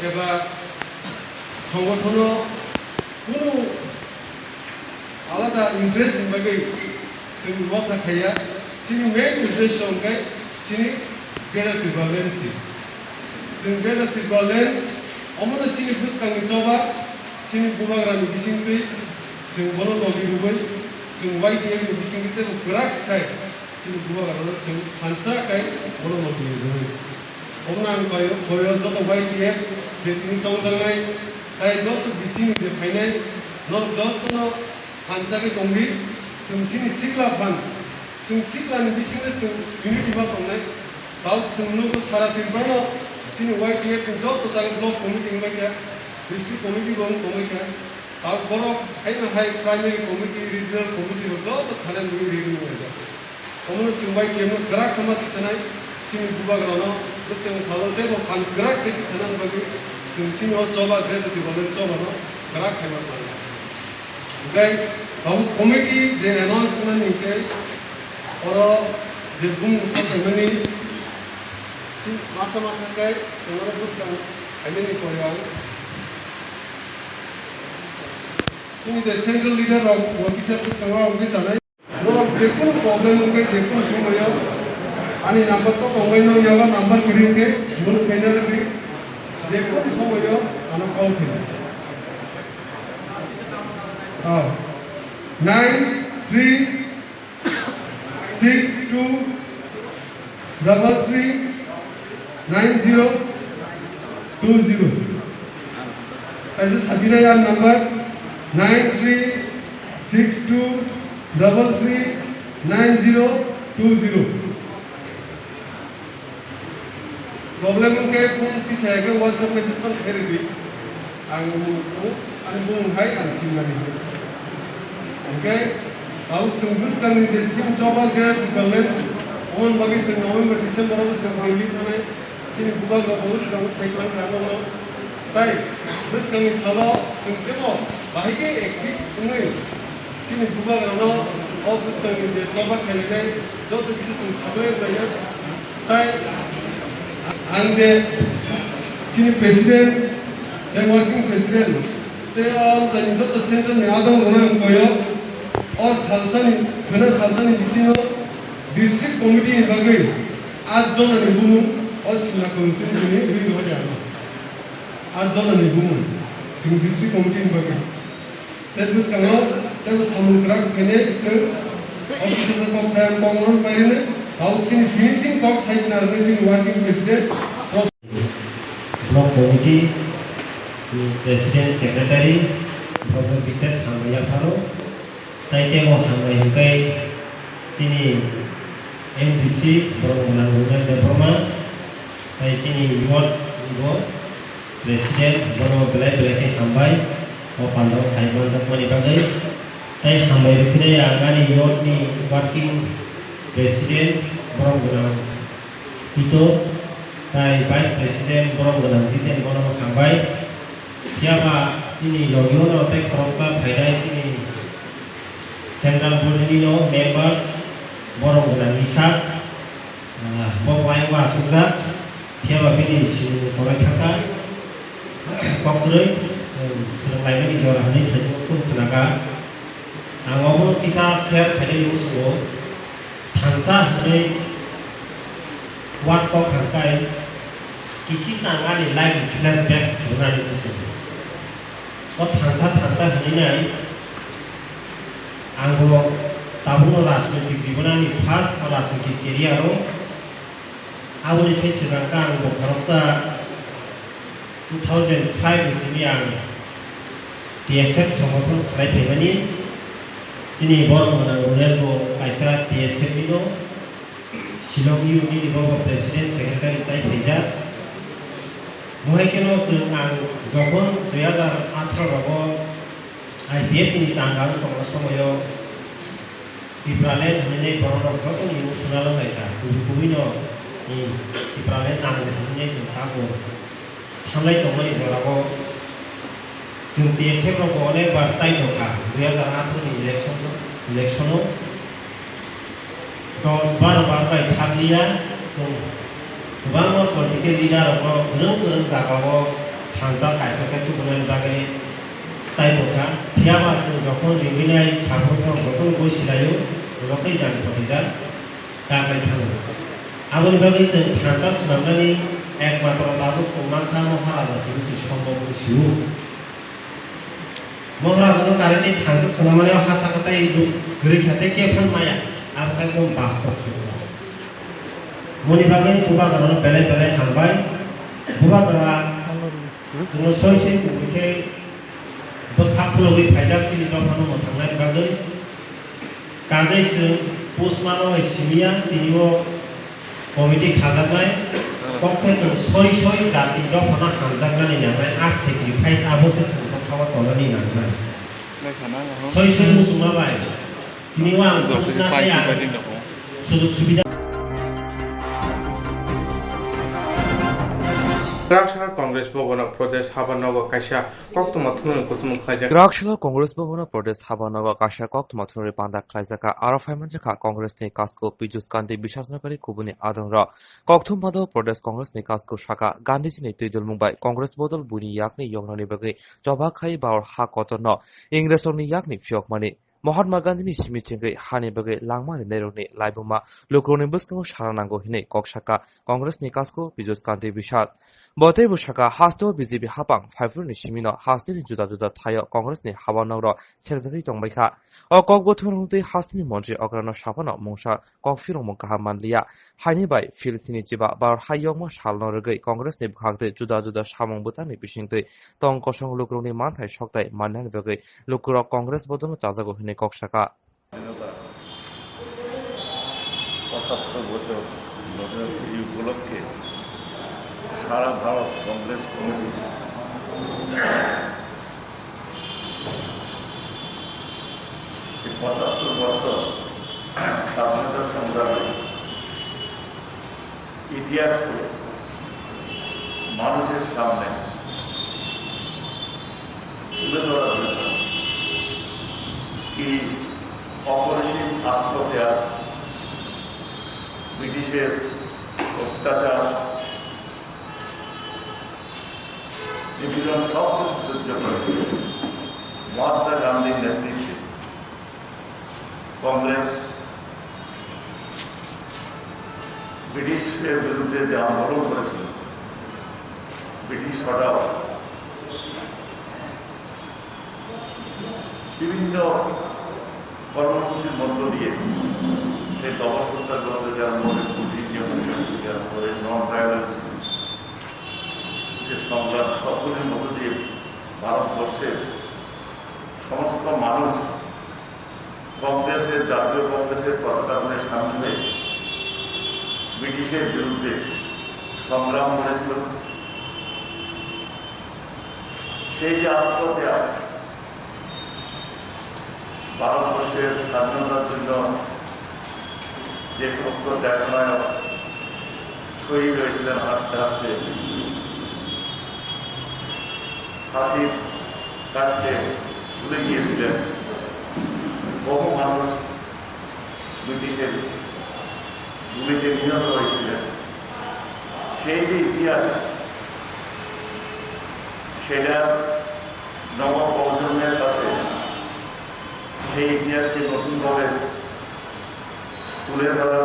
eba संगठन कुनु आलादा interest sebagai sing mata kaya sini main uddesho angkai sini greater equivalence sing greater equivalence amana sini buskang coba sini bubagrani bisingti sing bono logi rubai sing YTF ni bisingti berak kai sini bubagrani sing hansa kai bono logi rubai omnang koyo joto YTF jetini chongjangai kai joto bising je phainai nor joto no hansa ke tongbi sing sini sikla fan sing sikla ni bisingti sing unity ba tongnai tau sing no ko sara tirpano sini YTF ni joto jaga block committee ngai kya District committee bang committee है, ताऊ बड़ो है ना है primary committee, regional committee लोग जो तो खाने में भी रेगुलर हो जाए। हमने सिंबाई के हमने ग्राहक हमारे सनाई सिंह बुबा कराना, उसके में सालों तक वो खान ग्राहक के सनान बगी सिंह और चौबा ग्रेड की बोलें चौबा ना ग्राहक हमारे पास। गए ताऊ committee जे announcement नहीं के और जे बुम उसका कम्युनी सिंह मासा गए हमारे बुस्कान हमें नहीं कोई Ini the central leader of officer Koktwma office anai. No jekun problem ke jekun sumoyo. Ani number to kongai no yaga number kiri ke mun panel ke jekun sumoyo ano okay. 9362339020. As a Sabina number 9362339020. Problem ke pun kisah ke WhatsApp message pun kiri ang hai ang simani. Okay, tahu sungguh sekali di sini coba grab government on bagi November December itu sebelum kami sini buka gabung sedang sekarang ramai. Baik, terus kami selalu sungguh baik aktif ini sini buka ramai. Oh terus kami coba kali ini jauh bisa sungguh banyak. Baik. Anje sini presiden dan working president te jadi jatuh center ni adang orang koyo salsani bisino district committee ni bagai adjon ni bumu sila constituency ni beri dua jam adjon ni bumu sing district committee ni bagai terus kalau terus samudra kene se officer kok saya pengurus bayarnya tahu sini finishing kok saya nak sini working president block committee president secretary block bises hamaya tharo taite mo hamai hukai sini MDC berunang-unang departemen tai sini ward ibo president bono belai hambai o pando thaiban jakmani bagai tai hamai rukne angani ward ni working president berunang itu tai vice president berunang jiten bono hambai siapa sini logono tai koroksa faidai sini central board ni no member borong isap bawa sukses siapa pilih sini korek kakak kokborok sedang lain di jalan ini terjadi pun tenaga angomong kisah share tadi usul tansa dari waktu kakak kisi sangat di live flashback benar usul kok tansa ini anggo tabuno राजनीतिक जीवनानि first राजनीतिक केरियारो आउनि से सिगांका आंगो खरकसा 2005 नि आं TSF समर्थन खालायफैबानि जोंनि बर'मोना रुरेलखौ कायसा TSF निनो शिलं इउनि निबो प्रेसिडेन्ट सेक्रेटारि जायफैजा महायकेनो जों आं जखन 2018 आव IPF नि सांगां दङ समायाव Ibralen hanya borong satu ni usulan mereka, kubino ni Ibralen namun hanya sentago. Sampai tomai jolago, sentia sebro boleh bersai doka. Dia jangan ni election Dos bar baik hablia, so bangun politik leader atau kurang jagawo, hantar kaisa ketu bulan bagai sai doka. Dia masih jokon ringinai sabun jokon gosilayo. Lokal jangan pergian, karena itu. Aku ni bagi sehantar sebenarnya ek matra tabuk semangka mohara sih sombong siu. Mohara itu karena ini hantar sebenarnya hasa kata itu gerik hati kepun maya. Aku kan mau bahas tu. Moni bagi buka karena pelai hambai, buka karena semua solusi kita berhak lebih banyak sih kalau kamu mau tanggal bagi. Kadai se posmano simia tiniwo komite khajak kokse soi jati jo phana hamjak nani namai a sacrifice abose se khawa tolani namai soi musuma bai tiniwa posna ya sujug subida Swrangchati Congress Bhavana Pradesh Habanaga Kaisha Koktwma Thunun Kutum Khaja Swrangchati Congress Bhavana Pradesh Habanaga Kaisha Koktwma Thunun Panda Khaizaka Arafaimanjaka Congress ni Kasko Pijus Gandhi Bishasnakari Kubuni Adongra Koktwma Pradesh Congress ni Kasko Shaka Gandhi ni Tujul Mumbai Congress Bodol Buni Yakni Yongnani Bagi Joba Khai Baur Ha Kotorno Ingresoni Yakni Fiokmani Mahatma Gandhi ni simitingei hani bagai langmani neroni laibuma lokroni buskango sharanango hinei koksaka Congress ni kasko Pijos Kanti Bishal. Botei bushaka hasto BJP hapang phaifur ni simino hasini juda juda thayo Congress ni hawanangro sekjagi tongbaikha. O kokbothunungtei hasini montri ograno shapano mongsa kokfirong mongkaha manliya. Haini bai filsini chiba bar hayongmo shalno rgai Congress ni bkhakte juda juda samong butani bisingtei tong kosong lokroni manthai soktai mannan bagai lokro Congress bodono chajago hinei koksaka. ৭৫ বছর এই উপলক্ষে সারা Bharat Congress committee ৭৫ বছর স্বাধীনতা সংগ্রামে ইতিহাসকে মানুষের সামনে তুলে ধরার জন্য কি অপরিসীম আত্মত্যাগ, ব্রিটিশের অত্যাচার, নিপীড়ন সব সহ্য করে মহাত্মা গান্ধীর নেতৃত্বে কংগ্রেস ব্রিটিশের বিরুদ্ধে যে আন্দোলন করেছিল, ব্রিটিশ হটাও, বিভিন্ন কর্মসূচির মধ্য দিয়ে সেই তপস্যার গ্রহণে যারা মনে করে নন ভায়োলেন্স যে সংগ্রাম, সবগুলির মধ্য দিয়ে ভারতবর্ষের সমস্ত মানুষ কংগ্রেসের, জাতীয় কংগ্রেসের পতাকাগুলির সামনে হয়ে ব্রিটিশের বিরুদ্ধে সংগ্রাম করেছিল। সেই যে আত্মত্যাগ, ভারতবর্ষের স্বাধীনতার জন্য যে সমস্ত ত্যাগনায়ক শহীদ হয়েছিলেন, হাসতে হাসতে ফাঁসির কাছে তুলে গিয়েছিলেন, বহু মানুষ ব্রিটিশের গুলিতে নিহত হয়েছিলেন, সেই যে ইতিহাস, সেটা নব প্রজন্মের কাছে সেই ইতিহাসকে নতুনভাবে তুলে ধরা,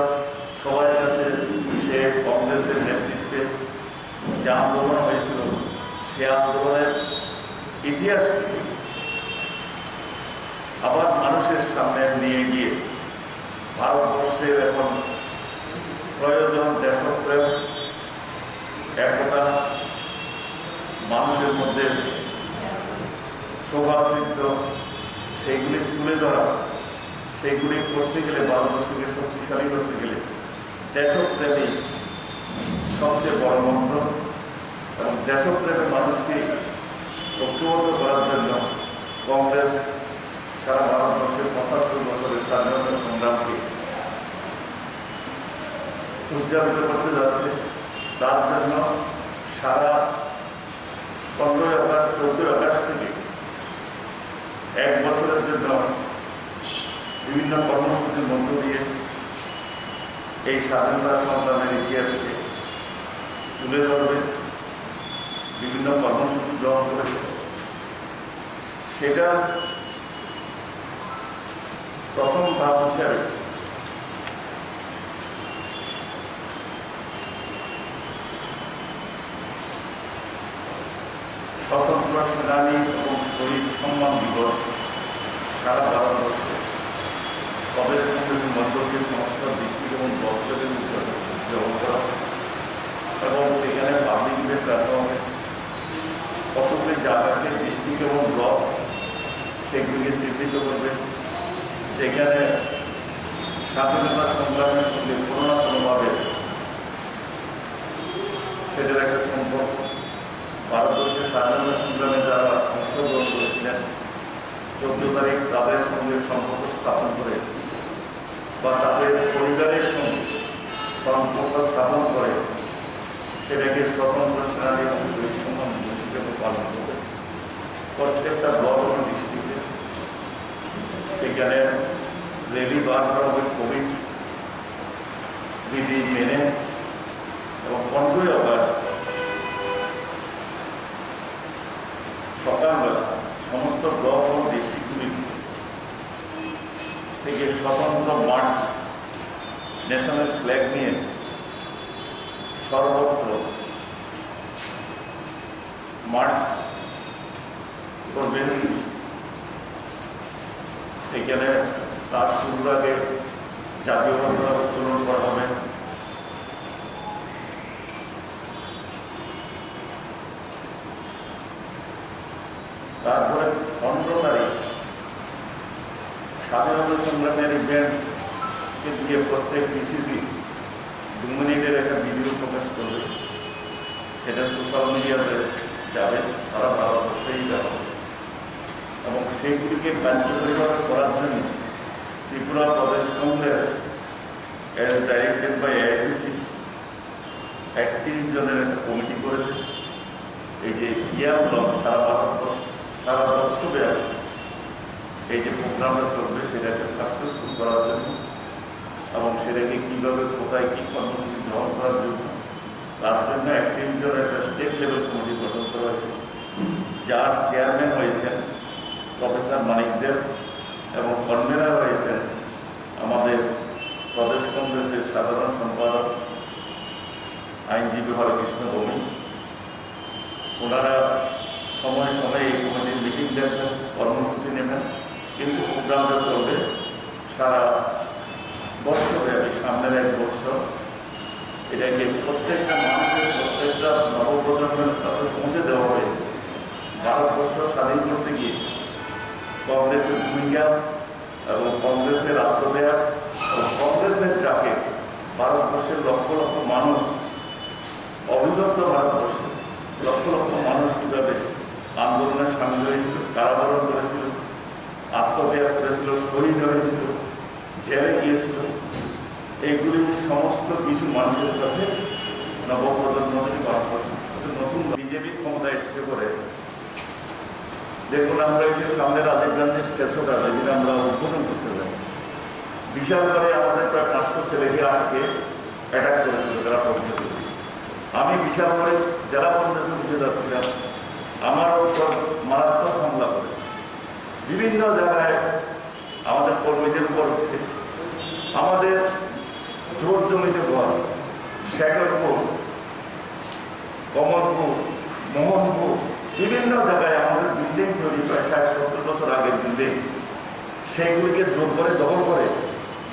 সবার কাছে সে কংগ্রেসের নেতৃত্বে যে আন্দোলন হয়েছিল, সে আন্দোলনের ইতিহাসকে আবার মানুষের সামনে নিয়ে গিয়ে ভারতবর্ষের এখন প্রয়োজন দেশপ্রেম, একতা, মানুষের মধ্যে সৌভাতৃত্ব, সেইগুলি তুলে ধরা। সেইগুলি করতে গেলে, ভারতবর্ষকে শক্তিশালী করতে গেলে দেশপ্রেমী সবচেয়ে বড় মন্ত্র, এবং দেশপ্রেমী মানুষকে ঐক্যবদ্ধ করার জন্য কংগ্রেস সারা ভারতবর্ষের ৭৫ বছরের স্বাধীনতা সংগ্রামকে উদযাপিত করতে যাচ্ছে। তার জন্য সারা ১৫ই আগস্ট, ১৪ই আগস্ট থেকে এক বছরের জন্য বিভিন্ন কর্মসূচির মধ্য দিয়ে এই স্বাধীনতা সংগ্রামের ইতিহাসকে তুলে ধরবে, বিভিন্ন কর্মসূচি গ্রহণ করেছে। সেটা প্রথম ধাপ হিসাবে স্বতন্ত্র সেনানী এবং শহীদ সম্মান দিবস সারা ভারতবর্ষে কংগ্রেস কমিটির মধ্য দিয়ে সমস্ত ডিস্ট্রিক্ট এবং ব্লকের গ্রহণ করা, এবং সেখানে পাবলিক ইভেন্ট রাখা হবে। কতগুলি জায়গাকে ডিস্ট্রিক্ট এবং ব্লক সেগুলিকে চিহ্নিত করবে, যেখানে স্বাধীনতা সংগ্রামের সঙ্গে কোনো না কোনোভাবে সেটার একটা সম্পর্ক। ভারতবর্ষের স্বাধীনতা সংগ্রামে যারা অংশগ্রহণ করেছিলেন, 14 তারিখ তাদের সঙ্গে সম্পর্ক স্থাপন করে বা তাদের পরিবারের সঙ্গে সম্পর্ক স্থাপন করে সেটাকে স্বতন্ত্র সেনানী এবং শহীদ সম্মান দিবস হিসেবে পালন করবে। প্রত্যেকটা ব্লক এবং ডিস্ট্রিক্টে সেখানে র্যালি বার করা হবে কোভিড বিধি মেনে, এবং 15ই আগস্ট সকালবেলা সমস্ত ব্লক এবং ডিস্ট্রিক্টগুলি ন্যাশনাল ফ্ল্যাগ নিয়ে সর্বত্র মার্চ করবেন। এখানে তার শুরুর আগে জাতীয় পতাকা উত্তোলন করা হবে। তারপরে 15 তারিখ স্বাধীনতা সংগ্রামের ইভেন্টকে দিয়ে প্রত্যেক পিসিসি 2 মিনিটের একটা ভিডিও প্রকাশ করবে। সেটা সোশ্যাল মিডিয়াতে যাবে, সারা ভারতবর্ষেই যাবে এবং সেইগুলিকে কার্যকরী করার জন্য ত্রিপুরা প্রদেশ কংগ্রেস এর ডাইরেক্টেড বাই AICC 31 জনের একটা কমিটি করেছে। এই যে ইয়াগুলো সারা বর্ষব্যাপী এই যে প্রোগ্রামটা চলবে সেটাকে সাকসেসফুল করার জন্য এবং সেটাকে কীভাবে কোথায় কী কর্মসূচি গ্রহণ করার জন্য তার জন্য 31 জনের একটা স্টেট লেভেল কমিটি গঠন করা হয়েছে, যার চেয়ারম্যান হয়েছেন প্রফেসর মানিকদেব এবং কনভেনার হয়েছেন আমাদের প্রদেশ কংগ্রেসের সাধারণ সম্পাদক আইনজীবী হরকৃষ্ণ ভৌমি। ওনারা সময়ে সময়ে এই কমিটির মিটিং দেখবেন, কর্মসূচি নেবেন, কিন্তু প্রোগ্রামটা চলবে সারা বর্ষব্যাপী, সামনের 1 বছর। এটাকে প্রত্যেকটা মানুষের, প্রত্যেকটা নবপ্রজন্মের কাছে পৌঁছে দেওয়া হবে ভারতবর্ষ স্বাধীন করতে গিয়ে কংগ্রেসের ভূমিকা এবং কংগ্রেসের আত্মত্যাগ এবং কংগ্রেসের ডাকে ভারতবর্ষের লক্ষ লক্ষ মানুষ, অবিভক্ত ভারতবর্ষে লক্ষ লক্ষ মানুষ কীভাবে আন্দোলনে সামিল হয়েছিল, কারাবরণ করেছিল, আত্মত্যাগ করেছিল, শহীদ হয়েছিল, জেলে গিয়েছিল, এইগুলি সমস্ত কিছু মানুষের কাছে নবপ্রজন্মের ভারতবর্ষ নতুন বিজেপি ক্ষমতা এসছে করে। দেখুন, আমরা এই যে সামনে রাজীব গান্ধী স্ট্যাচুটা যেটা আমরা উদ্বোধন করতে যাই, বিশাল করে আমাদের প্রায় 500 ছেলেকে আজকে অ্যাটাক করেছিল যারা পরিচয়। আমি বিশাল করে জেলা কংগ্রেসে উঠে যাচ্ছিলাম, আমার উপর মারাত্মক হামলা করেছে। বিভিন্ন জায়গায় আমাদের কর্মীদের উপর হচ্ছে, আমাদের জোর জমিতে ঘর, শেখরপুর, কমলপুর, মোহনপুর, বিভিন্ন জায়গায় আমাদের বিল্ডিং তৈরি, প্রায় 60-70 বছর আগের বিল্ডিং, সেইগুলিকে জোর করে দখল করে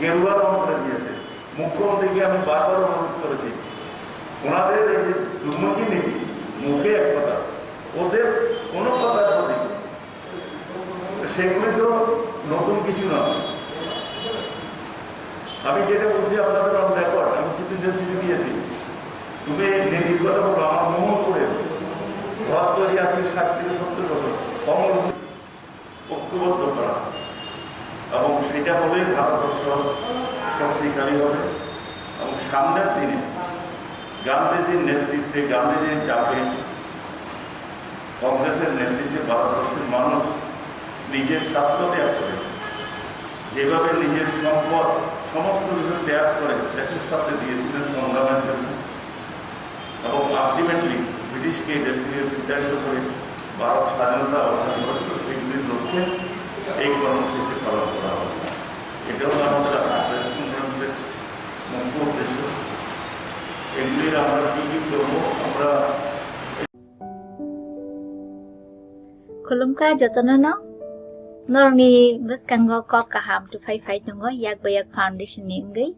গেরুয়া রং করে দিয়েছে। মুখ্যমন্ত্রীকে আমি বারবার অনুরোধ করেছি, ওনাদের এই যে দুর্নীতি নীতি, মুখে এক কথা, ওদের কোনো কথার প্রতি সেগুলি তো নতুন কিছু নয়। আমি যেটা বলছি আপনাদের অন রেকর্ড, আমি চিফ ইন্ডাস্ট্রি দিয়েছি, তুমি নীতির কথা বলো। আমার মোহনপুরে ঘর তৈরি আজকে 60 থেকে 70 বছর কমল ঐক্যবদ্ধ করা, এবং সেটা হলেই ভারতবর্ষ শক্তিশালী হবে। এবং সামনের দিনে গান্ধীজির নেতৃত্বে, গান্ধীজির ডাকে, কংগ্রেসের নেতৃত্বে ভারতবর্ষের মানুষ নিজের স্বার্থ ত্যাগ করে, যেভাবে নিজের সম্পদ সমস্ত কিছু ত্যাগ করে দেশের সাথে দিয়েছিলেন সংগ্রামের জন্য, এবং আলটিমেটলি ব্রিটিশকে এই দেশ থেকে বিতাড়িত করে ভারত স্বাধীনতা অর্জন করেছিল, সেগুলির লক্ষ্যে এই কর্মসূচি পালন করা হবে। এটাও আমাদের আজকে প্রেস কনফারেন্সের মুখ্য উদ্দেশ্য। এগুলির আমরা কী কী করবো, আমরা Khulumka jotonono norni buskango kok kaham tu fai tongo yak bayak foundation ni ngai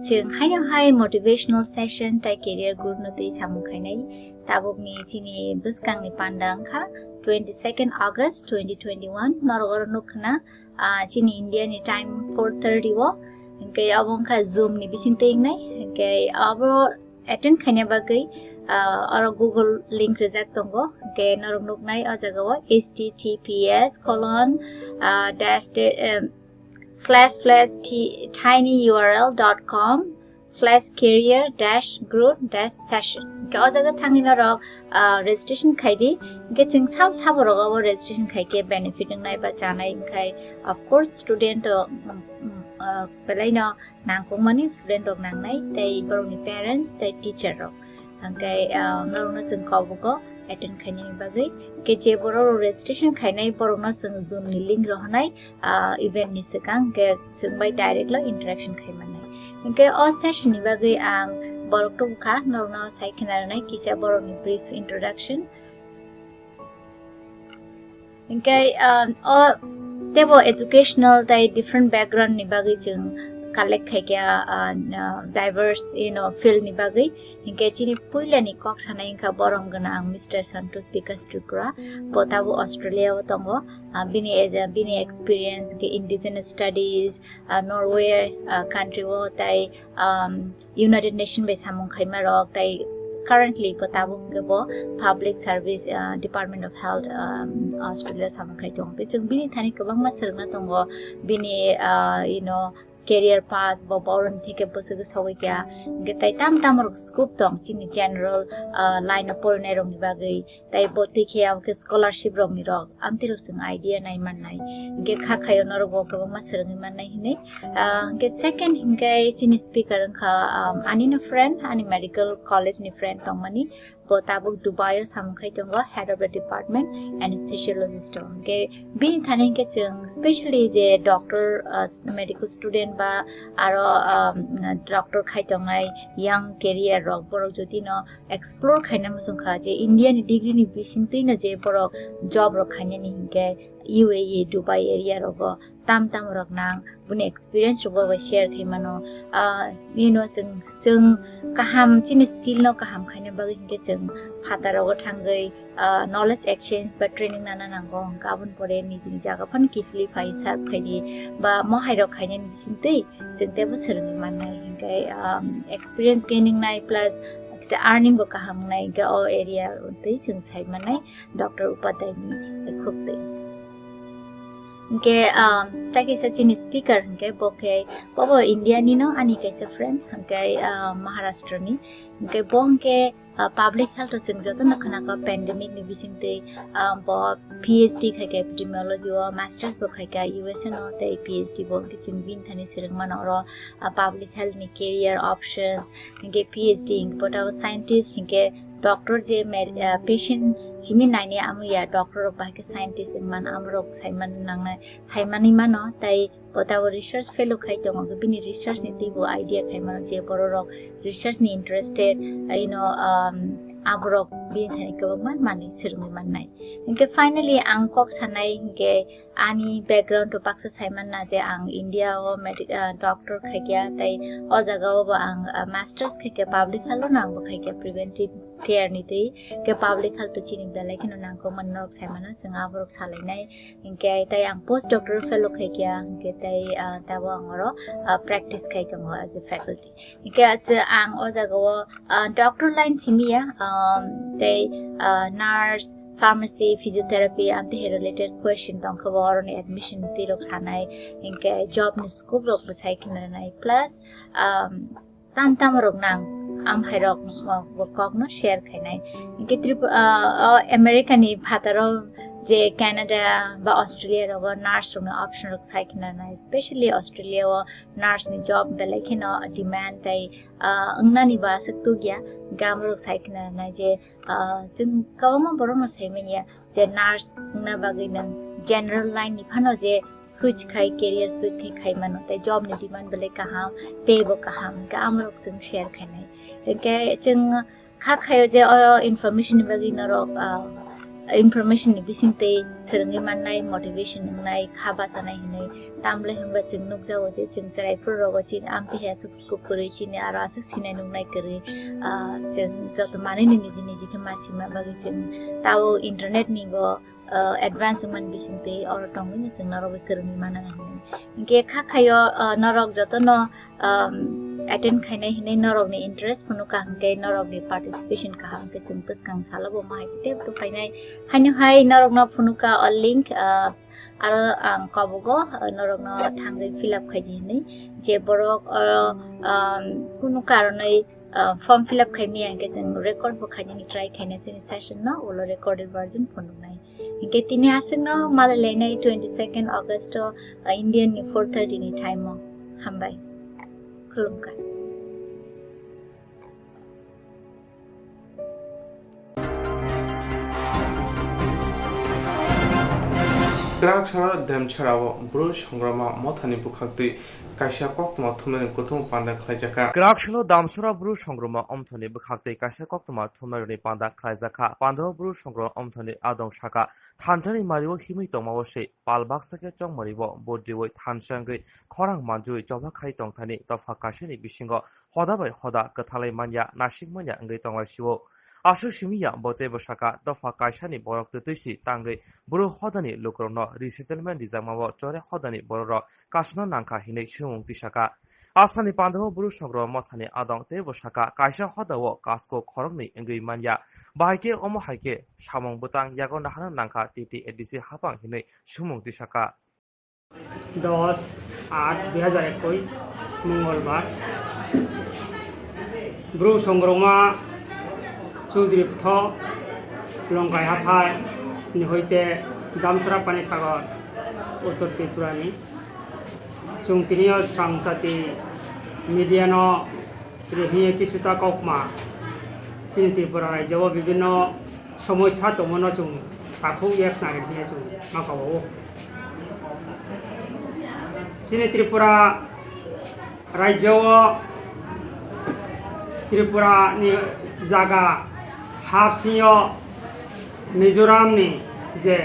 chung hai motivational session tai career group no tei samukhainai tabuk ni chini buskang ni pandang kha 22nd August 2021 norgor nukna chini India ni time 4:30 wo ngai abong kha zoom ni bising tei nai ngai abo attend khane bagai और Google link reject tongo ke narok nuk nai a jaga wa https://tinyurl.com/career-group-session ke a jaga thangi narok registration khaidi ke ching sam saborok abo registration khaike benefit nai ba janai khai of course student pelaina nangkong mani student rok nangnai tei borokni parents tei teacher rok angkai narona sung kawgo attend khaini bagai ke je boro registration khainai borona sung zoom ni link rohnai event ni sekang ke sung by direct la interaction khaimanai Hingke o session ni bagai ang borok tu buka norno sai kenarnai kisa borok ni brief introduction. Hingke o tebo educational tai different background ni bagai jeng collect khaikya diverse field ni bagai hingke chini puila ni kok sana hingka borom gana ang Mr. Santos Bikas Tripura potabu Australia watongo bini experience ke indigenous studies Norway country wo tai United Nations be samung khaima rok tai currently potabu ngebo public service Department of Health Australia samung khai tong pe chung bini thani kabang ma serna tongo bini career path bo boron thike bosugu sawikya getai tam rok scope tong chini general line of polne rong bagai tai boti khia ke scholarship rong ni rok amti rok sing idea nai man nai ge kha khayo nor go ko ma serang man nai hine ge second hingai chini speaker kha ani na friend ani medical college ni friend tong mani botabuk Dubai samkhai tong head of the department anesthesiologist tong ge bin thani ke chung especially je doctor medical student ba aro doctor khai tong nai young career rok borok jodi no explore khaina musung kha je India ni degree ni bising na je borok job rok khaina ni hinge UAE Dubai area rogo tam rok nang bune experience rogo ba share khimano sung kaham chini skill no kaham khaina ba hinge chung phata rogo thangai knowledge exchange ba training nana nango gabon pore ni jini jaga phan kifli phai sar phaidi ba mo hai rok khaina ni bisingtei jengte bo serungi manai hinge experience gaining nai plus earning bo kaham nai ga o area untei sung sai manai Dr. Upadai ni khukte ke taki sa chini speaker ke boke bobo India ni no ani kaisa friend ke Maharashtra ni ke bong ke public health sing joto na khana ka pandemic ni bisingte bo PhD khai ke epidemiology or masters bo khai ka US no te PhD bo ke ching bin thani serang manoro public health ni career options ke PhD pota scientist ke doctor je patient chimi naini amu ya doctor ba ke scientist man amro saiman nang saimani mano tai pota research fellow khai tong go bini research ni tibo idea khai man je borok research ni interested abrok bin thani ko man sirmi man nai inke finally ang kok sanai inke ani background to paksa saiman na je ang India o doctor khaikya tai o jaga o ang masters khaikya public health nang bo khaikya preventive care ni tei ke public health to chini dalai kino nang ko man nok saiman na janga borok salai nai inke tai ang post doctoral fellow khaikya inke tai tawa angoro practice khaikya mo as a faculty inke acha ang o jaga o doctor line chimi ya they nurse pharmacy physiotherapy and the related question tong khabar ni admission tirok sanai inke job ni scope rok busai kinai plus tam rok nang am hairok kok no share khainai inke America ni bhataro je Canada ba Australia ro nurse ro option rok sai kinai especially Australia o nurse ni job belai kino demand tai angna ni ba saktu gya gamro sai kinai je jung kawama borong sai menia je nurse na bagai nang general line ni phano je switch khai career switch khai mano tai job ni demand belai kaham pay bo kaham gamro jung share khainai ke jung kha khayo je information bagai na ro information ni bisingte serangui mannai motivation nai khaba sanai hinai tamle hamba chung nuk jawo je chung sarai pur ro chin ampi he suk scoop kore chin ara sak sinai nuk nai kare chung jot mane ni ni ke masima bagi chung tawo internet ni go advancement bisingte or tong ni chung naro kerni mana hinai ke kha khayo narok jot no attend khainai hinai narok ni interest phunu ka hangke narok ni participation ka hangke chung pus kang salabo mai te to khainai hainu hai narok na phunu ka a link aro ang kabogo narok na thangai fill up khai ni je borok phunu karonai form fill up khaimi angke chung record bo khaini ni try khaina sin session no olo recorded version phunu nai inke tini aseng no malalai nai 22nd August Indian 4:30 ni time mo hambai khulumkai গ্রাহক সারা them ছাড়াও Bru সংগ্রামা মথানি বুখাক্তি কাইসা কক্তমা থুমেন কোকটুমা পান্দা খাইজাকা গ্রাহকসনো দামসরা Bru সংগ্রামা অমথনি বখাক্তি কাইসা কক্তমা থুমেরনি পান্দা খাইজাকা পান্দা Bru সংগ্রাম অমথনি আদং শাখা থানসানি Mario হিমি তমাবসে পালবাকসাকে চংমারিব বডিওই থানসাঙ্গৈ খরাং মানজুই জবা খাই তংথানি তফা কাশিনি বিসিঙ্গ হদাবাই হদা কথালাই মানিয়া নাসিক মানিয়া ওই তংলাইসিও আসু সিমিয়া বতে বসাকা দফা কাইসানি বরক তৈসি তাঙ্গৈ ব্রু হদানি লোকরন রিসেটেলমেন্ট ডিজামাব চরে হদানি বরর কাশনা নাংখা হিनै সুমুংতি শাখা আসানি পান্ডব ব্রু সংগ্রহ মথানি আদং তে বসাকা কাইসা হদাও কাসকো খরংনি ওই মানিয়া বাহাইকে অমহাইকে সামং বুতাং ইয়াগো নাহানা নাংখা টিটি এডিসি হাপাং হিनै সুমুংতি শাখা 10/8/2021 मंगलबार ब्रु संग्रमा चौधरी पथ लंकाय हाफाय निहैते दामसरा पानी सागर उत्तर त्रिपुरानि सुंतिनिय स्रांचाति मिडियान रेहिए किसुता कोकमा सिनि त्रिपुरा राज्य विभिन्न समस्या दंमोन जों साखौ एक नागिरनाया जों माखाबावो सिनि त्रिपुरा राज्य त्रिपुरानि जागा हाबसिङाव मिजोरामनि जे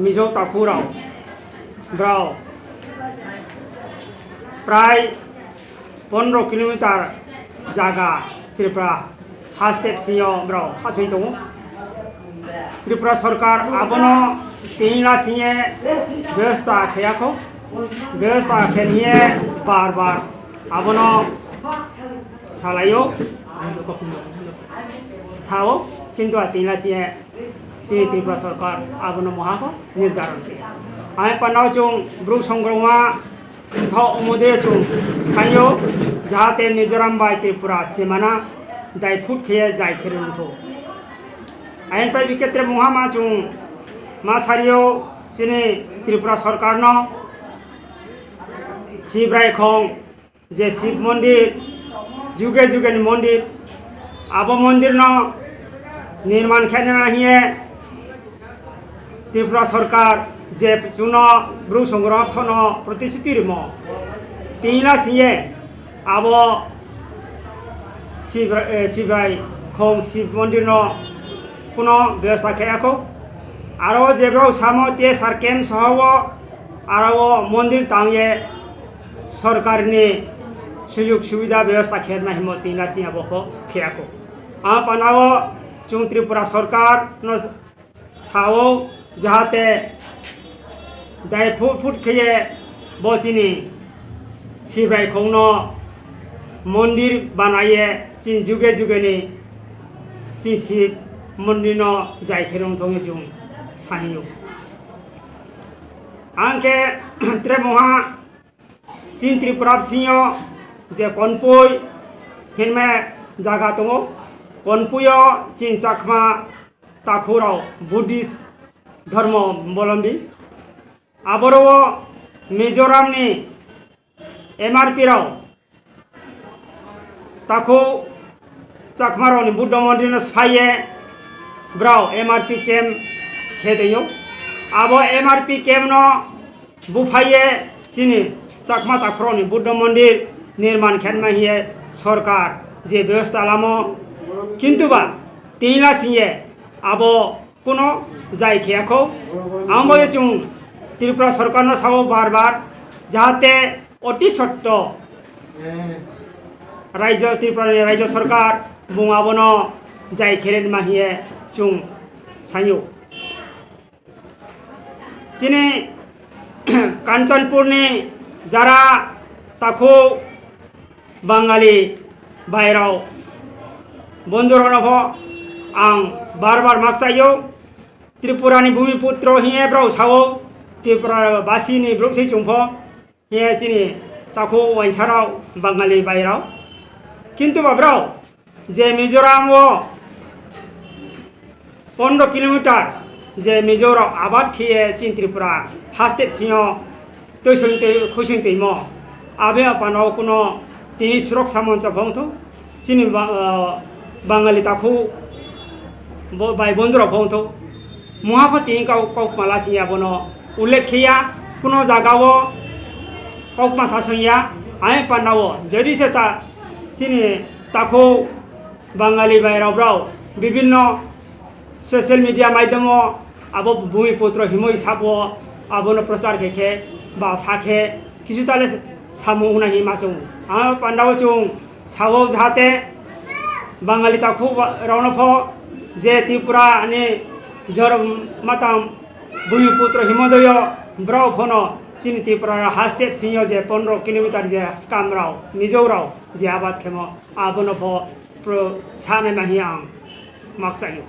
मिजौ ताखुराव ब्राव प्राय 15 किलोमीटर जागा त्रिपुरा हास्टेप सिङाव ब्राव हासै दङ त्रिपुरा सरकार आबनो तीनला सिङे व्यवस्था खायाखौ व्यवस्था खेलिए बार बार आबनो सालायो साओ किंतु तीनला सिङे सिनि त्रिपुरा सरकार आबनो महाको निर्धारण किया आइ पनाव जों ब्रु संग्रमा थ उमदे जों सायो जाहाते मिजोराम बाय त्रिपुरा सीमाना दायफुट खेये जायखेरन्थो आइन पाइ बिकेत्रे महामा जों मा सारियो सिनि त्रिपुरा सरकार न शिवरायखं जे शिव मंदिर जुगे जुगे मंदिर आबो मंदिर न निर्माण खेना हिए त्रिपुरा सरकार जे जुनो ब्रु संग्राम थन प्रतिश्रुति रिम तीनला सिए आबो शिवरायखं शिव मंदिर न কোনো ব্যবস্থা খেয়াকো আরও যেগুলো সামতে সার্কেম সহ আরও মন্দির তাঙে সরকারনি সুযোগ সুবিধা ব্যবস্থা খেয়ে হিম তিনলা সিংহ বক খেয়াকো পানাও চুং ত্রিপুরা সরকার সাও যাহাতে দায় ফুট খেয়ে বচিনি শিবরায়খং মন্দির বানাইয়ে চিন যুগে যুগেনি চি শিব मंदिर जायखेरं थोंगे जों साहियो आंके त्रेमहा चीन त्रिपुरा सिङो जे कनपुय हिनमे जागा दङ कनपुयो चीन चाकमा ताखुराव बुद्धिस्ट धर्म अवलम्बी आबरो मिजोरामनि MRP राव ताखु चाकमारावनि बुद्ध मन्दिर साये ब्राव MRP कैम्प खेदेयो अब MRP कैम्प न बुफाये चिनी चाकमा ताखुरावनि बुद्ध मंदिर निर्माण खेनमा हिए सरकार जे व्यवस्था लामो किंतुबा तीनला सिंहे अब कोनो जायखेयाखौ आंबो जों त्रिपुरा सरकार न साव बार बार जाहाते अति सत्य राज्य त्रिपुरा राज्य सरकार बुङाबोनो जायखेरेन माहिए जों सायो चिनी कांचनपुरनि जारा ताखौ बांगाली बाहेराव बंधुरनभ आं बार बार मागसायो त्रिपुरानि भूमिपुत्र हिए ब्राव सावो त्रिपुरा बासिनि ब्रुकसै जोंफ हिए चिनी ताखौ वाइसाराव बांगाली बाहेराव किंतु बाब्राव जे मिजोराम 15 किलोमीटर जे मिजोराम आबाद खिए चीन त्रिपुरा हास्टेप सिङो खुसिं दैम आबे अपानाव कोनो तिनि सुरक्षा मंच भंथो चिनी बांगाली ताखौ बाय बंधुरा भंथो মহাপতি কৌকমালা সিয়া বনো উল্লেখিয়া কোনো জায়গাও কৌকমা শাসনিয়া আই পান্ডাও যদি সে তা চিনি তাকো বাঙালি বাইরাও বিভিন্ন সোশ্যাল মিডিয়া মাধ্যম আবো ভূমিপুত্র হিমই সাবো আবনো প্রচার খেখে বা সাখে কিছু তাহলে সামু না হিমা চুং আই পান্ডাও চুং সাবো যাতে বাঙালি তাকো রণফ যে ত্রিপুরা নে জর মাতাম ভূমিপুত্র হিমোদয় ব্রাও ফোন চিনি ত্রিপুরা হাস্তে সিংহ যে 15 কিলোমিটার যে স্কামরাও মিজোরাও যে আবাদ খেম আবনো ভ সানে নাহি আম মাকসায়ু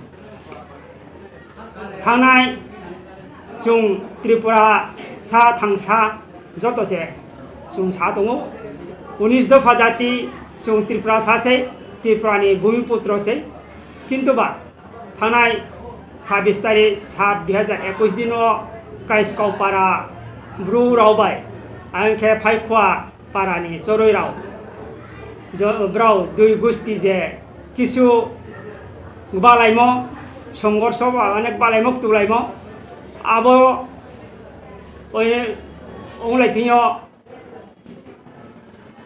থানায় जों त्रिपुरा सा थांसा जतसे जों सा दङ 19 दफा जाति जों त्रिपुरा सासे त्रिपुरानि भूमिपुत्रसे किन्तु बा थानाय 26 तारिख 7/2021 दिनो काइसकावपारा ब्रु रावबाय आंखे फाइखवा पारानि चरय राव ब्राव दुई गुस्ति जे किसु बालायमो संघर्ष अनेक बालायमो तुलायमो आबो ओंलायथिङो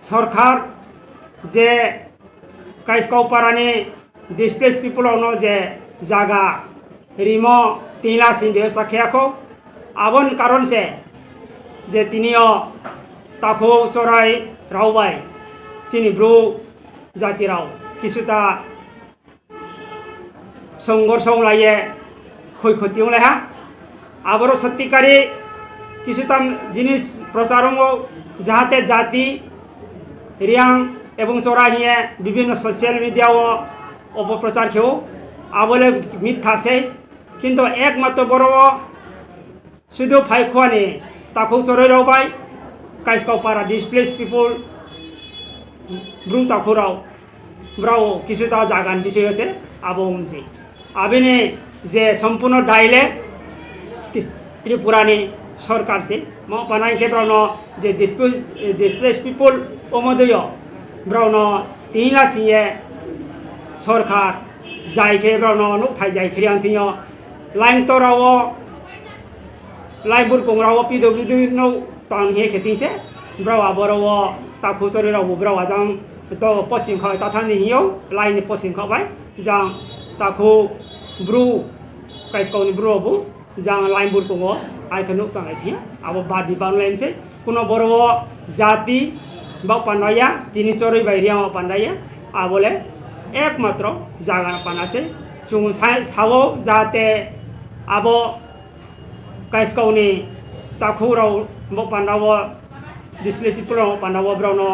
सरकार जे काइसकावपारानि डिसप्लेस पिपलावनो जे जागा रिमो 3 लाख व्यवस्था खेयाखौ आबन कारण से जे तिनियो ताखौ चराय रावबाय चिनि ब्रु जाति राव किसुता संघर्ष लाये खयखतियों लाया आबरो सत्यकारी किसुता जिनिस प्रचारों जाहाते जाति रियांग एवं चोरा हिए विभिन्न सोशल मीडिया अपप्रचार खेव आबले मिथ्या से किंतु एकमात्र बरो शुद्ध फाइखवानी ताखौ चोरै रावबाय काइसकावपारा डिसप्लेस पिपल ब्रु ताखौ राव ब्राव किसुता जागान विषय से आबो उनसे आबिने जे संपूर्ण दायले त्रिपुरानि सरकार से म पनाय के ब्राउनो जे डिसप्लेस पिपल ओमदय ब्राउनो 3 लाख सिए सरकार जायके ब्राउनो नुथाय जायखरियां थियो लाइन तोरावो लाइबुर कोंरावो पीडब्ल्यूडी नो तान हे खेतिसे ब्राव आबरवो ताखौ चोरै रावबो ब्राव आजां तो पश्चिम खाय ताथानि हियो लाइन पश्चिम खाबाय जां ताखौ ब्रु काइसकावनि ब्रुआवबो जां लाइन बुरकोंगो आइखौ नुथांनाय थिया आबो बादि बानलायनसे कुनो बरवो जाति बा पान्डाया तिनि चोरै बायरिया पान्डाया आबोले एकमात्र जागा पानासे जों सावो जाहाते आबो काइसकावनि ताखौ राव पान्डावो डिसप्लेस पिपलाव पान्डावो ब्रावनो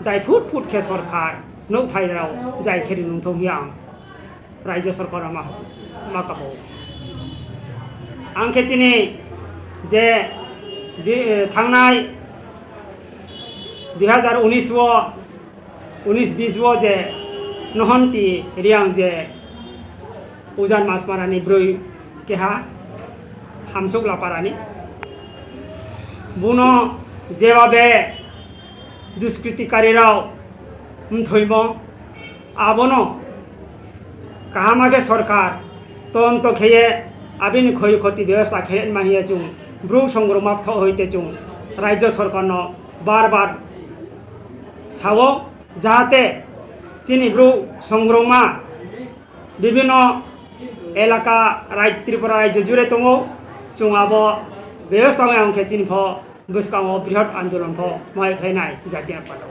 दायफुट फुट के सरकार नुथाय राव जायखेरि नुथौहिया राज्य सरकार माकाबो आंखे चिनि जे थांनाय 2019 वो जे नहन्ति रियांग जे उजान मासमारानि ब्रै केहा हामसुगलापारानि बुनो जेबाबे दुष्कृतिकारी राव थैमो आबनो काहामागे सरकार तदন্ত खेये आबिन क्षय क्षति व्यवस्था खेन माहिया चुं ब्रु संग्रमा होते चुं राज्य सरकार बार बार सावो जाहाते चिनि ब्रु संग्रमा विभिन्न एलाका त्रिपुरा राज्य जुड़े दङ चुं आबो व्यवस्था में आंखे चिनि फ बुस्कांगो बृहत आंदोलन फ माय खायनाय जाति आफादाव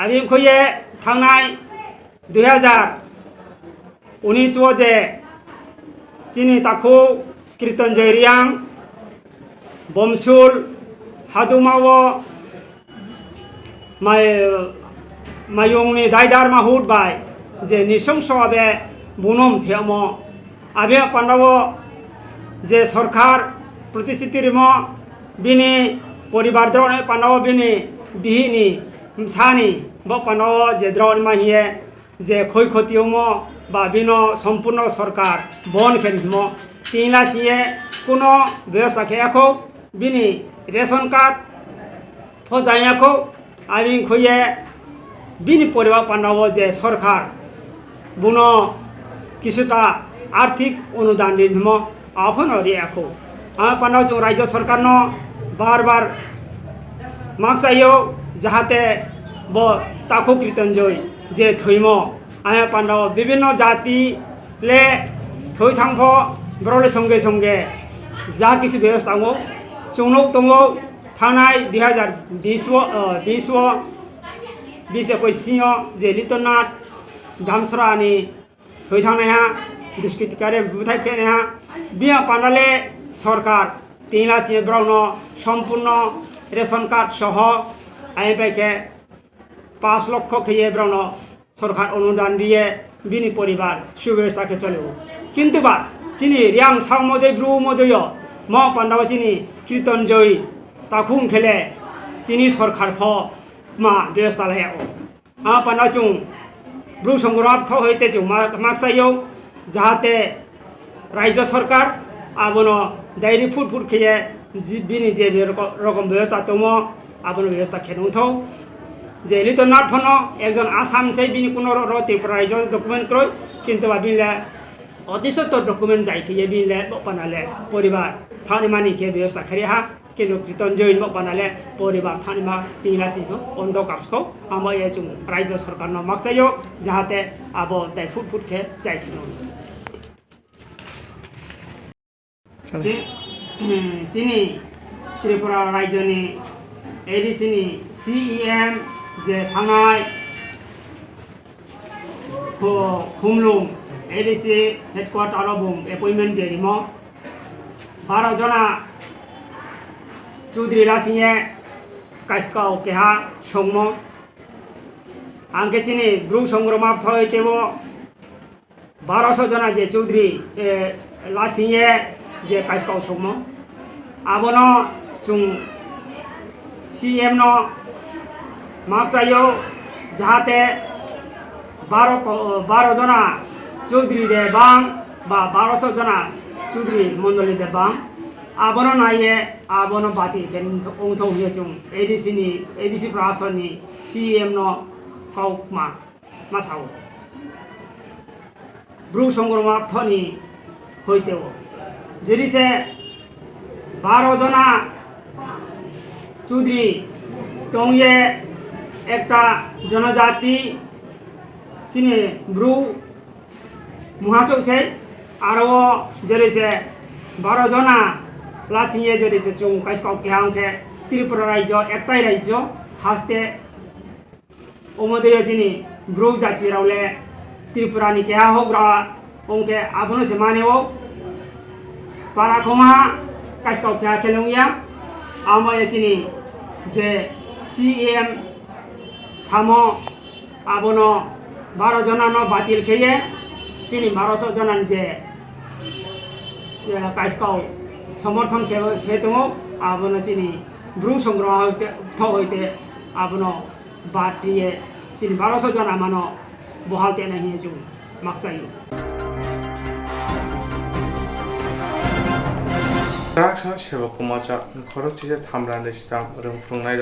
आबिन खये थांनाय 2019 वो जे चिनि ताखौ कीर्तनजय रियांग बमसुल हादुमावो मायुंनि दायदार माहुट बाय जे निसंस आबे बुनम थेमो आबे पांडावो जे सरकार प्रतिश्रुति रिमो बिनि परिवार द्रोण पांडावो बिनि बिहिनि सानि ब पांडावो जे द्रोण माहिए जे क्षय क्षतिमो बा बिनो सम्पूर्ण सरकार बन खेमो 3 लाख सिए कोनो व्यवस्था खेयाखौ बिनि रेशन कार्ड फजायाखौ आबिन खये बिनि परिवार पांडावो जे सरकार বুনো কিছুটা আর্থিক অনুদান দিনম আফন রিয়াখো পান্ডাও जों রাজ্য সরকার ন বারবার মাকসাইও যাহাতে ব তাকো কৃতঞ্জয় যে থৈম আয়া পান্ডাও বিভিন্ন জাতি লে থৈ থাংফ ব্রলে সঙ্গে সঙ্গে যা কিছু ব্যবস্থা হো চৌনক দङ थानाय 2020 जे लितनाथ दामसरानि थৈ थांनाया दुष्कृतिकारे बुथाय खेनाया बिया पानाले सरकार 3 लाख ब्राउनो सम्पूर्ण रेशन कार्ड सह आइपाइके 5 लक्ष खेये ब्राउनो सरकार अनुदान दिए बिनि परिवार सुव्यवस्था के चलो किंतु बा चिनी रियां सामदे ब्रु मदय म पांडाव चिनी कीर्तनजय ताखुं खेले तिनी सरकार फ मा व्यवस्था लाया आ पांडा चुं ब्रु संग्राम थ होइते चुं माकसायो जाहाते राज्य सरकार आबनो डायरी फुड खेये बिनि जे रकम व्यवस्था दङ आबनो व्यवस्था खेनुथौ जे लितनाथ फनो एकजन आसाम से बिनि कोनो त्रिपुरा राज्य डकुमेंट क्रय किंतु बिले अतिसत्तर डकुमेंट जायखिये बिले बपानाले परिवार थानि मानि के व्यवस्था खरिहा किंतु कीर्तनजय बपानाले परिवार थानि मा तिलासि अन्ध कासखौ आमा ये जों राज्य सरकार न माकसायो जाहाते आबो दाय फुट के जायखिनो चिनी त्रिपुरा राज्यनि एडिसिनि सीएम जे थानाय खुमलुं एडिसि हेडक्वार्टार बुं एपॉइंटमेंट जेरिमो 12 जना चौधरी लासिंगे काइसकाव केहा संगमो आंके चिनी ब्रु संग्रमा थयतेबो 1200 जना जे चौधरी लासिंगे जे काइसकाव संगमो आबनो जों सीएम न माकसायो जाहाते 12 जना चौधरी दे बां बा 1200 जना चौधरी मंडली दे बां आबनो नाये आबनो बाति केन ओंथौ हिए जों एडिसि प्रासनि सीएम न कोक्टमा मासाव ब्रु संग्रमा थनि होइतेव जरिसे 12 जना चौधरी तंगे एकटा जनजाति चिनी ब्रु मुहाचक से आरो जरिसे 12 जना लासिंगे जरिसे जों काइसकाव केहांखे त्रिपुरा राज्य एकताई राज्य हास्ते ओमदय चिनी ब्रु जाति रावले त्रिपुरानि केहा होग्रा ओंके आबनो से मानेओ पाराखोमा काइसकाव केहा खेलंगिया आमाय चिनी जे सीएम सामो आबनो 12 जना न बातिल खेये चिनी 1200 जना जे काइसकाव समर्थन खेतमो आबनो चिनी ब्रु संग्रह होइते आबनो बातिये चिनी 1200 जना मानो बहालते नहीं जो माकसायो राक्षा सेवा कुमाचा खरकथिजे थामरानि सितां रोंफुंनाय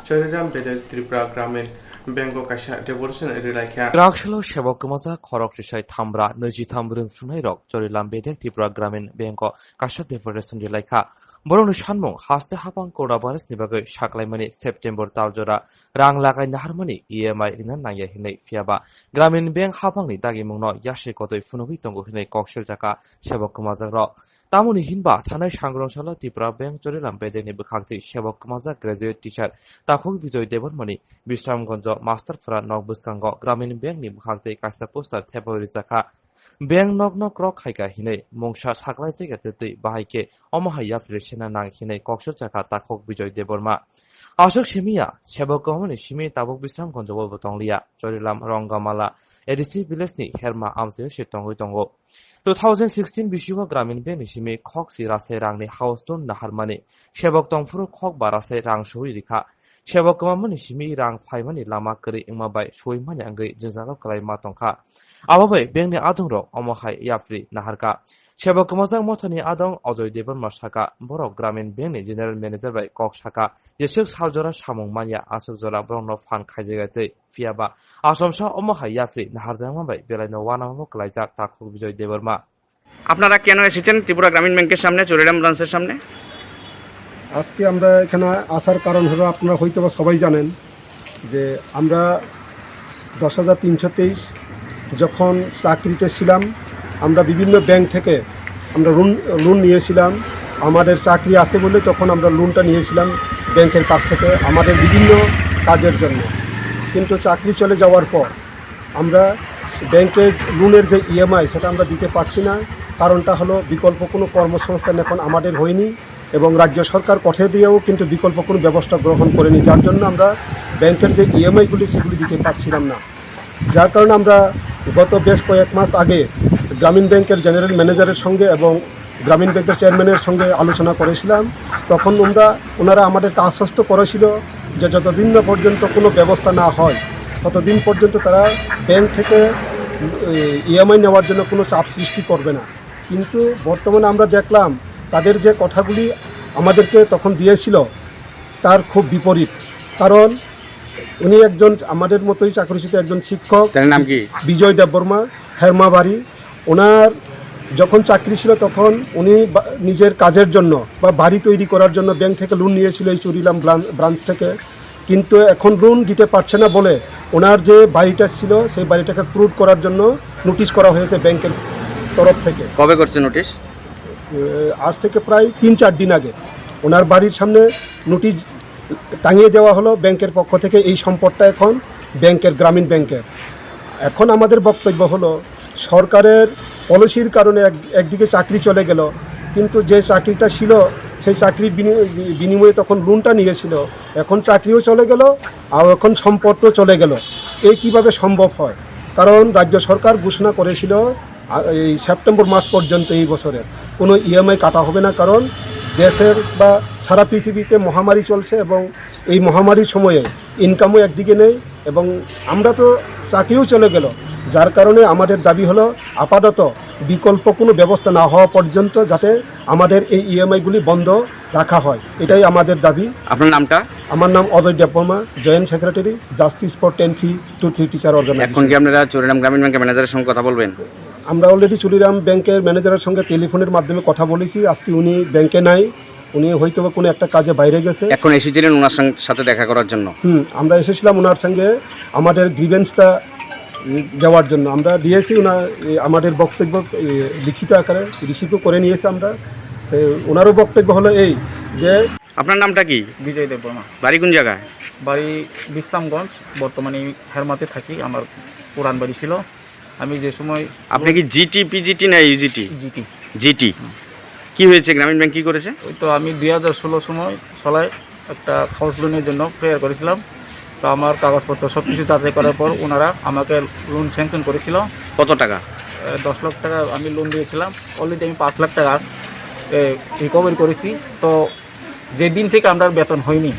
चरिराम बेदे त्रिपुरा ग्रामीण बेंगो काशा डेभलपमेन्ट रिलायखा राक्षलो सेवा कुमाचा खरकथिसाय थामरा 23 रोंफुंनाय रक चरिलाम बेदे त्रिपुरा ग्रामीण बेंगो काशा डेभलपमेन्ट रिलायखा बरनो सानमु हास्ते हापां कोड़ा बारसनि बागै साख्लायमानि सेप्टेम्बर तालजरा रां लागायनो हारमानि ईएमआई रिना नाया हिनै फियाबा ग्रामीण बेंक हापांनि दागिमुंनो यासे कतै फुनुगै दंगो हिनै कक्सेल जाका सेवा कुमाजा रक तामुनि हिनबा थानाय सांग्रांशाला त्रिपुरा बेंक चरिलाम बेदेनि बखाक्ति सेवा कुमाजा ग्रेजुएट टीचार ताखुक विजय देवनमनि विश्रामगंज मास्टारफोरा नक बुस्कांग ग्रामीण बेंकनि बखाक्ति कासा पोस्टार थेपावरि जाका बेंक नक नक रक खायगा हिनै मंसा साख्लाय जायगा तेतै बाहायके अमहाया फ्रेसेना नां हिनै कक्सेल जाका ताखुक विजय देवरमा आशोक सेमिया सेवा कुमारनि सिमी ताबुक विश्रामगंज बतंलिया चरिलाम रंगामाला एडिसि विलेजनि हेरमा आमसे सिटंगै दंगो 2016 बिसिवा ग्रामीण बेंक निसिमे खक सिरासे रांनि हाउस लोन नाहारमानि सेवक तंफुर खक बारासे रां सहि रिखा सेवक कुमारनि सिमी रां फाइमानि लामा करि इंमाबाय सयमानि आंगै जोंजागा कलाय मा तंखा आबाबाय बेंकनि आदंर अमहाय याफ्रि नाहारका Sebok kemajak mothani adong Ojoy Deborma Saka borok Gramin Bank ni General Manager bai Kok Saka jesuk saljora samung manya asuk jora borokno fan khaijagatei fiaba asomsa omoha yafri naharjangma bai belaino wanamamo klaijak takuk Bijoy Deborma আপনারা কেন এসেছেন ত্রিপুরা গ্রামীণ ব্যাংকের সামনে চুরিরাম ব্রাঞ্চের সামনে? আজকে আমরা এখানে আসার কারণ হলো আপনারা হয়তো বা সবাই জানেন যে আমরা 10,323 যখন চাকরিতে ছিলাম আমরা বিভিন্ন ব্যাংক থেকে আমরা লোন নিয়েছিলাম। আমাদের চাকরি আছে বলে তখন আমরা লোনটা নিয়েছিলাম ব্যাংকের কাছ থেকে আমাদের বিভিন্ন কাজের জন্য। কিন্তু চাকরি চলে যাওয়ার পর আমরা ব্যাংকের লোনের যে ইএমআই সেটা আমরা দিতে পারছি না। কারণটা হলো বিকল্প কোনো কর্মসংস্থান এখন আমাদের হয়নি এবং রাজ্য সরকার পথে দিয়েও কিন্তু বিকল্প কোনো ব্যবস্থা গ্রহণ করেনি, যার জন্য আমরা ব্যাংকের যে ইএমআইগুলি সেগুলি দিতে পারছিলাম না। যার কারণে আমরা গত বেশ কয়েক মাস আগে গ্রামীণ ব্যাংকের জেনারেল ম্যানেজারের সঙ্গে এবং গ্রামীণ ব্যাংকের চেয়ারম্যানের সঙ্গে আলোচনা করেছিলাম। তখন ওনারা আমাদেরকে আশ্বস্ত করেছিল যে যতদিন না পর্যন্ত কোনো ব্যবস্থা না হয় ততদিন পর্যন্ত তারা ব্যাংক থেকে ইএমআই নেওয়ার জন্য কোনো চাপ সৃষ্টি করবে না। কিন্তু বর্তমানে আমরা দেখলাম তাদের যে কথাগুলি আমাদেরকে তখন দিয়েছিল তার খুব বিপরীত। কারণ উনি একজন আমাদের মতোই চাকরিচ্যুত একজন শিক্ষক, তার নাম কি? বিজয় দেববর্মা, হেরমা বাড়ি। ওনার যখন চাকরি ছিল তখন উনি নিজের কাজের জন্য বা বাড়ি তৈরি করার জন্য ব্যাংক থেকে লোন নিয়েছিল এই চুরিলাম ব্রাঞ্চ থেকে। কিন্তু এখন লোন দিতে পারছে না বলে ওনার যে বাড়িটা ছিল সেই বাড়িটাকে ক্রুড করার জন্য নোটিশ করা হয়েছে ব্যাংকের তরফ থেকে। কবে করছে নোটিশ? আজ থেকে প্রায় 3-4 দিন আগে ওনার বাড়ির সামনে নোটিশ টাঙিয়ে দেওয়া হলো ব্যাংকের পক্ষ থেকে। এই সম্পদটা এখন ব্যাংকের, গ্রামীণ ব্যাংকের। এখন আমাদের বক্তব্য হলো সরকারের পলিসির কারণে একদিকে চাকরি চলে গেল, কিন্তু যে চাকরিটা ছিল সেই চাকরির বিনিময়ে তখন লোনটা নিয়েছিল, এখন চাকরিও চলে গেল আর এখন সম্পদও চলে গেল। এই কিভাবে সম্ভব হয়? কারণ রাজ্য সরকার ঘোষণা করেছিল এই সেপ্টেম্বর মাস পর্যন্ত এই বছরের কোনো ইএমআই কাটা হবে না, কারণ দেশের বা সারা পৃথিবীতে মহামারী চলছে এবং এই মহামারীর সময়ে ইনকামও একদিকে নেই এবং আমরা তো চাকরিও চলে গেল। যার কারণে আমাদের দাবি হলো আপাতত বিকল্প কোনো ব্যবস্থা না হওয়া পর্যন্ত যাতে আমাদের এই ইএমআইগুলি বন্ধ রাখা হয়, এটাই আমাদের দাবি। আপনার নামটা? আমার নাম Ajay Debbarma, joint secretary, justice for 10-3 teacher organisation. এখন কি আপনারা চুরিরাম গ্রামীণ ব্যাংকের ম্যানেজারের সঙ্গে কথা বলবেন? আমরা অলরেডি চুরিরাম ব্যাংকের ম্যানেজারের সঙ্গে টেলিফোনের মাধ্যমে কথা বলেছি। আজকে উনি ব্যাংকে নাই, উনি হয়তো বা কোনো একটা কাজে বাইরে গেছে। এখন এসেছিলেন ওনার সাথে দেখা করার জন্য? আমরা এসেছিলাম ওনার সঙ্গে আমাদের গ্রিভেন্সটা দেওয়ার জন্য। আমরা দিয়েছি, আমাদের বক্তব্য লিখিত আকারে রিসিভও করে নিয়েছি আমরা। তো ওনারও বক্তব্য হলো এই যে। আপনার নামটা কি? বিজয় দেববর্মা। বাড়ি কোন জায়গায়? বাড়ি বিশ্রামগঞ্জ, বর্তমানে হেরমাতে থাকি। আমার পুরান বাড়ি ছিল। আমি যে সময়। আপনি কি জিটি, পিজিটি না ইউজিটি? জিটি। জিটি। কি হয়েছে? গ্রামীণ ব্যাংক কি করেছে? ওই তো আমি 2016 সালে একটা হাউস লোনের জন্য প্রেয়ার করেছিলাম। তো আমার কাগজপত্র সব কিছু যাচাই করার পর ওনারা আমাকে লোন স্যাংশন করেছিল। কত টাকা? 10 লাখ টাকা আমি লোন দিয়েছিলাম। অলরেডি আমি 5 লাখ টাকা রিকভারি করেছি। তো যেদিন থেকে আমার বেতন হয়নি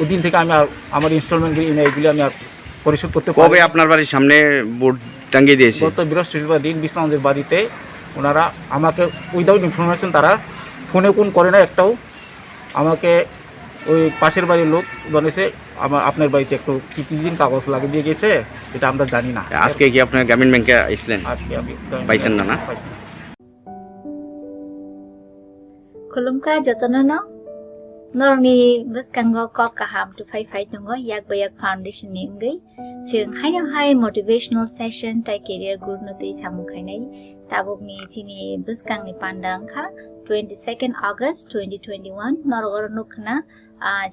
ওই দিন থেকে আমি আমার ইনস্টলমেন্টগুলি ইএমআইগুলি আমি আর পরিশোধ করতে পারি। কবে আপনার বাড়ির সামনে বোর্ড টাঙিয়ে দিয়েছে? গত বৃহস্পতিবার দিন বিশ্রামদের বাড়িতে ওনারা আমাকে উইদাউট ইনফরমেশন, তারা ফোনে কোন করে না একটাও, আমাকে ওই পাশের বাড়ির লোক বলেছে আপনার বাড়িতে একটু কি দিন কাগজ লাগিয়ে দিয়ে গেছে, এটা আমরা জানি না। আজকে কি আপনার গ্রামীণ ব্যাংকে আসলেন? আজকে আমি পাইছেন না? Kulumka jotonono norni buskango kok kaham tu fai tungo yak bayak foundation ningai chung hai motivational session tai career group no tei samukai nai tabok ni chini buskang ni pandang kha 22nd August 2021 norogor nukna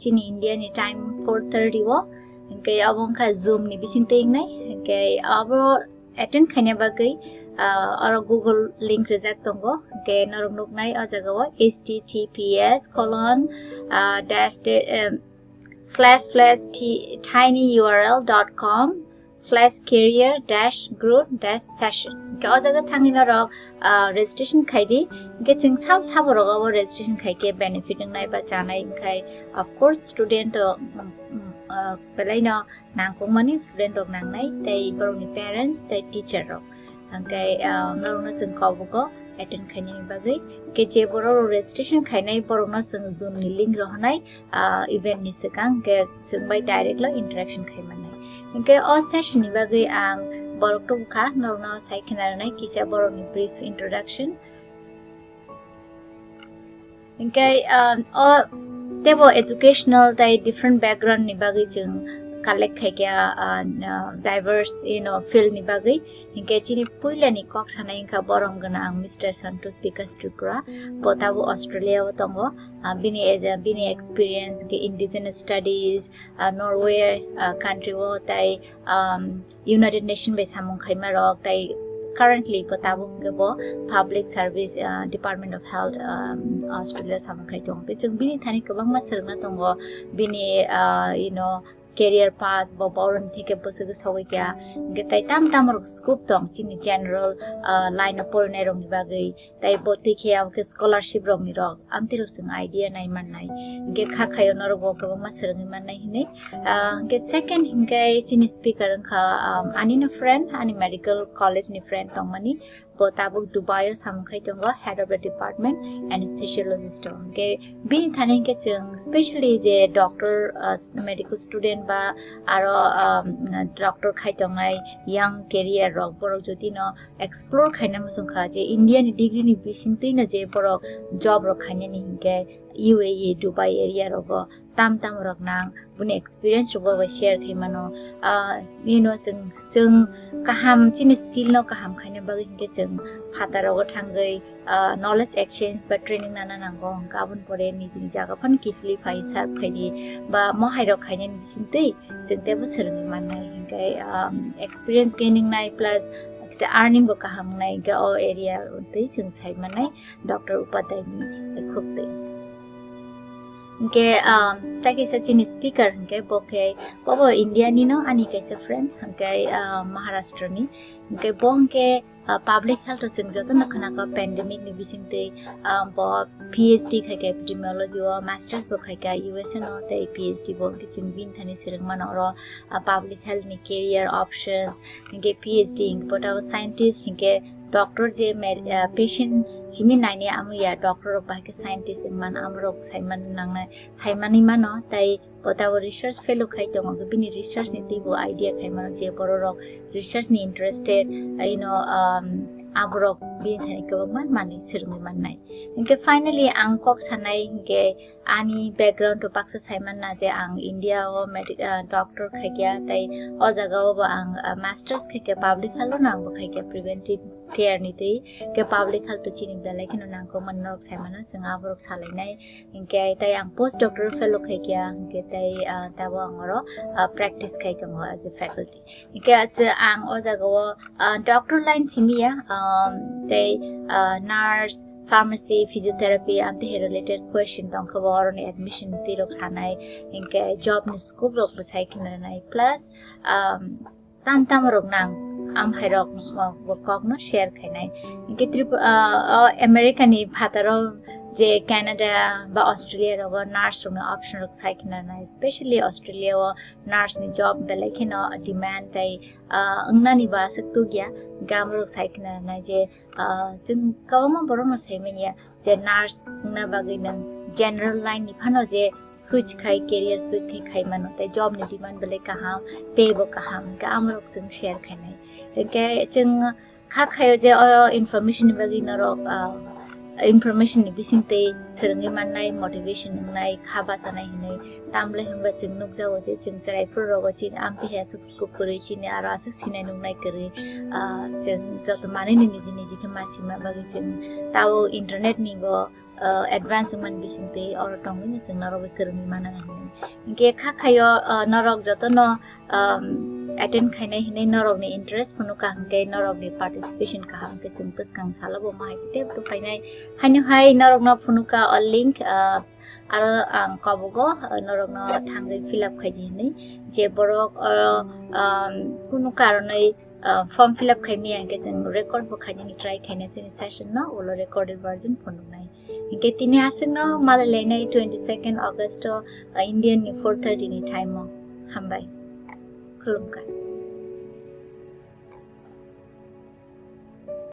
chini India ni time 4:30 wo kai abong kha zoom ni bisin tei nai kai abo attend khanya bagai और Google link reject tongo ke narong nuk nai ajagawa https://tinyurl.com/career-group-session ke ajaga thangina ro registration khaidi ke ching sab rogawo registration khaike benefit nai ba chanai khai of course student pelaina nangkong mani student rok nangnai tei boroni parents tei teacher rok angkai narona chung kawbuko attend khainani bagai ke je borok registration khainai borok no sung zoom ni link rohnai event ni sekang ke sung bai direct lo interaction khaimanai ke o session ni bagai ang borok to kha no sai khinarnai kisa borok ni brief introduction ke o tebo educational dai different background ni bagai chung collect khaikya diverse field ni bagai hinke chini puila ni kok sanai kha borong gana ang Mr. Santos Bikas Tripura potabu Australia tongo bini experience ke indigenous studies Norway country wo tai United Nations be samung khaima rok tai currently potabu ngebo public service Department of Health Australia samung khai tong pe chung bini thani kabang ma serna tongo bini career path bo boron thike bosug sawai kya getai tam rok scope tong chini general line of porne rong ni bagai tai bo tikhe am ke scholarship rong ni rok amti rok sung idea nai man nai ge kha khayo nor bo ko ma serang man nai hine ge second hingai chini speaker kha ani no friend ani medical college ni friend tong mani bo tabuk Dubai samkhai tong head of the department anesthesiologist ge bin thani ke chung especially je doctor medical student ba aro doctor khai tongai young career rok borok jodi no explore khaina musung kha je Indian degree ni bising tei na je borok job rok khaina ni hinge UAE Dubai area rok tam rok nang buni experience rok share thimano chung kaham chini skill no kaham khaina bagi hinge chung phata rok thangai knowledge exchange ba training nana nango gabon pore ni jini jaga phan kitli phai sar phaini ba mohai rok khaina ni bising tei jengte bo serang manai hingai experience gaining nai plus se earning bo kaham nai ga o area tei chung sai manai Dr. Upadai ni khukte ke taki sa chini speaker ke boke bobo India ni no ani kaisa friend ke Maharashtra ni ke bongke public health sing joto na khana ka pandemic ni bisingte bo PhD khake epidemiology o masters bo khake USA no te PhD bo ke chung bin thani serang man oro public health ni career options ke PhD but our scientist ke doctor je patient chimi naine amu ya doctor ba ke scientist man amro saiman nang saimani mano tai potawo research fellow khai tong bini research ni tibo idea khai mano je borok research ni interested abrok bin thai ko man sirmi man nai inke finally ang kok sanai inke ani background to paksa saiman na je ang India o medical doctor khaikya tai o jaga o ang masters khaikya public health na ang khaikya preventive care ni tei ke public health chini dalai kino nang ko man nok saimana sanga abrok salai nai inke tai ang post doctor fellow khaikya inke tai tabo angoro practice khaikya mo as a faculty inke ang o jaga o doctor line chimiya they nurse pharmacy physiotherapy ante related question tong khabor ni admission tirok sanai inke job ni scope rok bachai kinanai plus tam rok nang am hairok kok no share khainai inke America ni phataro je Canada ba Australia ro nurse ro option rok sai kinanai especially Australia o nurse ni job belai kino demand tai angna ni ba saktu gya gamro sai kinanai je chung kawma borong sai menia je nurse na bagai nang general line ni phano je switch khai career switch khai mano tai job ni demand belai kaham pay bo kaham gamro chung share khainai ke chung kha khayo je information bagai na ro information ni bisingte serang manai motivation nai khaba sanai hinai tamle hamba chung nuk jawo je chung sarai pro ro chin ampi he suk kuri chin ara sa sinai nuk nai kare chung jot mane ni ni ke masima bagi chung tawo internet ni go advancement bisingte or tongi ni chung naro kermi mana hinai inke kha khayo narok jot no attend khainai hinai narok ni interest phunu ka hangke narok ni participation ka hangke chung pus kang salabo mai te to khainai hainu hai narok na phunu ka a link aro ang kabogo narok na thangai fill up khai ni je borok phunu karonai form fill up khai mi angke chung record bo khai ni try khainai sin session no olo recorded version phunu nai inke tini aseng no malalai nai 22nd August Indian 4:30 ni time mo hambai Kulumkan.